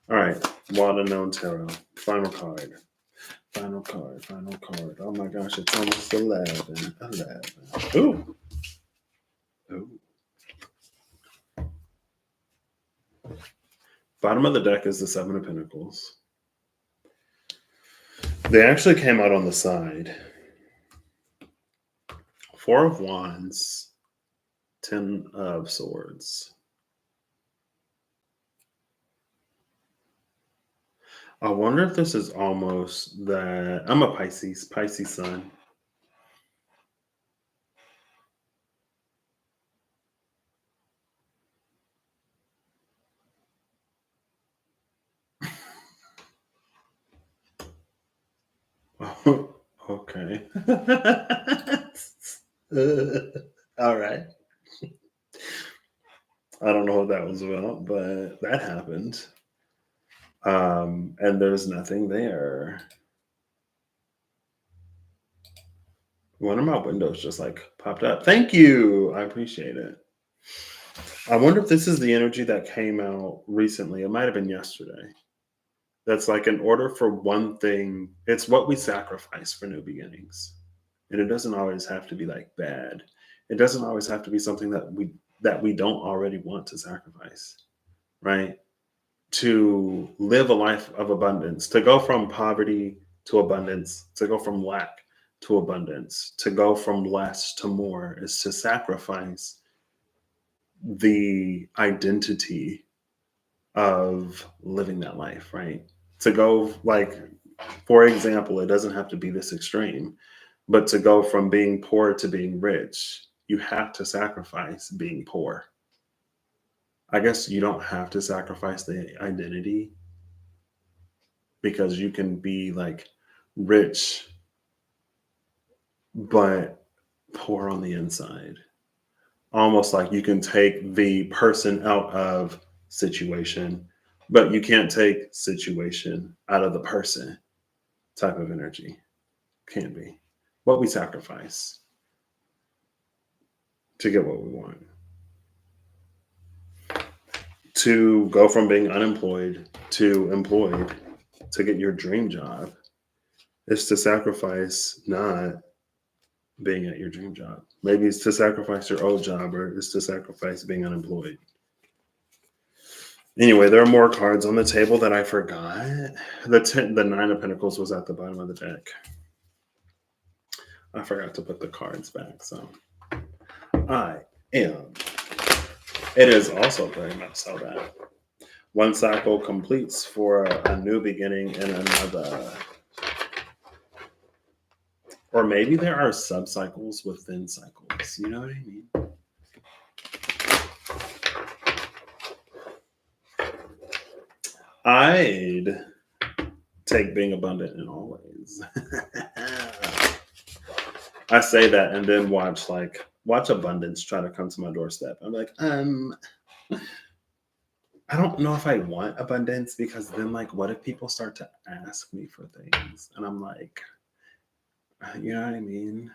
All right. Wild Unknown Tarot. Final card. Final card. Final card. Oh my gosh, it's almost 11. 11. Ooh. Ooh. Bottom of the deck is the Seven of Pentacles. They actually came out on the side. Four of Wands, 10 of Swords. I wonder if this is almost that. I'm a Pisces sun. Okay. All right. I don't know what that was about, but that happened. And there's nothing there. One of my windows just like popped up. Thank you. I appreciate it. I wonder if this is the energy that came out recently. It might have been yesterday. That's like in order for one thing, it's what we sacrifice for new beginnings. And it doesn't always have to be like bad. It doesn't always have to be something that we don't already want to sacrifice, right? To live a life of abundance, to go from poverty to abundance, to go from lack to abundance, to go from less to more is to sacrifice the identity of living that life, right? To go, like, for example, it doesn't have to be this extreme, but to go from being poor to being rich, you have to sacrifice being poor. I guess you don't have to sacrifice the identity because you can be like rich but poor on the inside. Almost like you can take the person out of situation, but you can't take situation out of the person type of energy. Can be. What we sacrifice to get what we want. To go from being unemployed to employed to get your dream job is to sacrifice not being at your dream job. Maybe it's to sacrifice your old job, or it's to sacrifice being unemployed. Anyway, there are more cards on the table that I forgot. The Nine of Pentacles was at the bottom of the deck. I forgot to put the cards back, so I am. It is also very much so that one cycle completes for a new beginning in another. Or maybe there are sub-cycles within cycles. You know what I mean? I'd take being abundant in all ways. I say that and then watch abundance try to come to my doorstep. I'm like, I don't know if I want abundance, because then, like, what if people start to ask me for things? And I'm like, you know what I mean?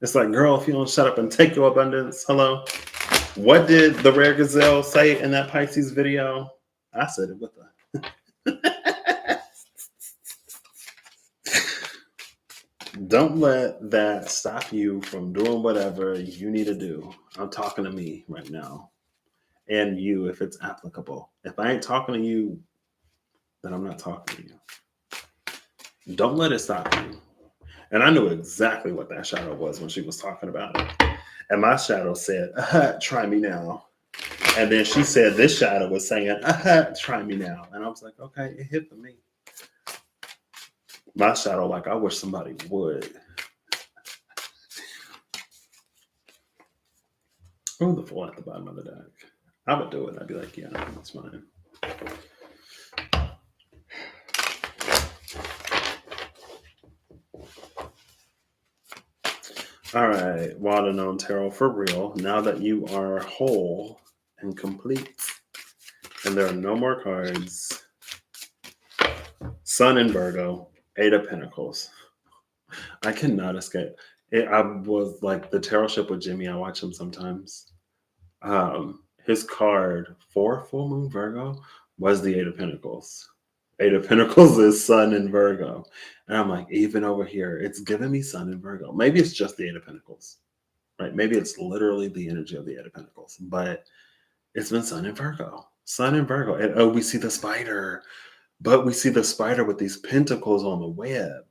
It's like, girl, if you don't shut up and take your abundance, hello? What did the Rare Gazelle say in that Pisces video? I said it with a don't let that stop you from doing whatever you need to do. I'm talking to me right now. And you, if it's applicable. If I ain't talking to you, then I'm not talking to you. Don't let it stop you. And I knew exactly what that shadow was when she was talking about it. And my shadow said, try me now. And then she said this shadow was saying, try me now. And I was like, okay, it hit for me. My shadow, like, I wish somebody would. Oh, the Fool at the bottom of the deck. I would do it. I'd be like, yeah, that's fine. All right, Wild Unknown Tarot, for real. Now that you are whole and complete, and there are no more cards. Sun in Virgo, Eight of Pentacles. I cannot escape. I was like the tarot ship with Jimmy. I watch him sometimes. His card for full moon Virgo was the Eight of Pentacles. Eight of Pentacles is Sun in Virgo. And I'm like, even over here, it's giving me Sun in Virgo. Maybe it's just the Eight of Pentacles, right? Maybe it's literally the energy of the Eight of Pentacles, but it's been Sun in Virgo. Sun in Virgo. And oh, we see the spider, but we see the spider with these pentacles on the web.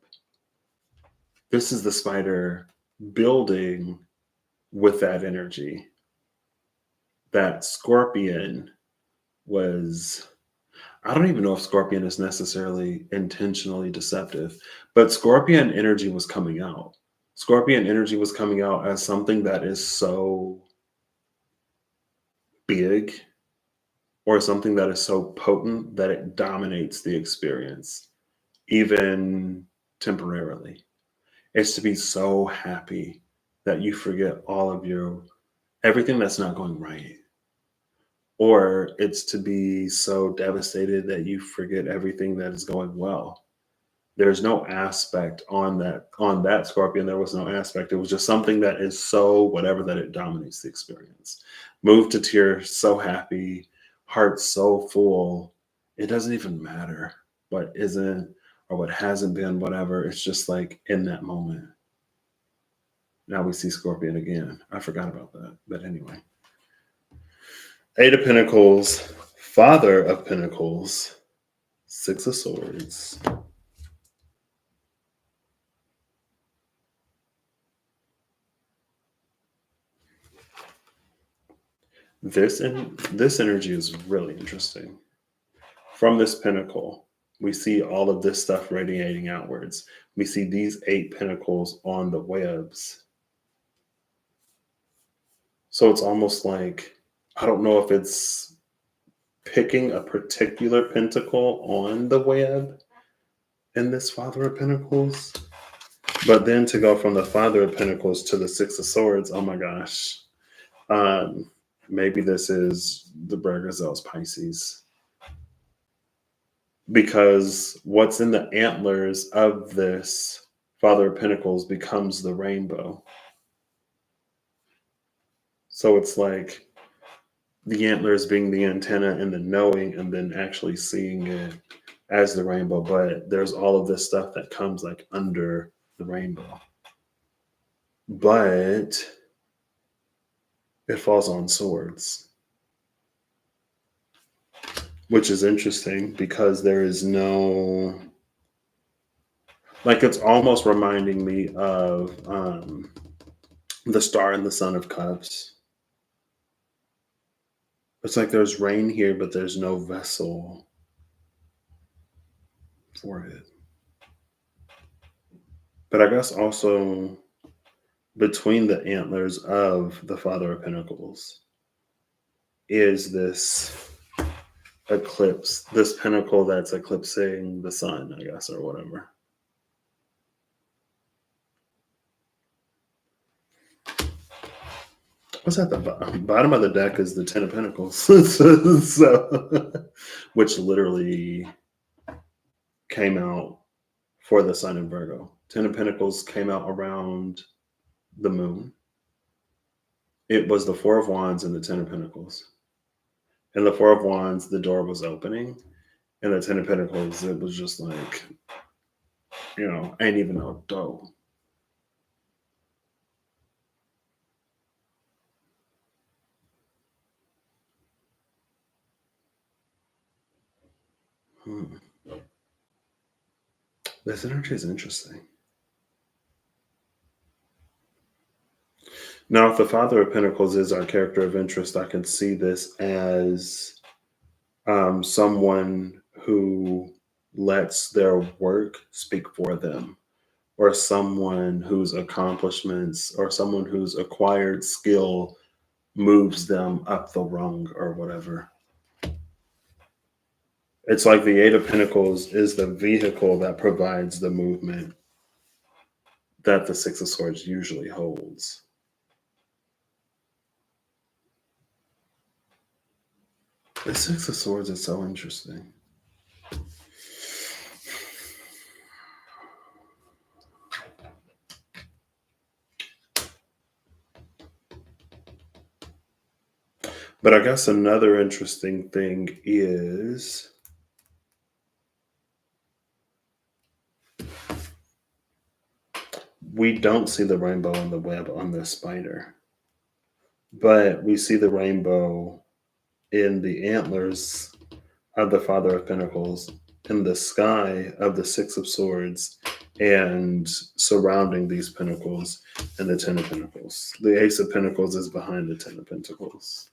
This is the spider building with that energy. That Scorpion was, I don't even know if Scorpion is necessarily intentionally deceptive, but Scorpion energy was coming out. Scorpion energy was coming out as something that is so big or something that is so potent that it dominates the experience, even temporarily. It's to be so happy that you forget all of your everything that's not going right. Or it's to be so devastated that you forget everything that is going well. There's no aspect on that Scorpion. There was no aspect. It was just something that is so whatever that it dominates the experience. Moved to tears, so happy, heart so full. It doesn't even matter what isn't or what hasn't been, whatever. It's just like in that moment. Now we see Scorpion again. I forgot about that. But anyway. Eight of Pentacles, Father of Pentacles, Six of Swords. This energy is really interesting. From this pentacle, we see all of this stuff radiating outwards. We see these eight pentacles on the webs. So it's almost like, I don't know if it's picking a particular pentacle on the web in this Father of Pentacles. But then to go from the Father of Pentacles to the Six of Swords, oh my gosh. Maybe this is the Bergazel's Pisces. Because what's in the antlers of this Father of Pentacles becomes the rainbow. So it's like the antlers being the antenna and the knowing and then actually seeing it as the rainbow. But there's all of this stuff that comes like under the rainbow. But it falls on swords, which is interesting because there is no, like, it's almost reminding me of the Star and the Son of Cups. It's like there's rain here, but there's no vessel for it. But I guess also between the antlers of the Father of Pentacles is this eclipse, this pinnacle that's eclipsing the sun, I guess, or whatever. What's at the bottom of the deck is the Ten of Pentacles, so, which literally came out for the Sun in Virgo. Ten of Pentacles came out around the moon. It was the Four of Wands and the Ten of Pentacles. And the Four of Wands, the door was opening. And the Ten of Pentacles, it was just like, ain't even no dough. This energy is interesting. Now, if the Father of Pentacles is our character of interest, I can see this as someone who lets their work speak for them, or someone whose accomplishments or someone whose acquired skill moves them up the rung or whatever. It's like the Eight of Pentacles is the vehicle that provides the movement that the Six of Swords usually holds. The Six of Swords is so interesting. But I guess another interesting thing is we don't see the rainbow in the web on the spider, but we see the rainbow in the antlers of the Father of Pentacles, in the sky of the Six of Swords, and surrounding these pentacles and the Ten of Pentacles. The Ace of Pentacles is behind the Ten of Pentacles.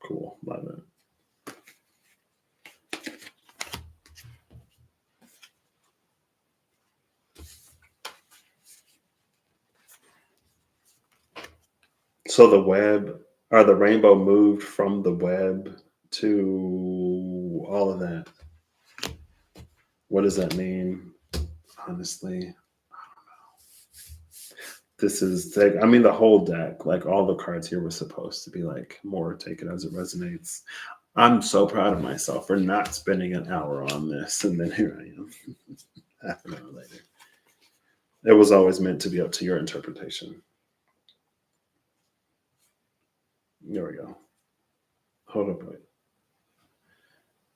Cool. Love it. So the web, or the rainbow moved from the web to all of that. What does that mean? Honestly, this is like, I mean, the whole deck, like all the cards here were supposed to be like more take it as it resonates. I'm so proud of myself for not spending an hour on this, and then here I am, half an hour later. It was always meant to be up to your interpretation. There we go. Hold up, wait.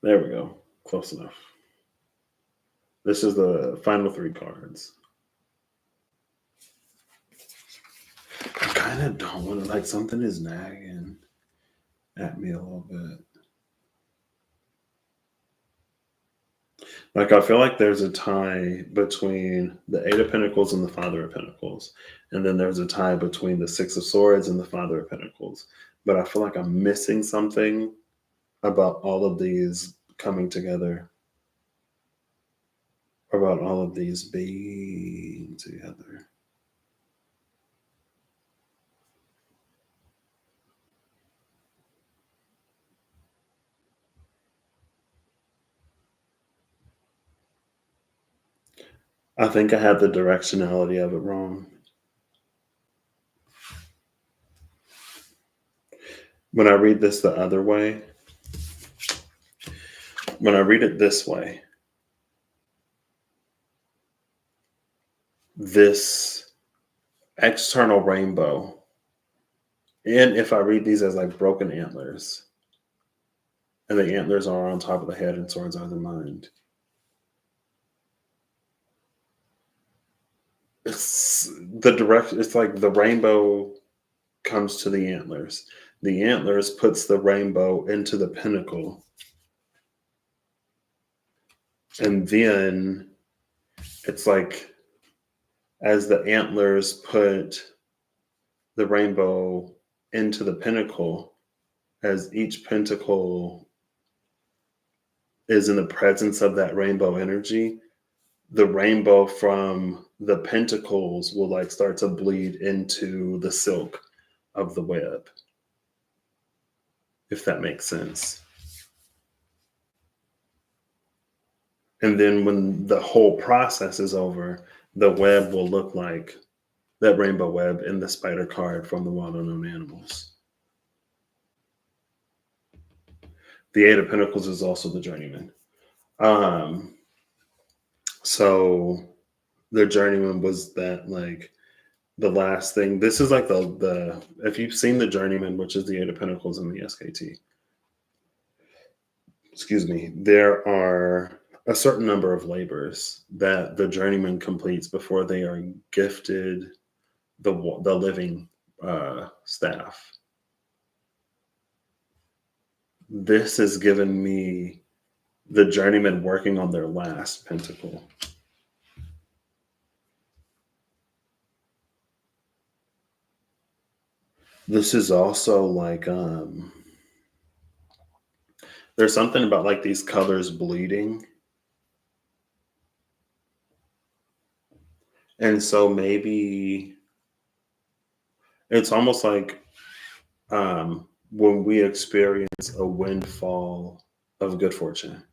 There we go. Close enough. This is the final 3 cards. I kind of don't want to, like, something is nagging at me a little bit. Like, I feel like there's a tie between the Eight of Pentacles and the Father of Pentacles. And then there's a tie between the Six of Swords and the Father of Pentacles. But I feel like I'm missing something about all of these coming together. About all of these being together. I think I had the directionality of it wrong. When I read this the other way, when I read it this way, this external rainbow, and if I read these as like broken antlers, and the antlers are on top of the head and swords are the mind, it's the direct, it's like the rainbow comes to the antlers. The antlers puts the rainbow into the pinnacle. And then it's like, as the antlers put the rainbow into the pinnacle, as each pentacle is in the presence of that rainbow energy, the rainbow from the pentacles will like start to bleed into the silk of the web, if that makes sense. And then when the whole process is over, the web will look like that rainbow web in the spider card from the Wild Unknown Animals. The Eight of Pentacles is also the journeyman. So the journeyman was that, like, the last thing. This is like the if you've seen the journeyman, which is the Eight of Pentacles in the SKT, excuse me, there are a certain number of labors that the journeyman completes before they are gifted the living staff. This has given me the journeyman working on their last pentacle. This is also like there's something about like these colors bleeding. And so maybe it's almost like when we experience a windfall of good fortune,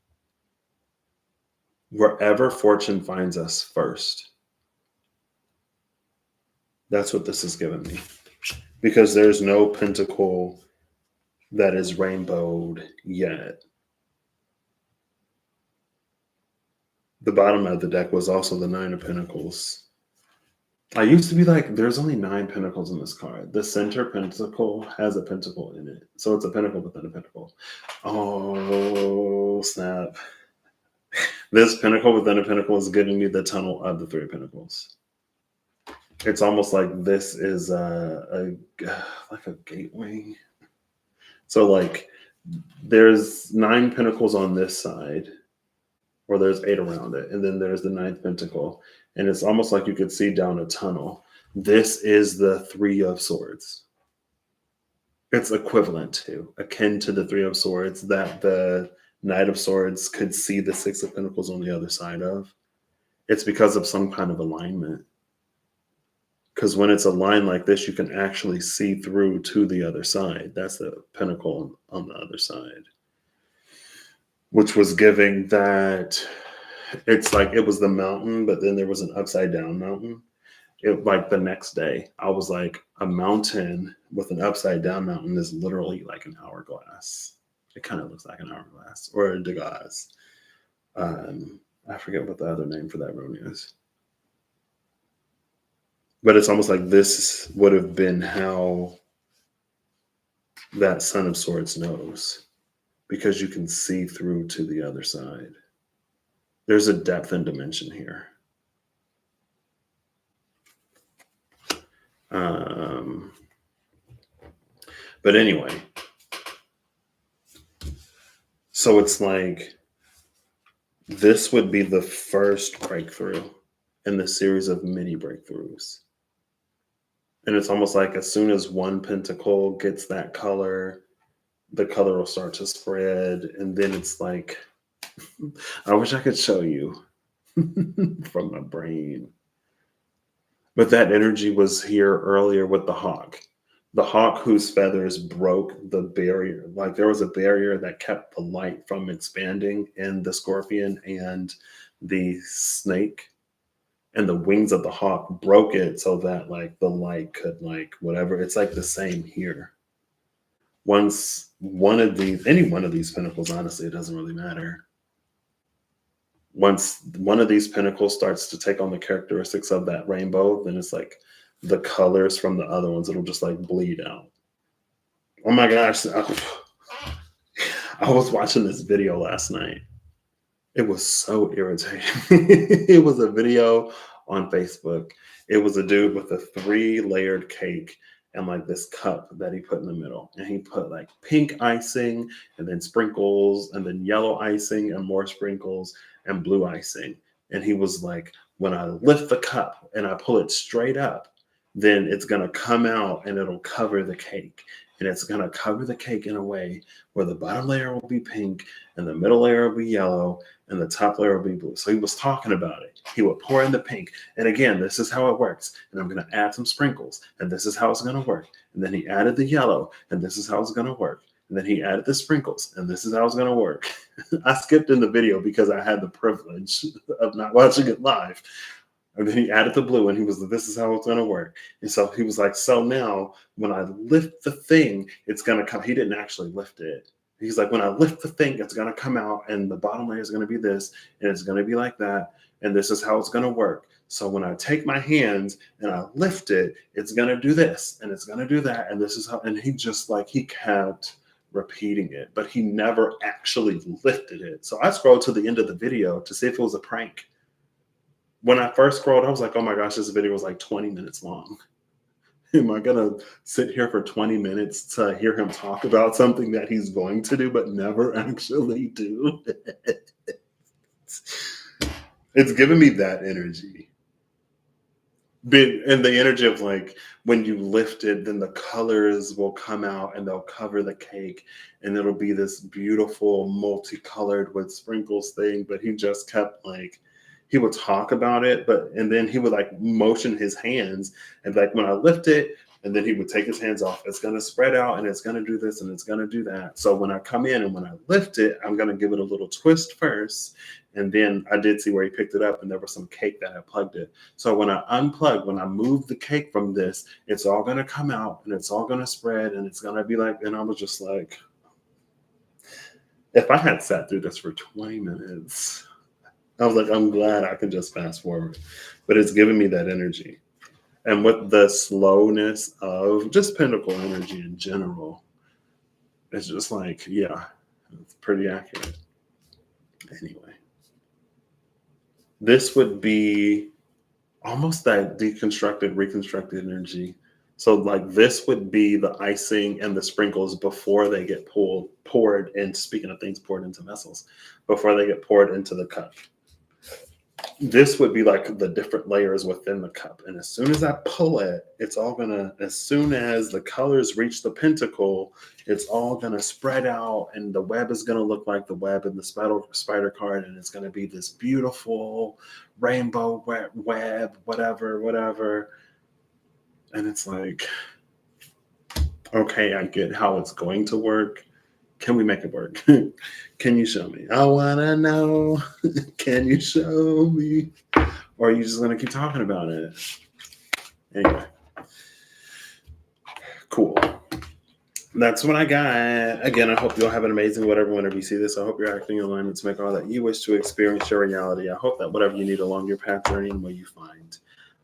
wherever fortune finds us first. That's what this has given me. Because there's no pentacle that is rainbowed yet. The bottom of the deck was also the Nine of Pentacles. I used to be like, there's only 9 pentacles in this card. The center pentacle has a pentacle in it. So it's a pentacle within a pentacle. Oh, snap. This pinnacle within a pinnacle is giving me the tunnel of the Three of Pentacles. It's almost like this is like a gateway. So like there's 9 pentacles on this side, or there's 8 around it, and then there's the 9th pentacle, and it's almost like you could see down a tunnel. This is the Three of Swords. It's akin to the Three of Swords that the Knight of Swords could see the Six of Pentacles on the other side of. It's because of some kind of alignment. Because when it's aligned like this, you can actually see through to the other side. That's the pentacle on the other side, which was giving that it's like it was the mountain, but then there was an upside down mountain. It like the next day, I was like, a mountain with an upside down mountain is literally like an hourglass. It kind of looks like an hourglass or a Degas. I forget what the other name for that rune is. But it's almost like this would have been how that Son of Swords knows, because you can see through to the other side. There's a depth and dimension here. But anyway, so it's like this would be the first breakthrough in the series of many breakthroughs. And it's almost like as soon as one pentacle gets that color, the color will start to spread. And then it's like, I wish I could show you from my brain. But that energy was here earlier with the hawk. The hawk whose feathers broke the barrier. Like there was a barrier that kept the light from expanding in the scorpion and the snake. And the wings of the hawk broke it so that like the light could like whatever. It's like the same here. Once any one of these pinnacles, honestly, it doesn't really matter. Once one of these pinnacles starts to take on the characteristics of that rainbow, then it's like the colors from the other ones, it'll just like bleed out. Oh my gosh. I was watching this video last night. It was so irritating. It was a video on Facebook. It was a dude with a 3-layered cake and like this cup that he put in the middle. And he put like pink icing and then sprinkles and then yellow icing and more sprinkles and blue icing. And he was like, when I lift the cup and I pull it straight up, then it's going to come out and it'll cover the cake. And it's going to cover the cake in a way where the bottom layer will be pink and the middle layer will be yellow and the top layer will be blue. So he was talking about it. He would pour in the pink. And again, this is how it works. And I'm going to add some sprinkles. And this is how it's going to work. And then he added the yellow. And this is how it's going to work. And then he added the sprinkles. And this is how it's going to work. I skipped in the video because I had the privilege of not watching it live. And then he added the blue and he was like, this is how it's going to work. And so he was like, so now when I lift the thing, it's going to come. He didn't actually lift it. He's like, when I lift the thing, it's going to come out and the bottom layer is going to be this and it's going to be like that. And this is how it's going to work. So when I take my hands and I lift it, it's going to do this and it's going to do that. And this is how, and he just like, he kept repeating it, but he never actually lifted it. So I scrolled to the end of the video to see if it was a prank. When I first scrolled, I was like, oh my gosh, this video was like 20 minutes long. Am I going to sit here for 20 minutes to hear him talk about something that he's going to do, but never actually do? It's giving me that energy. And the energy of like, when you lift it, then the colors will come out and they'll cover the cake. And it'll be this beautiful, multicolored with sprinkles thing. But he just kept like, he would talk about it, and then he would like motion his hands and like, when I lift it, and then he would take his hands off, it's going to spread out and it's going to do this and it's going to do that. So when I come in and when I lift it, I'm going to give it a little twist first. And then I did see where he picked it up and there was some cake that had plugged it. So when I unplug, when I move the cake from this, it's all going to come out and it's all going to spread and it's going to be like, and I was just like, if I had sat through this for 20 minutes, I was like, I'm glad I can just fast forward, but it's giving me that energy. And with the slowness of just pentacle energy in general, it's just like, yeah, it's pretty accurate. Anyway, This would be almost that deconstructed, reconstructed energy. So like this would be the icing and the sprinkles before they get poured in. Speaking of things poured into vessels, before they get poured into the cup. This would be like the different layers within the cup. And as soon as I pull it, it's all gonna, as soon as the colors reach the pentacle, it's all gonna spread out and the web is gonna look like the web in the spider card. And it's gonna be this beautiful rainbow web, whatever. And it's like, okay, I get how it's going to work. Can we make it work? Can you show me? I wanna know. Can you show me? Or are you just gonna keep talking about it? Anyway, cool. That's what I got. Again, I hope you'll have an amazing whenever you see this. I hope you're acting in alignment to make all that you wish to experience your reality. I hope that whatever you need along your path journey and what you find.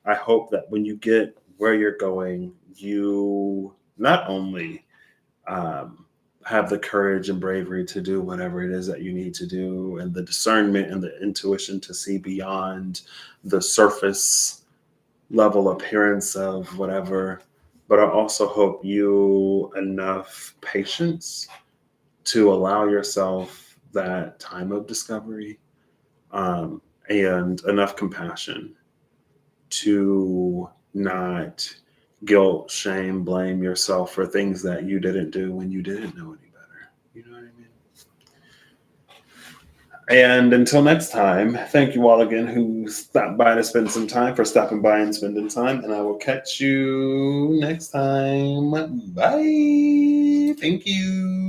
I hope that when you get where you're going, you not only have the courage and bravery to do whatever it is that you need to do, and the discernment and the intuition to see beyond the surface level appearance of whatever. But I also hope you enough patience to allow yourself that time of discovery, and enough compassion to not guilt, shame, blame yourself for things that you didn't do when you didn't know any better. You know what I mean? And until next time, thank you all again who stopped by to spend some time, for stopping by and spending time. And I will catch you next time. Bye. Thank you.